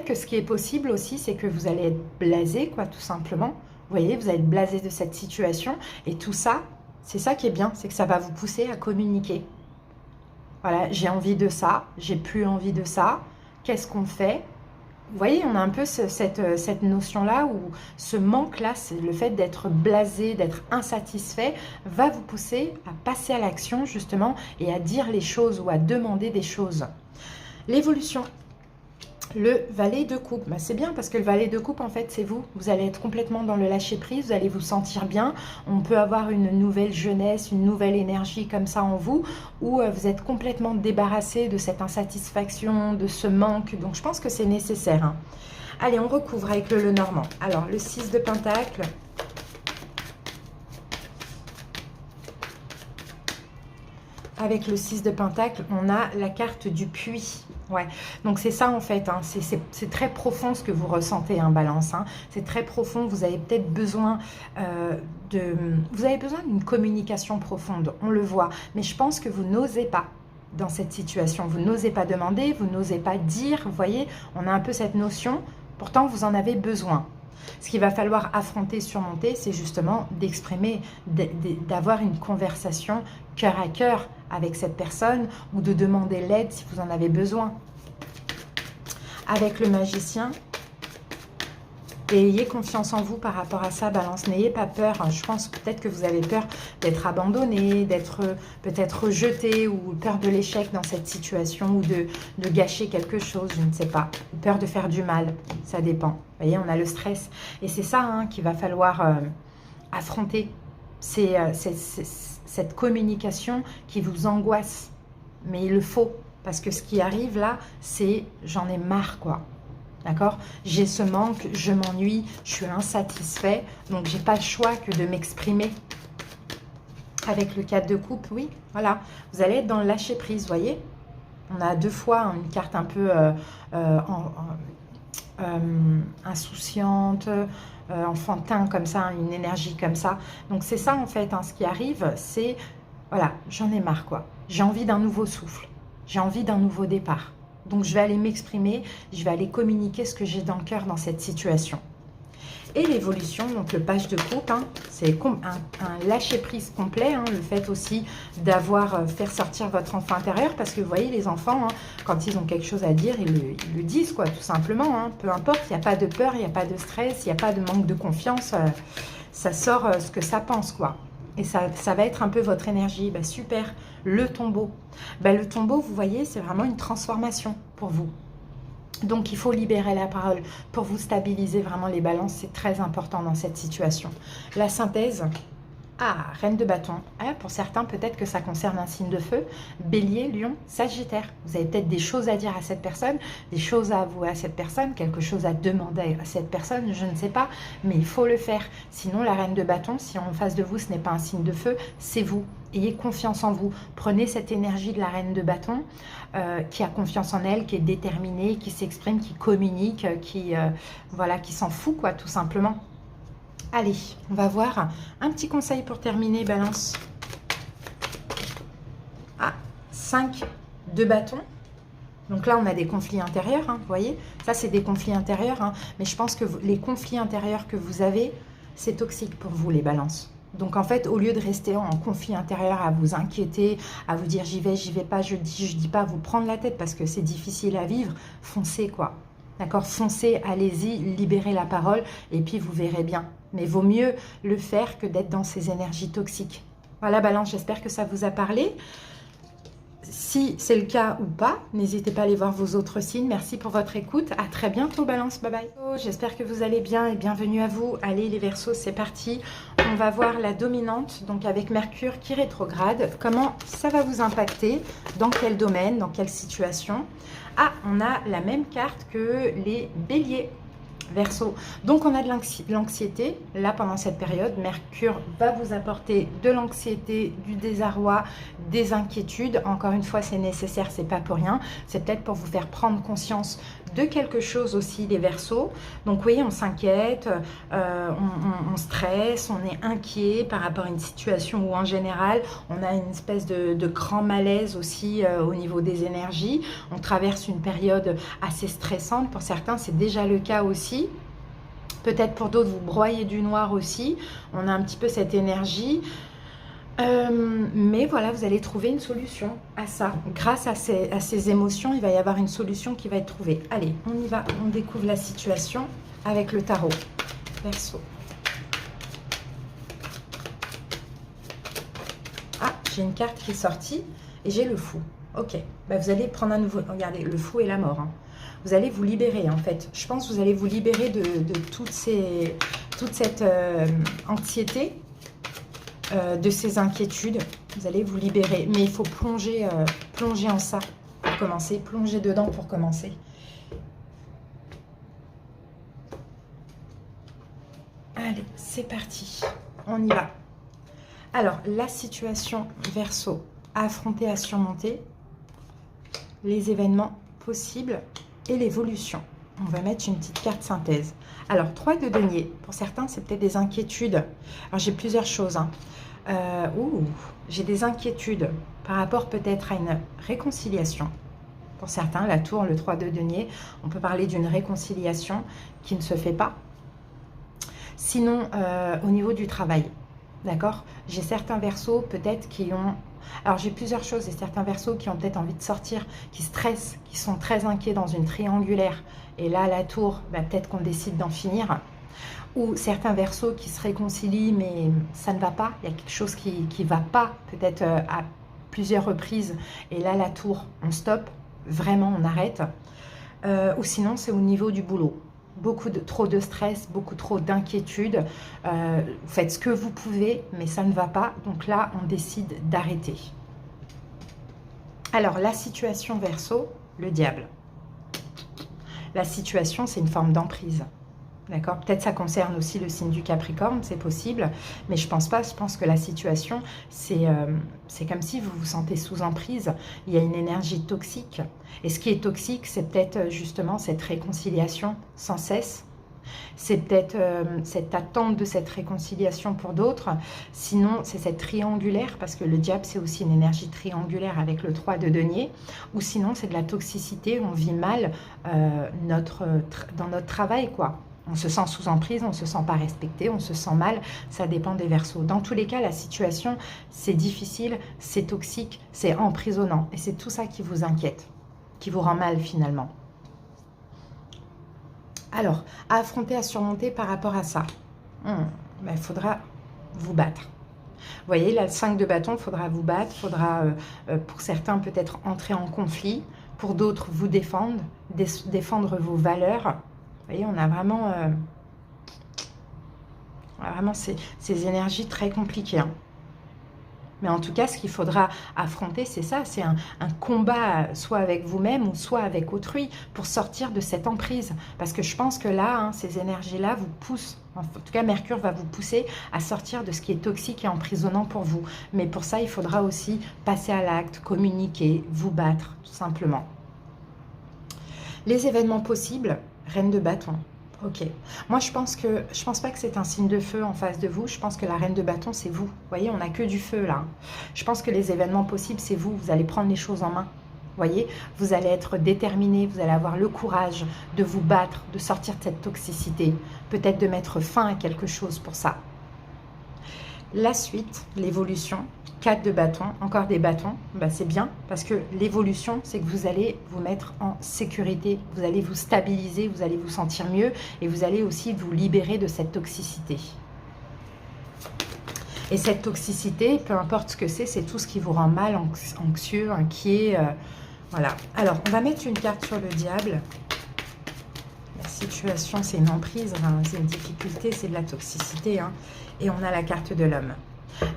que ce qui est possible aussi, c'est que vous allez être blasé, quoi, tout simplement. Vous voyez, vous allez être blasé de cette situation. Et tout ça, c'est ça qui est bien, c'est que ça va vous pousser à communiquer. Voilà, j'ai envie de ça, j'ai plus envie de ça. Qu'est-ce qu'on fait? Vous voyez, on a un peu cette notion-là où ce manque-là, c'est le fait d'être blasé, d'être insatisfait, va vous pousser à passer à l'action justement et à dire les choses ou à demander des choses. L'évolution. Le valet de coupe, bah, c'est bien parce que le valet de coupe, en fait, c'est vous. Vous allez être complètement dans le lâcher-prise, vous allez vous sentir bien. On peut avoir une nouvelle jeunesse, une nouvelle énergie comme ça en vous, où vous êtes complètement débarrassé de cette insatisfaction, de ce manque. Donc, je pense que c'est nécessaire. Hein. Allez, on recouvre avec le Lenormand. Alors, le 6 de Pentacle. Avec le 6 de Pentacle, on a la carte du puits. Ouais, donc c'est ça en fait, hein. C'est très profond ce que vous ressentez, hein, Balance. Hein. C'est très profond, vous avez peut-être besoin d'une communication profonde, on le voit. Mais je pense que vous n'osez pas dans cette situation, vous n'osez pas demander, vous n'osez pas dire, vous voyez, on a un peu cette notion, pourtant vous en avez besoin. Ce qu'il va falloir affronter, surmonter, c'est justement d'exprimer, d'avoir une conversation cœur à cœur avec cette personne ou de demander l'aide si vous en avez besoin. Avec le magicien, et ayez confiance en vous par rapport à ça, Balance. N'ayez pas peur. Je pense peut-être que vous avez peur d'être abandonné, d'être peut-être rejeté ou peur de l'échec dans cette situation ou de gâcher quelque chose, je ne sais pas. Ou peur de faire du mal, ça dépend. Vous voyez, on a le stress. Et c'est ça hein, qu'il va falloir affronter. C'est cette communication qui vous angoisse. Mais il le faut. Parce que ce qui arrive là, c'est j'en ai marre, quoi. D'accord? J'ai ce manque, je m'ennuie, je suis insatisfait, donc j'ai pas le choix que de m'exprimer. Avec le 4 de coupe, oui, voilà. Vous allez être dans le lâcher prise, vous voyez? On a deux fois une carte un peu insouciante, enfantin comme ça, une énergie comme ça. Donc c'est ça en fait, hein, ce qui arrive, c'est, voilà, j'en ai marre quoi. J'ai envie d'un nouveau souffle, j'ai envie d'un nouveau départ. Donc, je vais aller m'exprimer, je vais aller communiquer ce que j'ai dans le cœur dans cette situation. Et l'évolution, donc le page de coupe, hein, c'est un lâcher-prise complet, hein, le fait aussi d'avoir faire sortir votre enfant intérieur, parce que vous voyez, les enfants, hein, quand ils ont quelque chose à dire, ils le disent, quoi, tout simplement, hein, peu importe, il n'y a pas de peur, il n'y a pas de stress, il n'y a pas de manque de confiance, ça sort ce que ça pense, quoi. Et ça va être un peu votre énergie. Bah, super, le tombeau. Bah, le tombeau, vous voyez, c'est vraiment une transformation pour vous. Donc, il faut libérer la parole pour vous stabiliser vraiment les balances. C'est très important dans cette situation. La synthèse. Ah, reine de bâton. Ah, pour certains, peut-être que ça concerne un signe de feu. Bélier, lion, sagittaire. Vous avez peut-être des choses à dire à cette personne, des choses à avouer à cette personne, quelque chose à demander à cette personne, je ne sais pas. Mais il faut le faire. Sinon, la reine de bâton, si en face de vous, ce n'est pas un signe de feu, c'est vous. Ayez confiance en vous. Prenez cette énergie de la reine de bâton qui a confiance en elle, qui est déterminée, qui s'exprime, qui communique, voilà, qui s'en fout, quoi, tout simplement. Allez, on va voir un petit conseil pour terminer, Balance. Ah, 5 de bâton. Donc là, on a des conflits intérieurs, hein, vous voyez. Ça, c'est des conflits intérieurs. Hein, mais je pense que les conflits intérieurs que vous avez, c'est toxique pour vous, les balances. Donc en fait, au lieu de rester en conflit intérieur, à vous inquiéter, à vous dire j'y vais pas, je dis pas, vous prendre la tête parce que c'est difficile à vivre, foncez, quoi. D'accord, foncez, allez-y, libérez la parole et puis vous verrez bien. Mais vaut mieux le faire que d'être dans ces énergies toxiques. Voilà, Balance, j'espère que ça vous a parlé. Si c'est le cas ou pas, n'hésitez pas à aller voir vos autres signes. Merci pour votre écoute. À très bientôt, Balance. Bye bye. J'espère que vous allez bien et bienvenue à vous. Allez, les Verseaux, c'est parti. On va voir la dominante, donc avec Mercure qui rétrograde. Comment ça va vous impacter? Dans quel domaine? Dans quelle situation? Ah, on a la même carte que les Béliers. Verseau. Donc on a de l'anxiété là pendant cette période. Mercure va vous apporter de l'anxiété, du désarroi, des inquiétudes. Encore une fois, c'est nécessaire, c'est pas pour rien. C'est peut-être pour vous faire prendre conscience de quelque chose aussi, les Verseaux. Donc oui, on s'inquiète, on stresse, on est inquiet par rapport à une situation où en général on a une espèce de grand malaise aussi au niveau des énergies. On traverse une période assez stressante. Pour certains, c'est déjà le cas aussi. Peut-être pour d'autres, vous broyez du noir aussi. On a un petit peu cette énergie. Mais voilà, vous allez trouver une solution à ça. Grâce à ces émotions, il va y avoir une solution qui va être trouvée. Allez, on y va. On découvre la situation avec le tarot. Verseau. Ah, j'ai une carte qui est sortie et j'ai le fou. Ok, bah, vous allez prendre un nouveau... Regardez, le fou et la mort. Hein. Vous allez vous libérer, en fait. Je pense que vous allez vous libérer de toute cette anxiété, de ces inquiétudes. Vous allez vous libérer. Mais il faut plonger en ça pour commencer. Plonger dedans pour commencer. Allez, c'est parti. On y va. Alors, la situation Verseau à affronter, à surmonter. Les événements possibles et l'évolution. On va mettre une petite carte synthèse. Alors, 3 de denier. Pour certains, c'est peut-être des inquiétudes. Alors, j'ai plusieurs choses. Hein. J'ai des inquiétudes par rapport peut-être à une réconciliation. Pour certains, la tour, le 3 de denier, on peut parler d'une réconciliation qui ne se fait pas. Sinon, au niveau du travail, d'accord? J'ai certains Verseaux peut-être qui ont... Alors, j'ai plusieurs choses. Et certains Verseaux qui ont peut-être envie de sortir, qui stressent, qui sont très inquiets dans une triangulaire. Et là, la tour, bah, peut-être qu'on décide d'en finir. Ou certains Verseaux qui se réconcilient, mais ça ne va pas. Il y a quelque chose qui ne va pas, peut-être à plusieurs reprises. Et là, la tour, on stoppe. Vraiment, on arrête. Ou sinon, c'est au niveau du boulot. Trop de stress, beaucoup trop d'inquiétude. Vous faites ce que vous pouvez, mais ça ne va pas. Donc là, on décide d'arrêter. Alors, la situation Verseau, le diable. La situation, c'est une forme d'emprise. D'accord? Peut-être ça concerne aussi le signe du Capricorne, c'est possible. Mais je pense pas. Je pense que la situation, c'est comme si vous vous sentez sous emprise. Il y a une énergie toxique. Et ce qui est toxique, c'est peut-être justement cette réconciliation sans cesse. C'est peut-être cette attente de cette réconciliation pour d'autres. Sinon, c'est cette triangulaire, parce que le diable, c'est aussi une énergie triangulaire avec le 3 de denier. Ou sinon, c'est de la toxicité, on vit mal dans notre travail, quoi. On se sent sous emprise, on ne se sent pas respecté, on se sent mal, ça dépend des Verseaux. Dans tous les cas, la situation, c'est difficile, c'est toxique, c'est emprisonnant. Et c'est tout ça qui vous inquiète, qui vous rend mal finalement. Alors, à affronter, à surmonter par rapport à ça, il faudra vous battre. Vous voyez, là, le 5 de bâton, il faudra vous battre, il faudra, pour certains, peut-être entrer en conflit, pour d'autres, vous défendre, défendre vos valeurs. Vous voyez, on a vraiment, ces énergies très compliquées. Hein. Mais en tout cas, ce qu'il faudra affronter, c'est ça, c'est un combat, soit avec vous-même ou soit avec autrui, pour sortir de cette emprise. Parce que je pense que là, hein, ces énergies-là vous poussent, en tout cas Mercure va vous pousser à sortir de ce qui est toxique et emprisonnant pour vous. Mais pour ça, il faudra aussi passer à l'acte, communiquer, vous battre, tout simplement. Les événements possibles, Reine de bâton. Ok. Moi, je pense pas que c'est un signe de feu en face de vous. Je pense que la reine de bâton, c'est vous. Vous voyez, on n'a que du feu là. Je pense que les événements possibles, c'est vous. Vous allez prendre les choses en main. Vous voyez, vous allez être déterminé, vous allez avoir le courage de vous battre, de sortir de cette toxicité. Peut-être de mettre fin à quelque chose pour ça. La suite, l'évolution. 4 de bâton, encore des bâtons, c'est bien parce que l'évolution, c'est que vous allez vous mettre en sécurité, vous allez vous stabiliser, vous allez vous sentir mieux et vous allez aussi vous libérer de cette toxicité. Et cette toxicité, peu importe ce que c'est tout ce qui vous rend mal, anxieux, inquiet, voilà. Alors, on va mettre une carte sur le diable. La situation, c'est une emprise, hein, c'est une difficulté, c'est de la toxicité, hein, et on a la carte de l'homme.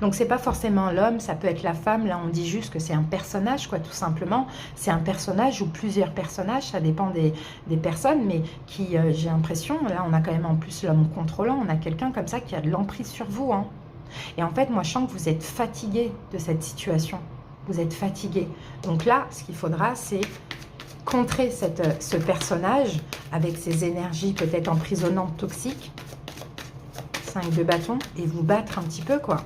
Donc, c'est pas forcément l'homme, ça peut être la femme. Là, on dit juste que c'est un personnage, quoi, tout simplement. C'est un personnage ou plusieurs personnages, ça dépend des personnes, mais qui, j'ai l'impression, là, on a quand même en plus l'homme contrôlant, on a quelqu'un comme ça qui a de l'emprise sur vous. Hein. Et en fait, moi, je sens que vous êtes fatigué de cette situation. Vous êtes fatigué. Donc là, ce qu'il faudra, c'est contrer ce personnage avec ses énergies peut-être emprisonnantes, toxiques. 5 de bâton, et vous battre un petit peu, quoi.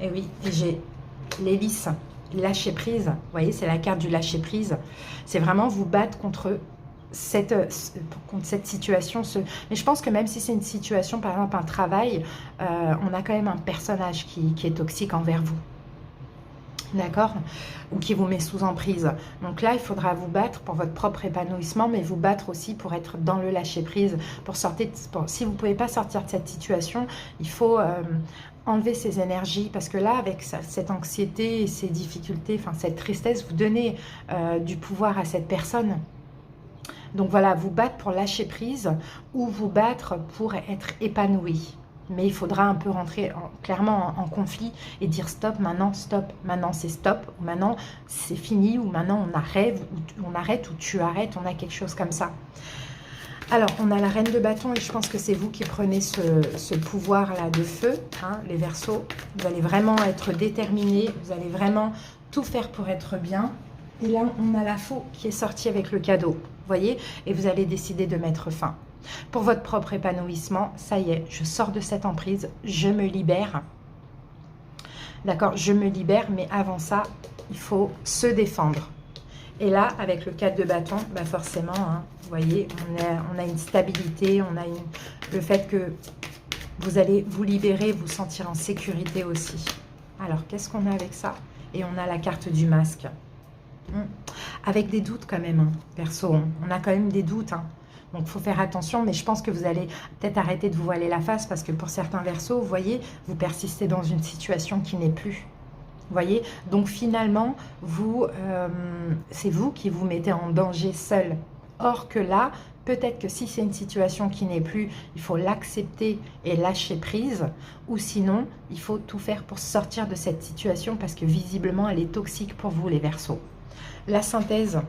Et oui, j'ai l'hélice, lâcher prise. Vous voyez, c'est la carte du lâcher prise. C'est vraiment vous battre contre cette situation. Mais je pense que même si c'est une situation, par exemple un travail, on a quand même un personnage qui est toxique envers vous. D'accord? Ou qui vous met sous emprise. Donc là, il faudra vous battre pour votre propre épanouissement, mais vous battre aussi pour être dans le lâcher-prise, pour sortir. Si vous ne pouvez pas sortir de cette situation, il faut enlever ces énergies, parce que là, avec cette anxiété et ces difficultés, enfin cette tristesse, vous donnez du pouvoir à cette personne. Donc voilà, vous battre pour lâcher prise ou vous battre pour être épanoui. Mais il faudra un peu rentrer clairement en conflit et dire stop, maintenant c'est stop, ou maintenant c'est fini, ou maintenant on arrête, ou tu arrêtes, on a quelque chose comme ça. Alors, on a la reine de bâton et je pense que c'est vous qui prenez ce pouvoir-là de feu, hein, les Verseaux. Vous allez vraiment être déterminés, vous allez vraiment tout faire pour être bien. Et là, on a la faux qui est sortie avec le cadeau, vous voyez, et vous allez décider de mettre fin. Pour votre propre épanouissement, ça y est, je sors de cette emprise, je me libère. D'accord, je me libère, mais avant ça, il faut se défendre. Et là, avec le 4 de bâton, forcément, hein, vous voyez, on a une stabilité, on a le fait que vous allez vous libérer, vous sentir en sécurité aussi. Alors, qu'est-ce qu'on a avec ça? Et on a la carte du masque. Avec des doutes quand même, hein, perso, on a quand même des doutes, hein. Donc, il faut faire attention, mais je pense que vous allez peut-être arrêter de vous voiler la face parce que pour certains Verseaux, vous voyez, vous persistez dans une situation qui n'est plus. Vous voyez, donc finalement, c'est vous qui vous mettez en danger seul. Or que là, peut-être que si c'est une situation qui n'est plus, il faut l'accepter et lâcher prise. Ou sinon, il faut tout faire pour sortir de cette situation parce que visiblement, elle est toxique pour vous, les Verseaux. La synthèse,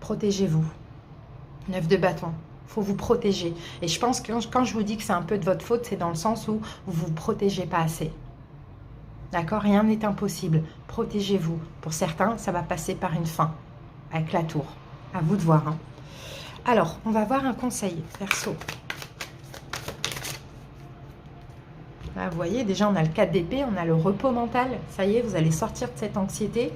protégez-vous. 9 de bâton. Il faut vous protéger. Et je pense que quand je vous dis que c'est un peu de votre faute, c'est dans le sens où vous ne vous protégez pas assez. D'accord? Rien n'est impossible. Protégez-vous. Pour certains, ça va passer par une fin. Avec la tour. À vous de voir. Hein. Alors, on va voir un conseil, Verseau. Là, vous voyez, déjà, on a le 4 d'épée, on a le repos mental. Ça y est, vous allez sortir de cette anxiété.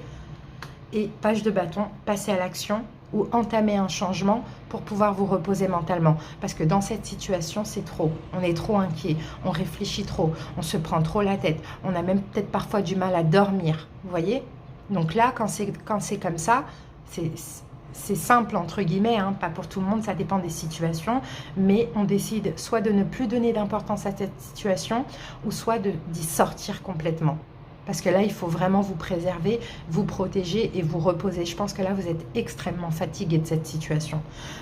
Et page de bâton, passez à l'action. ou entamer un changement pour pouvoir vous reposer mentalement. Parce que dans cette situation, c'est trop. On est trop inquiet, on réfléchit trop, on se prend trop la tête. On a même peut-être parfois du mal à dormir, vous voyez? Donc là, quand c'est comme ça, c'est simple entre guillemets, hein, pas pour tout le monde, ça dépend des situations, mais on décide soit de ne plus donner d'importance à cette situation, ou soit d'y sortir complètement. Parce que là, il faut vraiment vous préserver, vous protéger et vous reposer. Je pense que là, vous êtes extrêmement fatigué de cette situation.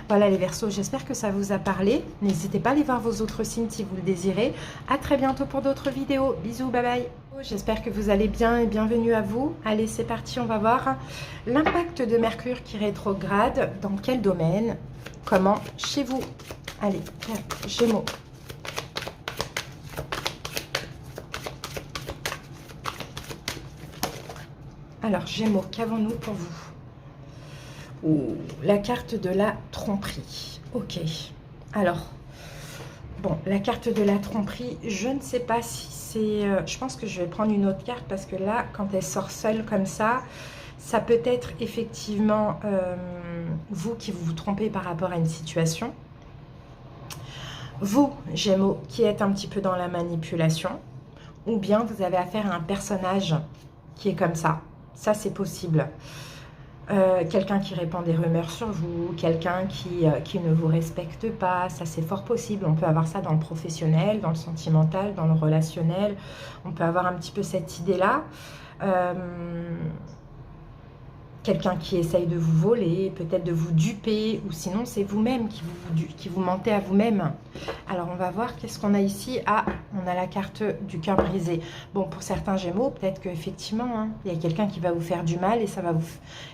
Voilà les Verseaux, j'espère que ça vous a parlé. N'hésitez pas à aller voir vos autres signes si vous le désirez. À très bientôt pour d'autres vidéos. Bisous, bye bye. J'espère que vous allez bien et bienvenue à vous. Allez, c'est parti, on va voir l'impact de Mercure qui rétrograde. Dans quel domaine? Comment? Chez vous. Allez, Gémeaux. Alors, Gémeaux, qu'avons-nous pour vous? Oh, la carte de la tromperie. Ok. Alors, bon, la carte de la tromperie, je ne sais pas si c'est... je pense que je vais prendre une autre carte parce que là, quand elle sort seule comme ça peut être effectivement vous qui vous trompez par rapport à une situation. Vous, Gémeaux, qui êtes un petit peu dans la manipulation. Ou bien vous avez affaire à un personnage qui est comme ça. Ça, c'est possible. Quelqu'un qui répand des rumeurs sur vous, quelqu'un qui ne vous respecte pas, ça c'est fort possible. On peut avoir ça dans le professionnel, dans le sentimental, dans le relationnel. On peut avoir un petit peu cette idée-là. Quelqu'un qui essaye de vous voler, peut-être de vous duper, ou sinon c'est vous-même qui vous mentez à vous-même. Alors on va voir qu'est-ce qu'on a ici. Ah, on a la carte du cœur brisé. Bon, pour certains Gémeaux, peut-être qu'effectivement, hein, il y a quelqu'un qui va vous faire du mal et ça va vous...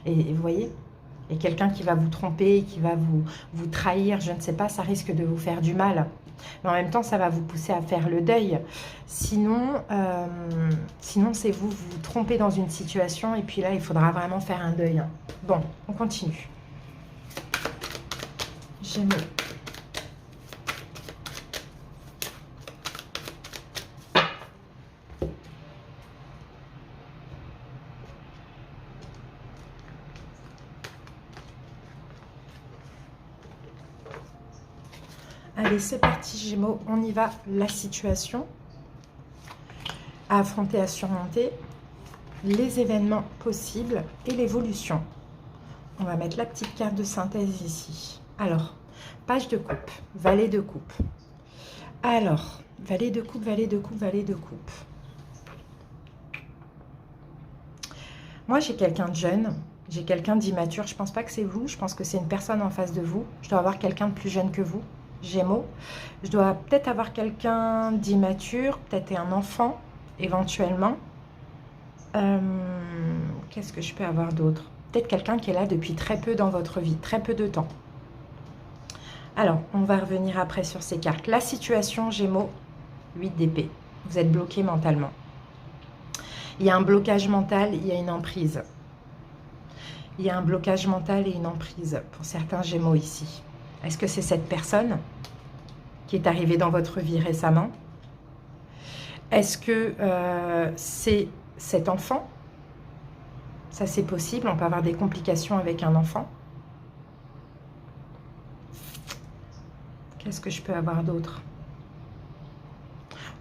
Et vous voyez, il y a quelqu'un qui va vous tromper, qui va vous trahir, je ne sais pas, ça risque de vous faire du mal. Mais en même temps, ça va vous pousser à faire le deuil. Sinon, c'est vous trompez dans une situation et puis là, il faudra vraiment faire un deuil. Bon, on continue. Gémeaux. Allez, c'est parti Gémeaux, on y va. La situation à affronter, à surmonter, les événements possibles et l'évolution. On va mettre la petite carte de synthèse ici. Alors, page de coupe, valet de coupe. Alors, valet de coupe, valet de coupe, valet de coupe. Moi, j'ai quelqu'un de jeune, j'ai quelqu'un d'immature. Je ne pense pas que c'est vous, je pense que c'est une personne en face de vous. Je dois avoir quelqu'un de plus jeune que vous. Gémeaux, je dois peut-être avoir quelqu'un d'immature, peut-être un enfant, éventuellement. Qu'est-ce que je peux avoir d'autre? Peut-être quelqu'un qui est là depuis très peu dans votre vie, très peu de temps. Alors, on va revenir après sur ces cartes. La situation, Gémeaux, 8 d'épée. Vous êtes bloqué mentalement. Il y a un blocage mental, il y a une emprise. Il y a un blocage mental et une emprise pour certains Gémeaux ici. Est-ce que c'est cette personne qui est arrivée dans votre vie récemment? Est-ce que c'est cet enfant? Ça, c'est possible. On peut avoir des complications avec un enfant. Qu'est-ce que je peux avoir d'autre?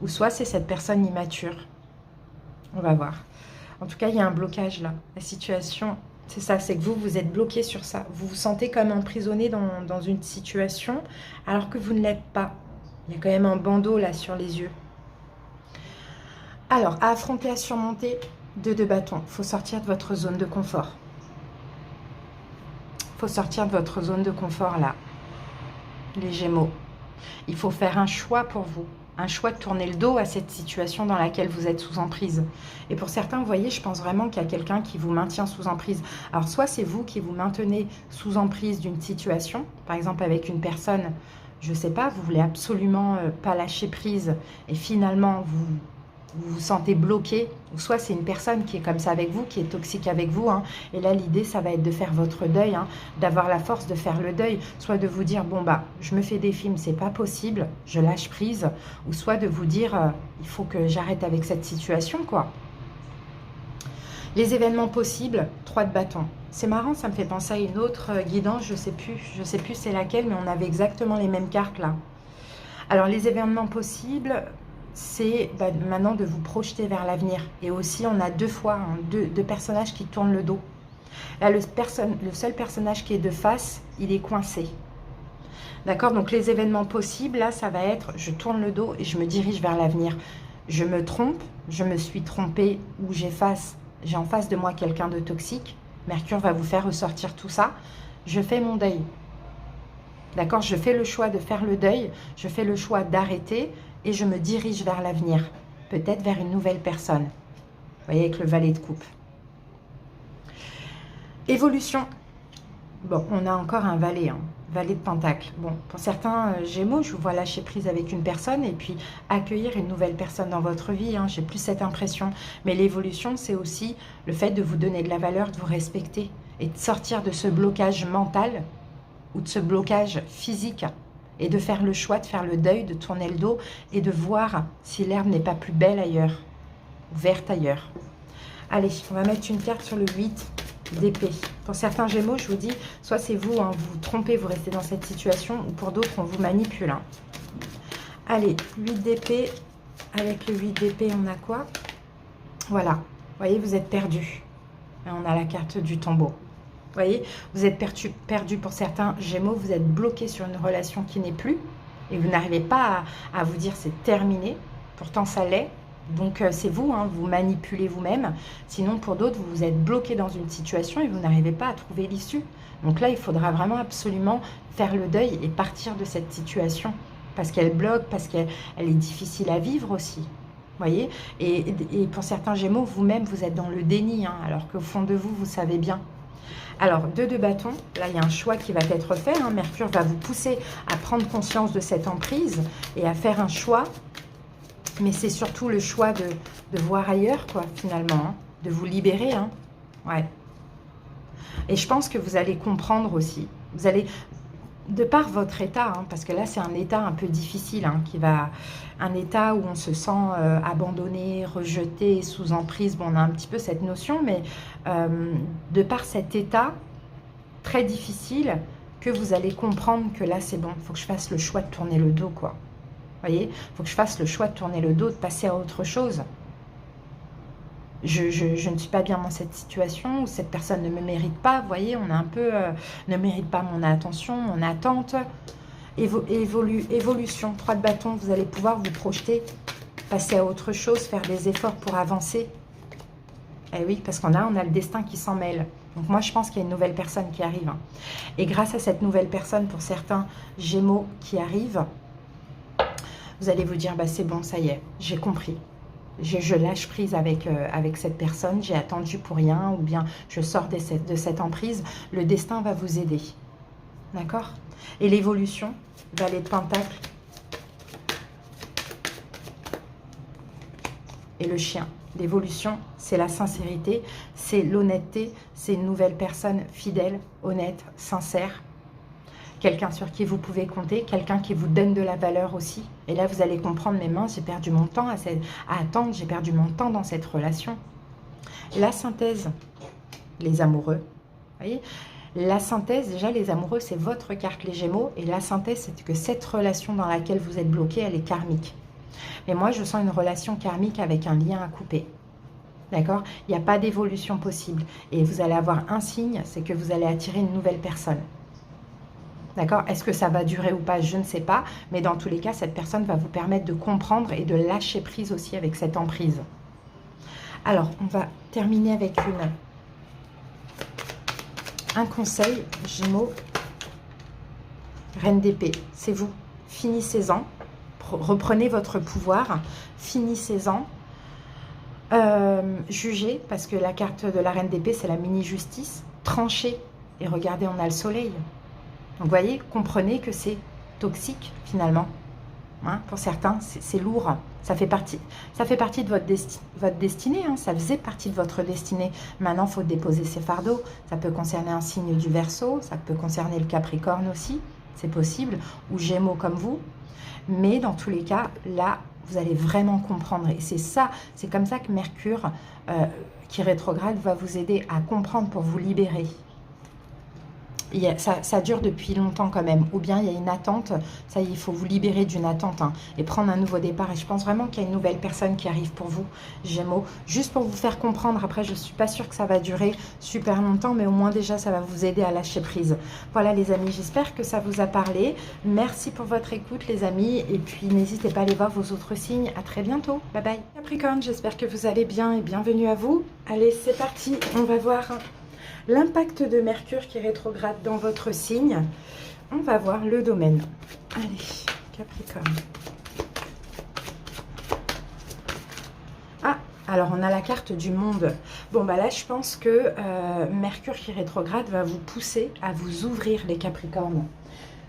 Ou soit c'est cette personne immature. On va voir. En tout cas, il y a un blocage là. La situation... C'est ça, c'est que vous êtes bloqué sur ça. Vous vous sentez comme emprisonné dans une situation alors que vous ne l'êtes pas. Il y a quand même un bandeau là sur les yeux. Alors, à affronter, à surmonter, 2 de bâton. Il faut sortir de votre zone de confort. Il faut sortir de votre zone de confort là, les Gémeaux. Il faut faire un choix pour vous. Un choix de tourner le dos à cette situation dans laquelle vous êtes sous emprise. Et pour certains, vous voyez, je pense vraiment qu'il y a quelqu'un qui vous maintient sous emprise. Alors, soit c'est vous qui vous maintenez sous emprise d'une situation, par exemple avec une personne, je ne sais pas, vous voulez absolument pas lâcher prise et finalement vous vous sentez bloqué, ou soit c'est une personne qui est comme ça avec vous, qui est toxique avec vous, hein, et là l'idée ça va être de faire votre deuil, hein, d'avoir la force de faire le deuil, soit de vous dire bon bah je me fais des films, c'est pas possible, je lâche prise, ou soit de vous dire il faut que j'arrête avec cette situation quoi. Les événements possibles, 3 de bâton. C'est marrant, ça me fait penser à une autre guidance, je sais plus c'est laquelle, mais on avait exactement les mêmes cartes là. Alors les événements possibles, c'est maintenant de vous projeter vers l'avenir. Et aussi, on a deux fois, hein, deux personnages qui tournent le dos. Là, le seul personnage qui est de face, il est coincé. D'accord? Donc les événements possibles, là, ça va être, je tourne le dos et je me dirige vers l'avenir. Je me trompe, je me suis trompée ou j'ai en face de moi quelqu'un de toxique. Mercure va vous faire ressortir tout ça. Je fais mon deuil. D'accord? Je fais le choix de faire le deuil. Je fais le choix d'arrêter et je me dirige vers l'avenir. Peut-être vers une nouvelle personne. Vous voyez, avec le valet de coupe. Évolution. Bon, on a encore un valet, hein. Valet de pentacle. Bon, pour certains Gémeaux, je vous vois lâcher prise avec une personne et puis accueillir une nouvelle personne dans votre vie. Hein. J'ai plus cette impression. Mais l'évolution, c'est aussi le fait de vous donner de la valeur, de vous respecter et de sortir de ce blocage mental ou de ce blocage physique et de faire le choix, de faire le deuil, de tourner le dos et de voir si l'herbe n'est pas plus belle ailleurs, verte ailleurs. Allez, on va mettre une carte sur le 8 d'épée. Pour certains Gémeaux, je vous dis, soit c'est vous, hein, vous vous trompez, vous restez dans cette situation, ou pour d'autres, on vous manipule. Hein. Allez, 8 d'épée. Avec le 8 d'épée, on a quoi? Voilà. Vous voyez, vous êtes perdu. On a la carte du tombeau. Vous voyez, vous êtes perdu pour certains Gémeaux, vous êtes bloqué sur une relation qui n'est plus, et vous n'arrivez pas à vous dire c'est terminé. Pourtant, ça l'est. Donc c'est vous, hein, vous manipulez vous-même. Sinon pour d'autres, vous êtes bloqué dans une situation et vous n'arrivez pas à trouver l'issue. Donc là, il faudra vraiment absolument faire le deuil et partir de cette situation. Parce qu'elle bloque, parce qu'elle est difficile à vivre aussi. Vous voyez, et pour certains Gémeaux, vous-même, vous êtes dans le déni, hein, alors qu'au fond de vous, vous savez bien. Alors, 2 de bâton, là, il y a un choix qui va être fait. Hein. Mercure va vous pousser à prendre conscience de cette emprise et à faire un choix. Mais c'est surtout le choix de voir ailleurs, quoi, finalement. Hein, de vous libérer. Hein. Ouais. Et je pense que vous allez comprendre aussi. Vous allez, de par votre état, hein, parce que là, c'est un état un peu difficile, hein, un état où on se sent abandonné, rejeté, sous emprise. Bon, on a un petit peu cette notion, mais de par cet état très difficile, que vous allez comprendre que là, c'est bon. Il faut que je fasse le choix de tourner le dos, quoi. Vous voyez, il faut que je fasse le choix de tourner le dos, de passer à autre chose. Je ne suis pas bien dans cette situation, où cette personne ne me mérite pas. Vous voyez, on a un peu, ne mérite pas mon attention, mon attente. Évolution, 3 de bâton, vous allez pouvoir vous projeter, passer à autre chose, faire des efforts pour avancer. Eh oui, parce qu'on a le destin qui s'en mêle. Donc moi, je pense qu'il y a une nouvelle personne qui arrive. Hein. Et grâce à cette nouvelle personne, pour certains Gémeaux qui arrivent, vous allez vous dire, bah, c'est bon, ça y est, j'ai compris. Je lâche prise avec cette personne, j'ai attendu pour rien, ou bien je sors de cette emprise. Le destin va vous aider. D'accord? Et l'évolution, valet de pentacle. Et le chien. L'évolution, c'est la sincérité, c'est l'honnêteté, c'est une nouvelle personne fidèle, honnête, sincère. Quelqu'un sur qui vous pouvez compter, quelqu'un qui vous donne de la valeur aussi. Et là, vous allez comprendre, mes mains, j'ai perdu mon temps à attendre, j'ai perdu mon temps dans cette relation. La synthèse, les amoureux. Vous voyez, la synthèse, déjà, les amoureux, c'est votre carte, les Gémeaux. Et la synthèse, c'est que cette relation dans laquelle vous êtes bloqué, elle est karmique. Mais moi, je sens une relation karmique avec un lien à couper. D'accord? Il n'y a pas d'évolution possible. Et vous allez avoir un signe, c'est que vous allez attirer une nouvelle personne. D'accord? Est-ce que ça va durer ou pas? Je ne sais pas. Mais dans tous les cas, cette personne va vous permettre de comprendre et de lâcher prise aussi avec cette emprise. Alors, on va terminer avec un conseil, Gémeaux. Reine d'épée, c'est vous. Finissez-en. Reprenez votre pouvoir. Finissez-en. Jugez, parce que la carte de la Reine d'épée, c'est la mini-justice. Tranchez. Et regardez, on a le soleil. Donc, vous voyez, comprenez que c'est toxique, finalement. Hein, pour certains, c'est lourd. Ça fait partie de votre destinée. Hein, ça faisait partie de votre destinée. Maintenant, il faut déposer ses fardeaux. Ça peut concerner un signe du Verseau. Ça peut concerner le Capricorne aussi. C'est possible. Ou Gémeaux comme vous. Mais dans tous les cas, là, Vous allez vraiment comprendre. Et c'est ça, c'est comme ça que Mercure, qui rétrograde, va vous aider à comprendre pour vous libérer. Ça dure depuis longtemps quand même, ou bien il y a une attente, ça y est, il faut vous libérer d'une attente hein, et prendre un nouveau départ. Et je pense vraiment qu'il y a une nouvelle personne qui arrive pour vous, Gémeaux, juste pour vous faire comprendre. Après, je ne suis pas sûre que ça va durer super longtemps, mais au moins déjà, ça va vous aider à lâcher prise. Voilà les amis, j'espère que ça vous a parlé. Merci pour votre écoute les amis, et puis n'hésitez pas à aller voir vos autres signes. À très bientôt, bye bye. Capricorne, j'espère que vous allez bien et bienvenue à vous. Allez, c'est parti, on va voir l'impact de Mercure qui rétrograde dans votre signe. On va voir le domaine. Allez, Capricorne. Ah, alors on a la carte du monde. Bon, bah là, je pense que Mercure qui rétrograde va vous pousser à vous ouvrir, les Capricornes.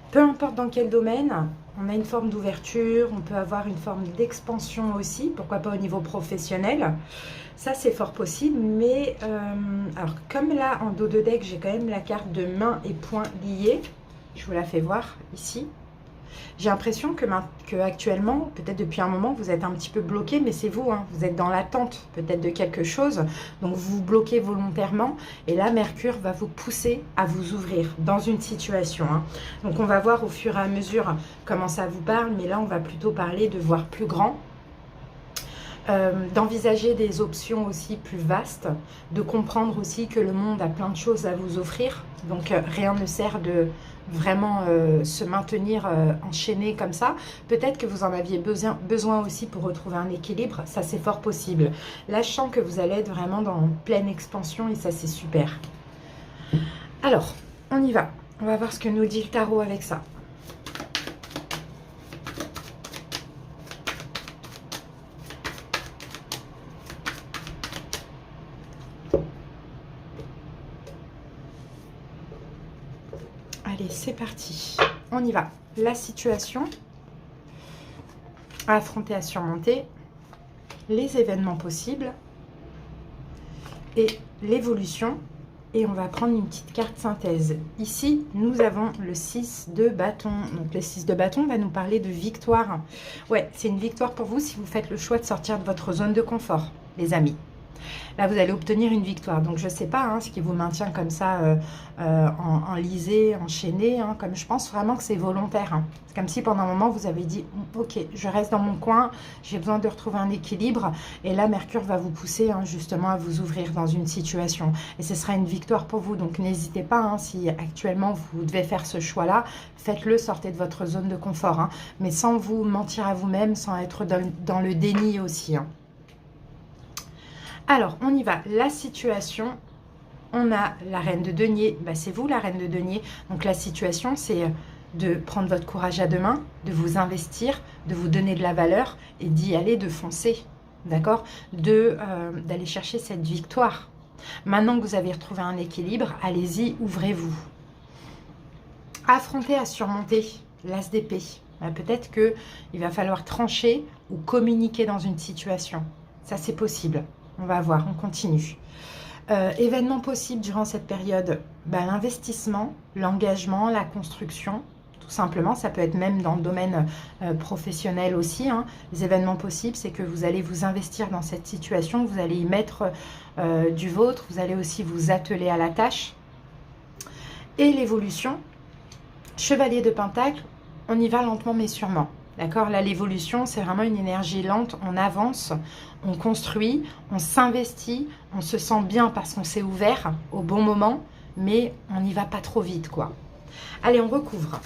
Peu importe dans quel domaine, on a une forme d'ouverture, on peut avoir une forme d'expansion aussi, pourquoi pas au niveau professionnel. Ça, c'est fort possible, mais alors comme là, en dos de deck, j'ai quand même la carte de main et poing liés. Je vous la fais voir ici. J'ai l'impression que actuellement, peut-être depuis un moment, vous êtes un petit peu bloqué, mais c'est vous, hein, vous êtes dans l'attente peut-être de quelque chose, donc vous vous bloquez volontairement, et là, Mercure va vous pousser à vous ouvrir dans une situation. Hein. Donc on va voir au fur et à mesure comment ça vous parle, mais là, on va plutôt parler de voir plus grand, d'envisager des options aussi plus vastes, de comprendre aussi que le monde a plein de choses à vous offrir, donc rien ne sert de vraiment se maintenir enchaîné comme ça. Peut-être que vous en aviez besoin aussi pour retrouver un équilibre, ça c'est fort possible. Là je sens que vous allez être vraiment dans pleine expansion et ça c'est super. Alors, on y va, on va voir ce que nous dit le tarot avec ça. Allez, c'est parti. On y va. La situation à affronter, à surmonter, les événements possibles et l'évolution. Et on va prendre une petite carte synthèse. Ici, nous avons le 6 de bâton. Donc, le 6 de bâton va nous parler de victoire. Ouais, c'est une victoire pour vous si vous faites le choix de sortir de votre zone de confort, les amis. Là, vous allez obtenir une victoire. Donc, je ne sais pas hein, ce qui vous maintient comme ça, enlisé, enchaîné. Hein, comme je pense vraiment que c'est volontaire. Hein. C'est comme si pendant un moment, vous avez dit « Ok, je reste dans mon coin, j'ai besoin de retrouver un équilibre. » Et là, Mercure va vous pousser hein, justement à vous ouvrir dans une situation. Et ce sera une victoire pour vous. Donc, n'hésitez pas, hein, si actuellement, vous devez faire ce choix-là, faites-le, sortez de votre zone de confort. Hein, mais sans vous mentir à vous-même, sans être dans le déni aussi. Hein. Alors, on y va. La situation, on a la reine de denier. Bah, c'est vous, la reine de denier. Donc, la situation, c'est de prendre votre courage à deux mains, de vous investir, de vous donner de la valeur et d'y aller, de foncer. D'accord? D'aller chercher cette victoire. Maintenant que vous avez retrouvé un équilibre, allez-y, ouvrez-vous. Affronter, à surmonter, l'as d'épée. Bah, peut-être qu'il va falloir trancher ou communiquer dans une situation. Ça, c'est possible. On va voir, on continue. Événements possibles durant cette période, bah, l'investissement, l'engagement, la construction, tout simplement. Ça peut être même dans le domaine professionnel aussi. Hein. Les événements possibles, c'est que vous allez vous investir dans cette situation, vous allez y mettre du vôtre, vous allez aussi vous atteler à la tâche. Et l'évolution, chevalier de pentacle, on y va lentement mais sûrement. D'accord, là, l'évolution, c'est vraiment une énergie lente. On avance, on construit, on s'investit, on se sent bien parce qu'on s'est ouvert au bon moment, mais on n'y va pas trop vite, quoi. Allez, on recouvre.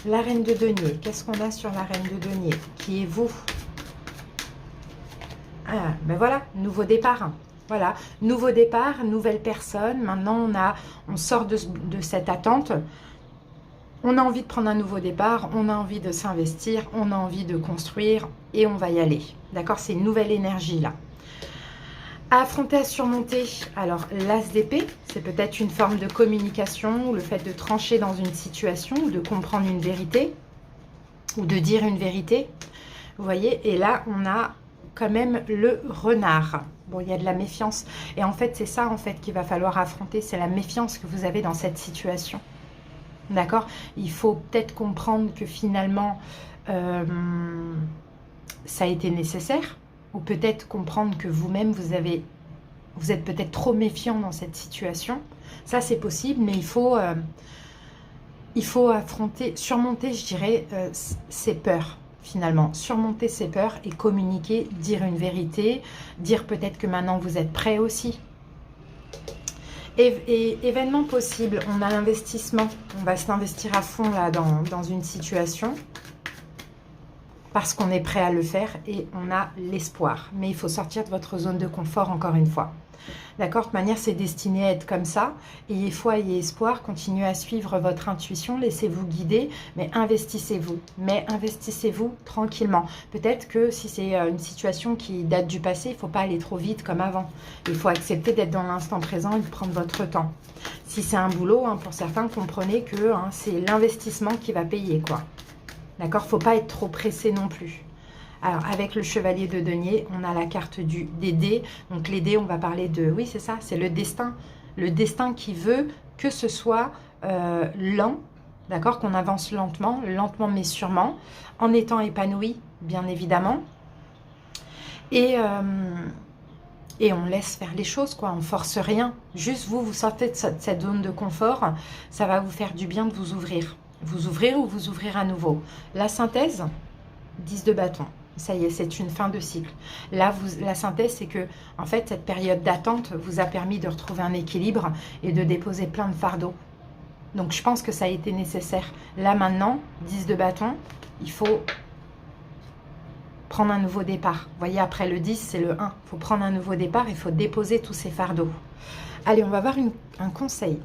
La reine de denier. Qu'est-ce qu'on a sur la reine de denier? Qui est vous? Ah, ben voilà, nouveau départ. Voilà, nouveau départ, nouvelle personne. Maintenant, on sort de cette attente. On a envie de prendre un nouveau départ, on a envie de s'investir, on a envie de construire et on va y aller. D'accord? C'est une nouvelle énergie là. À affronter, à surmonter, alors l'as d'épée, c'est peut-être une forme de communication, ou le fait de trancher dans une situation, ou de comprendre une vérité, ou de dire une vérité. Vous voyez? Et là, on a quand même le renard. Bon, il y a de la méfiance. Et en fait, c'est ça en fait qu'il va falloir affronter, c'est la méfiance que vous avez dans cette situation. D'accord? Il faut peut-être comprendre que finalement, ça a été nécessaire, ou peut-être comprendre que vous-même, vous êtes peut-être trop méfiant dans cette situation. Ça, c'est possible, mais il faut affronter, surmonter, je dirais, ses peurs, finalement. Surmonter ses peurs et communiquer, dire une vérité, dire peut-être que maintenant vous êtes prêt aussi. Et événement possible, on a l'investissement. On va s'investir à fond là dans une situation parce qu'on est prêt à le faire et on a l'espoir. Mais il faut sortir de votre zone de confort encore une fois. D'accord? De toute manière, c'est destiné à être comme ça. Ayez foi, ayez espoir, continuez à suivre votre intuition, laissez-vous guider, mais investissez-vous. Mais investissez-vous tranquillement. Peut-être que si c'est une situation qui date du passé, il ne faut pas aller trop vite comme avant. Il faut accepter d'être dans l'instant présent et de prendre votre temps. Si c'est un boulot, hein, pour certains, comprenez que c'est l'investissement qui va payer, quoi. D'accord? Il ne faut pas être trop pressé non plus. Alors, avec le chevalier de denier, on a la carte des dés. Donc, les dés, on va parler de... Oui, c'est ça, c'est le destin. Le destin qui veut que ce soit lent, d'accord? Qu'on avance lentement mais sûrement, en étant épanoui, bien évidemment. Et on laisse faire les choses, quoi. On force rien. Juste, vous sortez de cette zone de confort. Ça va vous faire du bien de vous ouvrir. Vous ouvrir ou vous ouvrir à nouveau. La synthèse, 10 de bâton. Ça y est, c'est une fin de cycle. Là, la synthèse, c'est que, en fait, cette période d'attente vous a permis de retrouver un équilibre et de déposer plein de fardeaux. Donc, je pense que ça a été nécessaire. Là, maintenant, 10 de bâton, il faut prendre un nouveau départ. Vous voyez, après le 10, c'est le 1. Il faut prendre un nouveau départ, il faut déposer tous ces fardeaux. Allez, on va voir un conseil.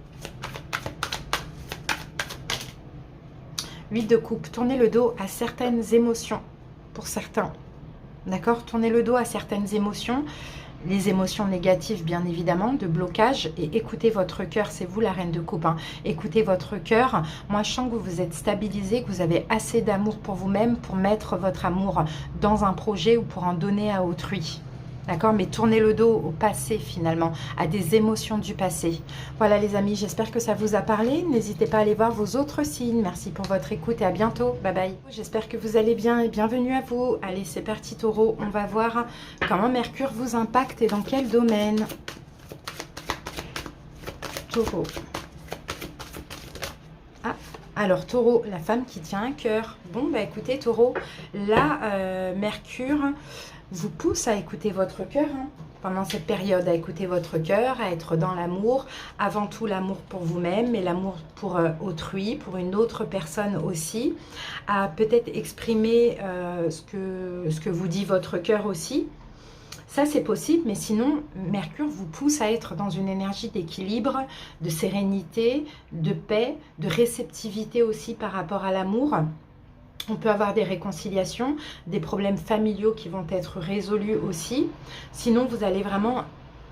8 de coupe. Tournez le dos à certaines émotions. Pour certains, d'accord? Tournez le dos à certaines émotions, les émotions négatives bien évidemment, de blocage, et écoutez votre cœur. C'est vous la reine de coupe, hein. Écoutez votre cœur. Moi je sens que vous vous êtes stabilisé, que vous avez assez d'amour pour vous-même pour mettre votre amour dans un projet ou pour en donner à autrui. D'accord? Mais tournez le dos au passé finalement, à des émotions du passé. Voilà les amis, j'espère que ça vous a parlé. N'hésitez pas à aller voir vos autres signes. Merci pour votre écoute et à bientôt. Bye bye. J'espère que vous allez bien et bienvenue à vous. Allez, c'est parti Taureau. On va voir comment Mercure vous impacte et dans quel domaine. Taureau. Ah, alors Taureau, la femme qui tient un cœur. Bon, bah écoutez Taureau, là, Mercure vous pousse à écouter votre cœur, hein, pendant cette période, à écouter votre cœur, à être dans l'amour, avant tout l'amour pour vous-même, mais l'amour pour autrui, pour une autre personne aussi, à peut-être exprimer ce que vous dit votre cœur aussi. Ça, c'est possible, mais sinon, Mercure vous pousse à être dans une énergie d'équilibre, de sérénité, de paix, de réceptivité aussi par rapport à l'amour. On peut avoir des réconciliations, des problèmes familiaux qui vont être résolus aussi. Sinon, vous allez vraiment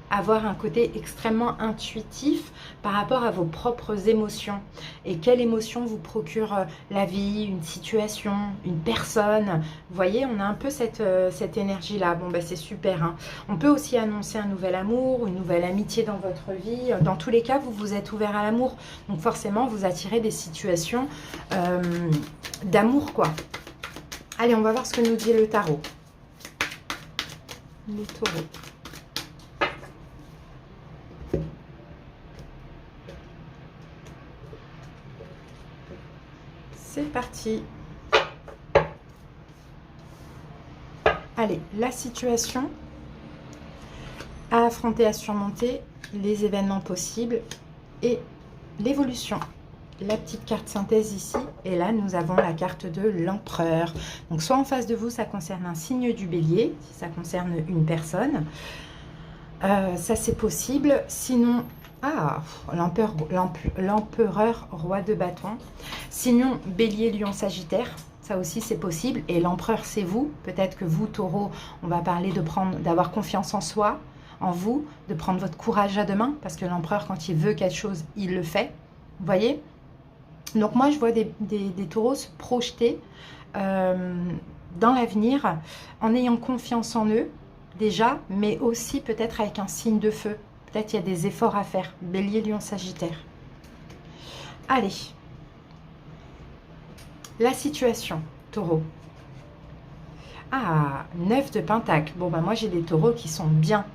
avoir un côté extrêmement intuitif par rapport à vos propres émotions. Et quelle émotion vous procure la vie, une situation, une personne. Vous voyez, on a un peu cette énergie-là. Bon, ben c'est super, hein. On peut aussi annoncer un nouvel amour, une nouvelle amitié dans votre vie. Dans tous les cas, vous vous êtes ouvert à l'amour. Donc forcément, vous attirez des situations d'amour, quoi. Allez, on va voir ce que nous dit le tarot. Le taureau. C'est parti. Allez, la situation à affronter, à surmonter, les événements possibles et l'évolution. La petite carte synthèse ici, et là nous avons la carte de l'empereur. Donc soit en face de vous, ça concerne un signe du bélier, si ça concerne une personne, ça c'est possible. Sinon, l'empereur roi de bâton. Sinon, bélier, lion, sagittaire, ça aussi c'est possible. Et l'empereur c'est vous. Peut-être que vous, taureau, on va parler d'avoir confiance en soi, en vous, de prendre votre courage à deux mains, parce que l'empereur, quand il veut quelque chose, il le fait. Vous voyez? Donc moi je vois des taureaux se projeter dans l'avenir en ayant confiance en eux déjà, mais aussi peut-être avec un signe de feu. Peut-être il y a des efforts à faire. Bélier, lion, sagittaire. Allez. La situation, taureau. Ah, 9 de Pentacle. Bon, bah moi, j'ai des taureaux qui sont bien.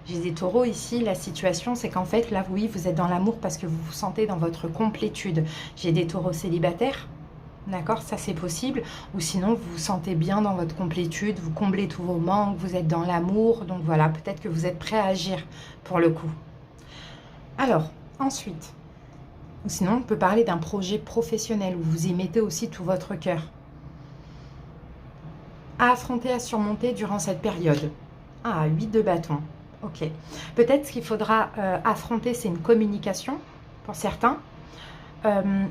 J'ai des taureaux ici. La situation, c'est qu'en fait, là, oui, vous êtes dans l'amour parce que vous vous sentez dans votre complétude. J'ai des taureaux célibataires. D'accord, ça c'est possible. Ou sinon, vous vous sentez bien dans votre complétude, vous comblez tous vos manques, vous êtes dans l'amour. Donc voilà, peut-être que vous êtes prêt à agir pour le coup. Alors, ensuite, ou sinon, on peut parler d'un projet professionnel où vous y mettez aussi tout votre cœur. À affronter, à surmonter durant cette période. Ah, 8 de bâton. Ok. Peut-être ce qu'il faudra affronter, c'est une communication pour certains.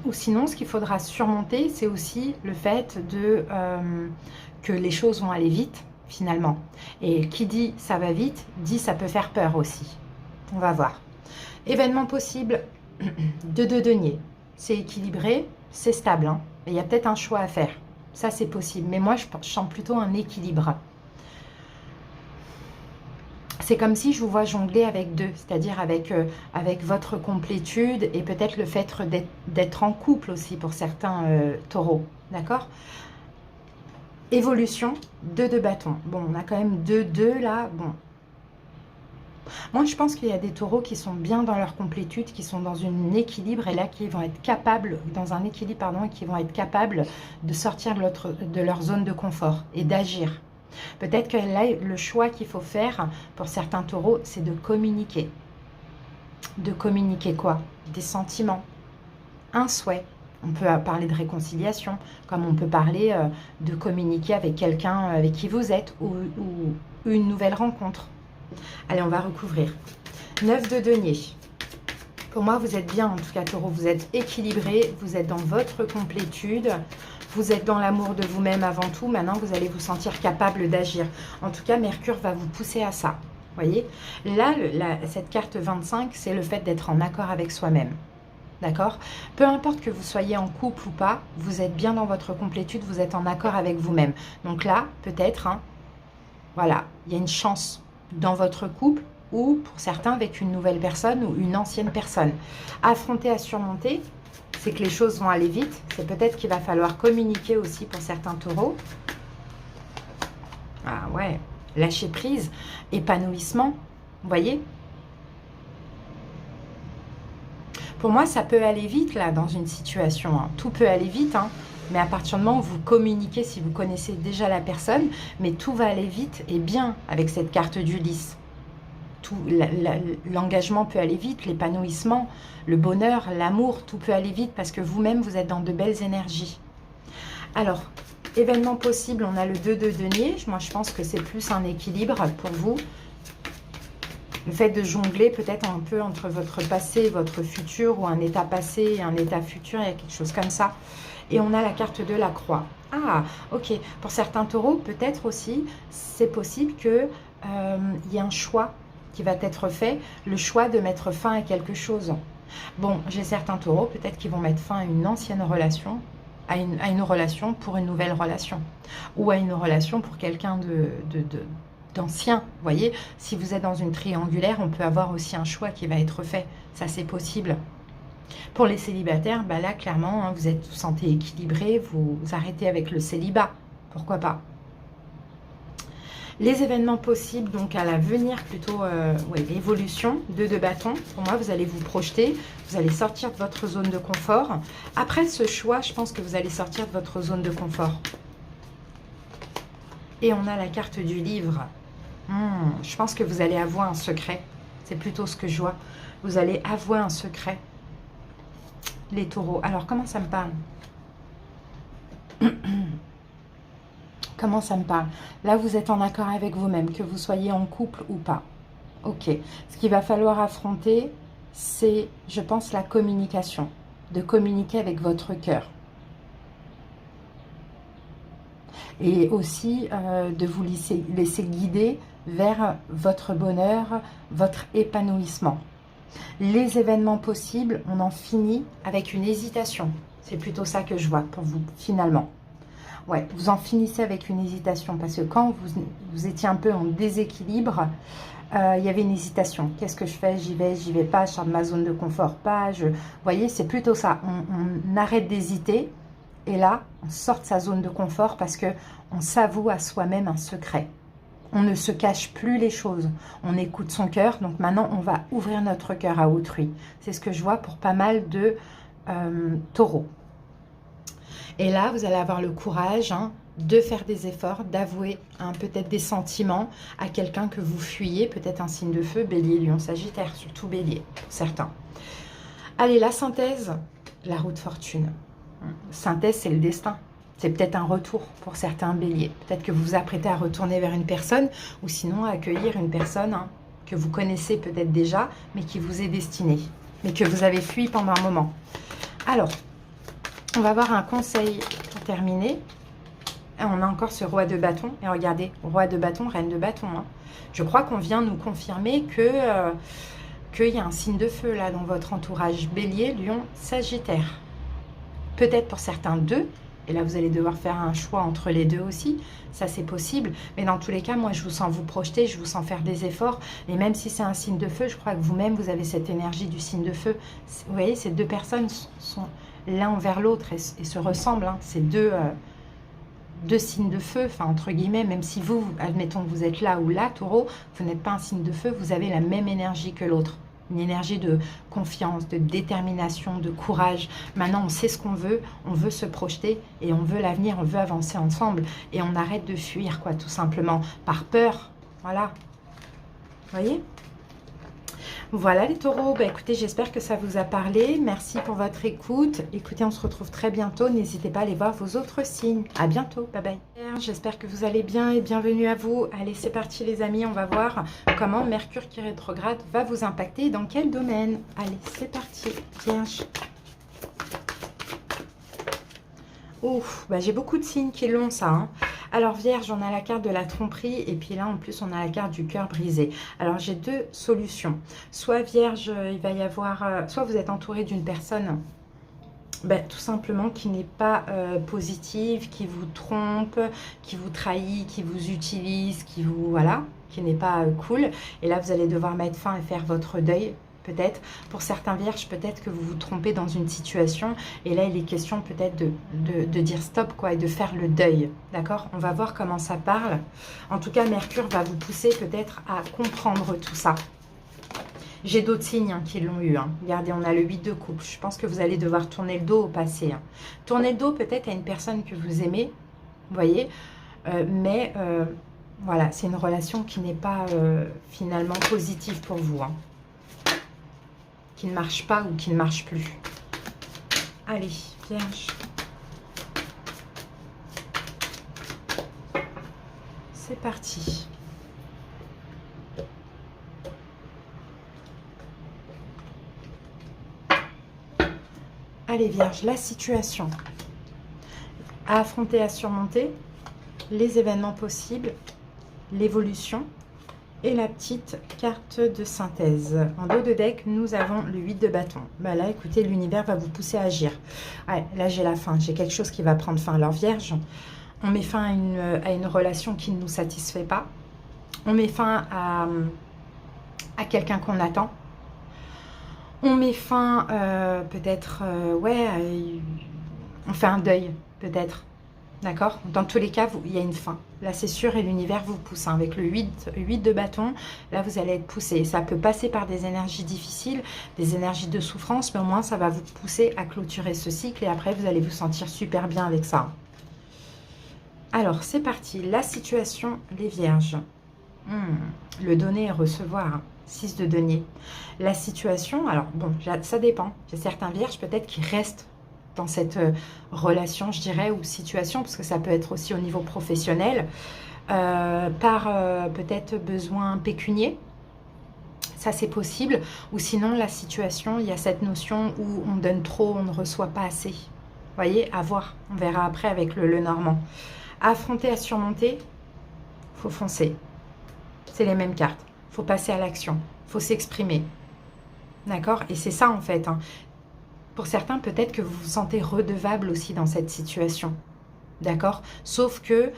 Ou sinon, ce qu'il faudra surmonter, c'est aussi le fait que les choses vont aller vite, finalement. Et qui dit ça va vite, dit ça peut faire peur aussi. On va voir. Événement possible, 2 de denier. C'est équilibré, c'est stable. Hein. Et il y a peut-être un choix à faire. Ça, c'est possible. Mais moi, je sens plutôt un équilibre. C'est comme si je vous vois jongler avec deux, c'est-à-dire avec votre complétude et peut-être le fait d'être en couple aussi pour certains taureaux, d'accord? Évolution, 2 de bâton. Bon, on a quand même 2 là, bon. Moi, je pense qu'il y a des taureaux qui sont bien dans leur complétude, qui sont dans un équilibre et là, qui vont être capables, dans un équilibre, pardon, et qui vont être capables de sortir de leur zone de confort et d'agir. Peut-être que là, le choix qu'il faut faire pour certains taureaux, c'est de communiquer. De communiquer quoi? Des sentiments, un souhait. On peut parler de réconciliation, comme on peut parler de communiquer avec quelqu'un avec qui vous êtes ou une nouvelle rencontre. Allez, on va recouvrir. 9 de denier. Pour moi, vous êtes bien, en tout cas, taureau. Vous êtes équilibré, vous êtes dans votre complétude. Vous êtes dans l'amour de vous-même avant tout. Maintenant, vous allez vous sentir capable d'agir. En tout cas, Mercure va vous pousser à ça. Voyez? Là, cette carte 25, c'est le fait d'être en accord avec soi-même. D'accord? Peu importe que vous soyez en couple ou pas, vous êtes bien dans votre complétude, vous êtes en accord avec vous-même. Donc là, peut-être, hein, voilà, il y a une chance dans votre couple ou pour certains avec une nouvelle personne ou une ancienne personne. Affronter, à surmonter, c'est que les choses vont aller vite. C'est peut-être qu'il va falloir communiquer aussi pour certains taureaux. Ah ouais, lâcher prise, épanouissement, vous voyez? Pour moi, ça peut aller vite là dans une situation. Hein. Tout peut aller vite, hein. Mais à partir du moment où vous communiquez, si vous connaissez déjà la personne, mais tout va aller vite et bien avec cette carte d'Ulysse. L'engagement peut aller vite, l'épanouissement, le bonheur, l'amour, tout peut aller vite parce que vous-même, vous êtes dans de belles énergies. Alors, événement possible, on a le 2 de denier. Moi, je pense que c'est plus un équilibre pour vous. Le fait de jongler peut-être un peu entre votre passé et votre futur, ou un état passé et un état futur, il y a quelque chose comme ça. Et on a la carte de la croix. Ah, ok. Pour certains taureaux, peut-être aussi, c'est possible qu'il y ait un choix qui va être fait, le choix de mettre fin à quelque chose. Bon, j'ai certains taureaux, peut-être qu'ils vont mettre fin à une ancienne relation, à une relation pour une nouvelle relation, ou à une relation pour quelqu'un d'ancien. Vous voyez, si vous êtes dans une triangulaire, on peut avoir aussi un choix qui va être fait. Ça, c'est possible. Pour les célibataires, bah là, clairement, hein, vous êtes santé équilibré, vous arrêtez avec le célibat. Pourquoi pas? Les événements possibles, donc à l'avenir, plutôt, l'évolution, 2 de bâton. Pour moi, vous allez vous projeter, vous allez sortir de votre zone de confort. Après ce choix, je pense que vous allez sortir de votre zone de confort. Et on a la carte du livre. Je pense que vous allez avouer un secret. C'est plutôt ce que je vois. Vous allez avouer un secret. Les taureaux. Alors, comment ça me parle? Comment ça me parle? Là, vous êtes en accord avec vous-même, que vous soyez en couple ou pas. Ok. Ce qu'il va falloir affronter, c'est, je pense, la communication. De communiquer avec votre cœur. Et aussi de vous laisser guider vers votre bonheur, votre épanouissement. Les événements possibles, on en finit avec une hésitation. C'est plutôt ça que je vois pour vous, finalement. Ouais, vous en finissez avec une hésitation parce que quand vous étiez un peu en déséquilibre, il y avait une hésitation. Qu'est-ce que je fais? J'y vais pas, je sors de ma zone de confort, pas. Vous voyez, c'est plutôt ça. On arrête d'hésiter Et là, on sort de sa zone de confort parce que on s'avoue à soi-même un secret. On ne se cache plus les choses. On écoute son cœur. Donc maintenant, on va ouvrir notre cœur à autrui. C'est ce que je vois pour pas mal de taureaux. Et là, vous allez avoir le courage de faire des efforts, d'avouer peut-être des sentiments à quelqu'un que vous fuyez, peut-être un signe de feu, bélier, lion, sagittaire, surtout bélier, pour certains. Allez, la synthèse, la roue de fortune. Synthèse, c'est le destin. C'est peut-être un retour pour certains béliers. Peut-être que vous vous apprêtez à retourner vers une personne ou sinon à accueillir une personne que vous connaissez peut-être déjà, mais qui vous est destinée, mais que vous avez fui pendant un moment. Alors, on va avoir un conseil pour terminer. On a encore ce roi de bâton. Et regardez, roi de bâton, reine de bâton. Je crois qu'on vient nous confirmer qu'il y a un signe de feu là dans votre entourage. Bélier, lion, sagittaire. Peut-être pour certains deux. Et là, vous allez devoir faire un choix entre les deux aussi. Ça, c'est possible. Mais dans tous les cas, moi, je vous sens vous projeter. Je vous sens faire des efforts. Et même si c'est un signe de feu, je crois que vous-même, vous avez cette énergie du signe de feu. Vous voyez, ces deux personnes sont l'un envers l'autre et se ressemblent. C'est deux signes de feu, enfin entre guillemets, même si vous, admettons que vous êtes là ou là, taureau, vous n'êtes pas un signe de feu, vous avez la même énergie que l'autre. Une énergie de confiance, de détermination, de courage. Maintenant, on sait ce qu'on veut, on veut se projeter et on veut l'avenir, on veut avancer ensemble. Et on arrête de fuir, quoi, tout simplement, par peur. Voilà. Vous voyez ? Voilà les taureaux, écoutez, j'espère que ça vous a parlé. Merci pour votre écoute. Écoutez, on se retrouve très bientôt. N'hésitez pas à aller voir vos autres signes. À bientôt, bye bye. J'espère que vous allez bien et bienvenue à vous. Allez, c'est parti les amis, on va voir comment Mercure qui rétrograde va vous impacter et dans quel domaine. Allez, c'est parti, Vierge. Ouf, j'ai beaucoup de signes qui l'ont ça. Alors Vierge, on a la carte de la tromperie et puis là en plus on a la carte du cœur brisé. Alors j'ai deux solutions. Soit Vierge, il va y avoir, soit vous êtes entouré d'une personne tout simplement qui n'est pas positive, qui vous trompe, qui vous trahit, qui vous utilise, qui vous voilà, qui n'est pas cool. Et là vous allez devoir mettre fin et faire votre deuil. Peut-être, pour certains vierges, peut-être que vous vous trompez dans une situation et là il est question peut-être de dire stop quoi et de faire le deuil, d'accord? On va voir comment ça parle. En tout cas, Mercure va vous pousser peut-être à comprendre tout ça. J'ai d'autres signes qui l'ont eu. Regardez, on a le 8 de coupe. Je pense que vous allez devoir tourner le dos au passé. Tourner le dos peut-être à une personne que vous aimez, vous voyez, mais voilà, c'est une relation qui n'est pas finalement positive pour vous. Qui ne marche pas ou qui ne marche plus. Allez, Vierge. C'est parti. Allez, Vierge, la situation. À affronter, à surmonter. Les événements possibles. L'évolution. Et la petite carte de synthèse. En dos de deck, nous avons le 8 de bâton. Là, écoutez, l'univers va vous pousser à agir. Ouais, là, j'ai la fin. J'ai quelque chose qui va prendre fin. Alors, Vierge, on met fin à une relation qui ne nous satisfait pas. On met fin à quelqu'un qu'on attend. On met fin, peut-être, on fait un deuil, peut-être. D'accord? Dans tous les cas, il y a une fin. Là, c'est sûr, et l'univers vous pousse. Avec le 8 de bâton, là, vous allez être poussé. Ça peut passer par des énergies difficiles, des énergies de souffrance, mais au moins, ça va vous pousser à clôturer ce cycle. Et après, vous allez vous sentir super bien avec ça. Alors, c'est parti. La situation, les vierges. Le donner et recevoir. 6 de denier. La situation, alors, bon, ça dépend. J'ai certains vierges, peut-être, qui restent dans cette relation, je dirais, ou situation, parce que ça peut être aussi au niveau professionnel, par peut-être besoin pécunier, ça c'est possible, ou sinon la situation, il y a cette notion où on donne trop, on ne reçoit pas assez, vous voyez, à voir, on verra après avec le Normand. À affronter, à surmonter, il faut foncer, c'est les mêmes cartes, il faut passer à l'action, il faut s'exprimer, d'accord, et c'est ça en fait, Pour certains, peut-être que vous vous sentez redevable aussi dans cette situation. D'accord? Sauf que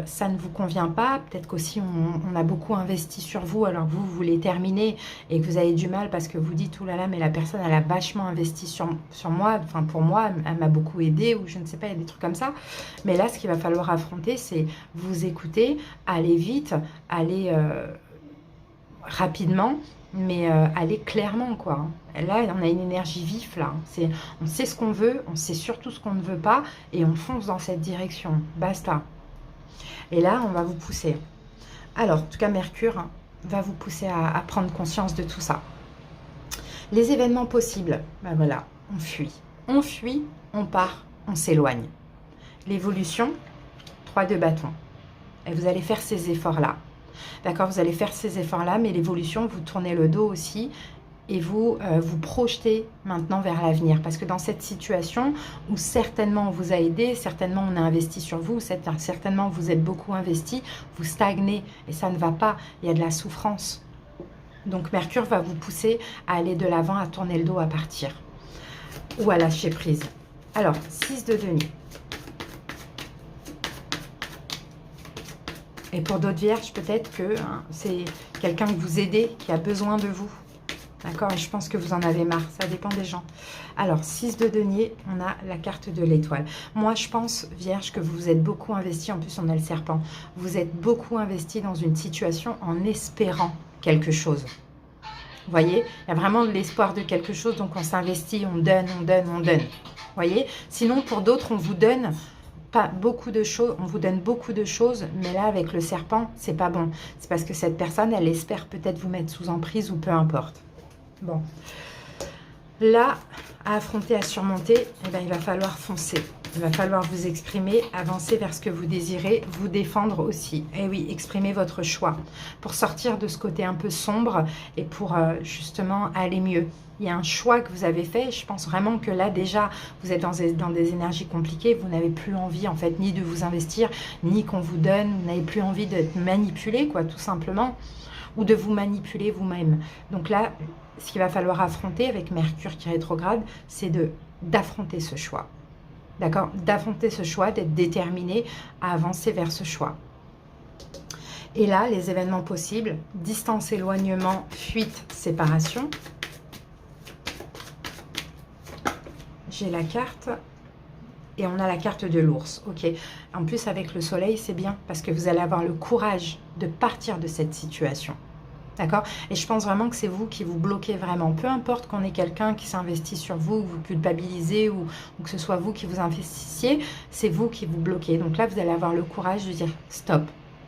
ça ne vous convient pas. Peut-être qu'aussi on a beaucoup investi sur vous, alors vous voulez terminer et que vous avez du mal parce que vous dites, oh là là, mais la personne, elle a vachement investi sur moi, enfin pour moi, elle m'a beaucoup aidé, ou je ne sais pas, il y a des trucs comme ça. Mais là, ce qu'il va falloir affronter, c'est vous écouter, aller vite, aller rapidement, mais aller clairement, quoi. Là, on a une énergie vive, là. On sait ce qu'on veut, on sait surtout ce qu'on ne veut pas, et on fonce dans cette direction. Basta. Et là, on va vous pousser. Alors, en tout cas, Mercure va vous pousser à prendre conscience de tout ça. Les événements possibles, ben voilà, on fuit, on part, on s'éloigne. L'évolution, 3 de bâton. Et vous allez faire ces efforts-là. D'accord, vous allez faire ces efforts-là, mais l'évolution, vous tournez le dos aussi et vous vous projetez maintenant vers l'avenir. Parce que dans cette situation où certainement on vous a aidé, certainement on a investi sur vous, certainement vous êtes beaucoup investi, vous stagnez et ça ne va pas, il y a de la souffrance. Donc Mercure va vous pousser à aller de l'avant, à tourner le dos, à partir. Ou à lâcher prise. Alors, 6 de denier. Et pour d'autres vierges, peut-être que c'est quelqu'un que vous aidez, qui a besoin de vous. D'accord? Et je pense que vous en avez marre. Ça dépend des gens. Alors, 6 de denier, on a la carte de l'étoile. Moi, je pense, vierge, que vous vous êtes beaucoup investi. En plus, on a le serpent. Vous êtes beaucoup investi dans une situation en espérant quelque chose. Vous voyez? Il y a vraiment de l'espoir de quelque chose. Donc, on s'investit, on donne, on donne, on donne. Vous voyez? Sinon, pour d'autres, on vous donne... pas beaucoup de choses, on vous donne beaucoup de choses, mais là avec le serpent, c'est pas bon. C'est parce que cette personne, elle espère peut-être vous mettre sous emprise ou peu importe. Bon. Là, à affronter, à surmonter, eh ben, il va falloir foncer. Il va falloir vous exprimer, avancer vers ce que vous désirez, vous défendre aussi. Et oui, exprimer votre choix pour sortir de ce côté un peu sombre et pour justement aller mieux. Il y a un choix que vous avez fait. Je pense vraiment que là, déjà, vous êtes dans des énergies compliquées. Vous n'avez plus envie, en fait, ni de vous investir, ni qu'on vous donne. Vous n'avez plus envie d'être manipulé, quoi, tout simplement. Ou de vous manipuler vous-même. Donc là, ce qu'il va falloir affronter avec Mercure qui rétrograde, c'est d'affronter ce choix. D'accord? D'affronter ce choix, d'être déterminé à avancer vers ce choix. Et là, les événements possibles, distance, éloignement, fuite, séparation. J'ai la carte et on a la carte de l'ours. Ok. En plus, avec le soleil, c'est bien parce que vous allez avoir le courage de partir de cette situation. D'accord? Et je pense vraiment que c'est vous qui vous bloquez vraiment. Peu importe qu'on ait quelqu'un qui s'investit sur vous, que vous culpabilisez ou que ce soit vous qui vous investissiez, c'est vous qui vous bloquez. Donc là, vous allez avoir le courage de dire stop.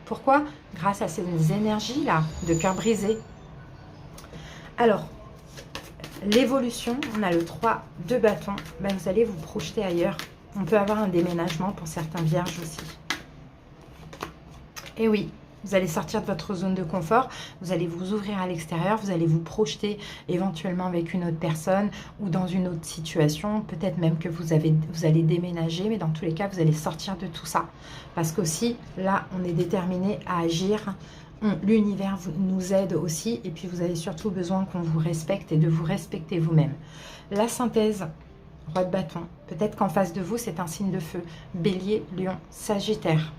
Pourquoi? Grâce à ces énergies-là de cœur brisé. Alors, l'évolution, on a le 3 de bâton. Ben, vous allez vous projeter ailleurs. On peut avoir un déménagement pour certains vierges aussi. Et oui, vous allez sortir de votre zone de confort, vous allez vous ouvrir à l'extérieur, vous allez vous projeter éventuellement avec une autre personne ou dans une autre situation. Peut-être même que vous allez déménager, mais dans tous les cas, vous allez sortir de tout ça. Parce qu'aussi, là, on est déterminé à agir. L'univers nous aide aussi. Et puis, vous avez surtout besoin qu'on vous respecte et de vous respecter vous-même. La synthèse, roi de bâton. Peut-être qu'en face de vous, c'est un signe de feu. Bélier, lion, sagittaire.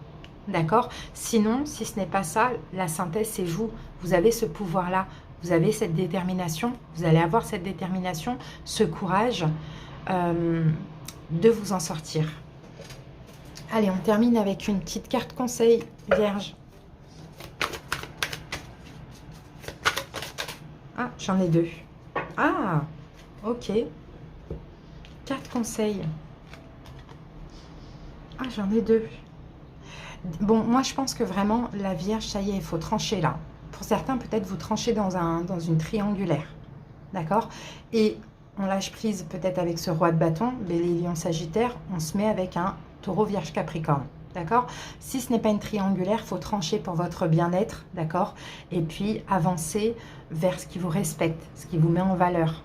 D'accord? Sinon, si ce n'est pas ça, la synthèse, c'est vous. Vous avez ce pouvoir-là. Vous avez cette détermination. Vous allez avoir cette détermination, ce courage de vous en sortir. Allez, on termine avec une petite carte conseil, Vierge. Ah, j'en ai 2. Ah, ok. 4 conseils. Ah, j'en ai 2. Bon, moi, je pense que vraiment, la Vierge, ça y est, il faut trancher là. Pour certains, peut-être vous tranchez dans une triangulaire. D'accord? Et on lâche prise peut-être avec ce roi de bâton, Bélier, Lion, Sagittaire. On se met avec un Taureau, Vierge, Capricorne. D'accord? Si ce n'est pas une triangulaire, il faut trancher pour votre bien-être. D'accord? Et puis, avancer vers ce qui vous respecte, ce qui vous met en valeur.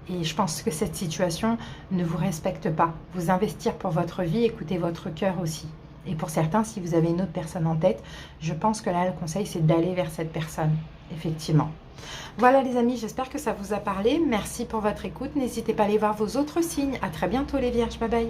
Et je pense que cette situation ne vous respecte pas. Vous investir pour votre vie, écoutez votre cœur aussi. Et pour certains, si vous avez une autre personne en tête, je pense que là, le conseil, c'est d'aller vers cette personne, effectivement. Voilà les amis, j'espère que ça vous a parlé. Merci pour votre écoute. N'hésitez pas à aller voir vos autres signes. À très bientôt les Vierges. Bye bye.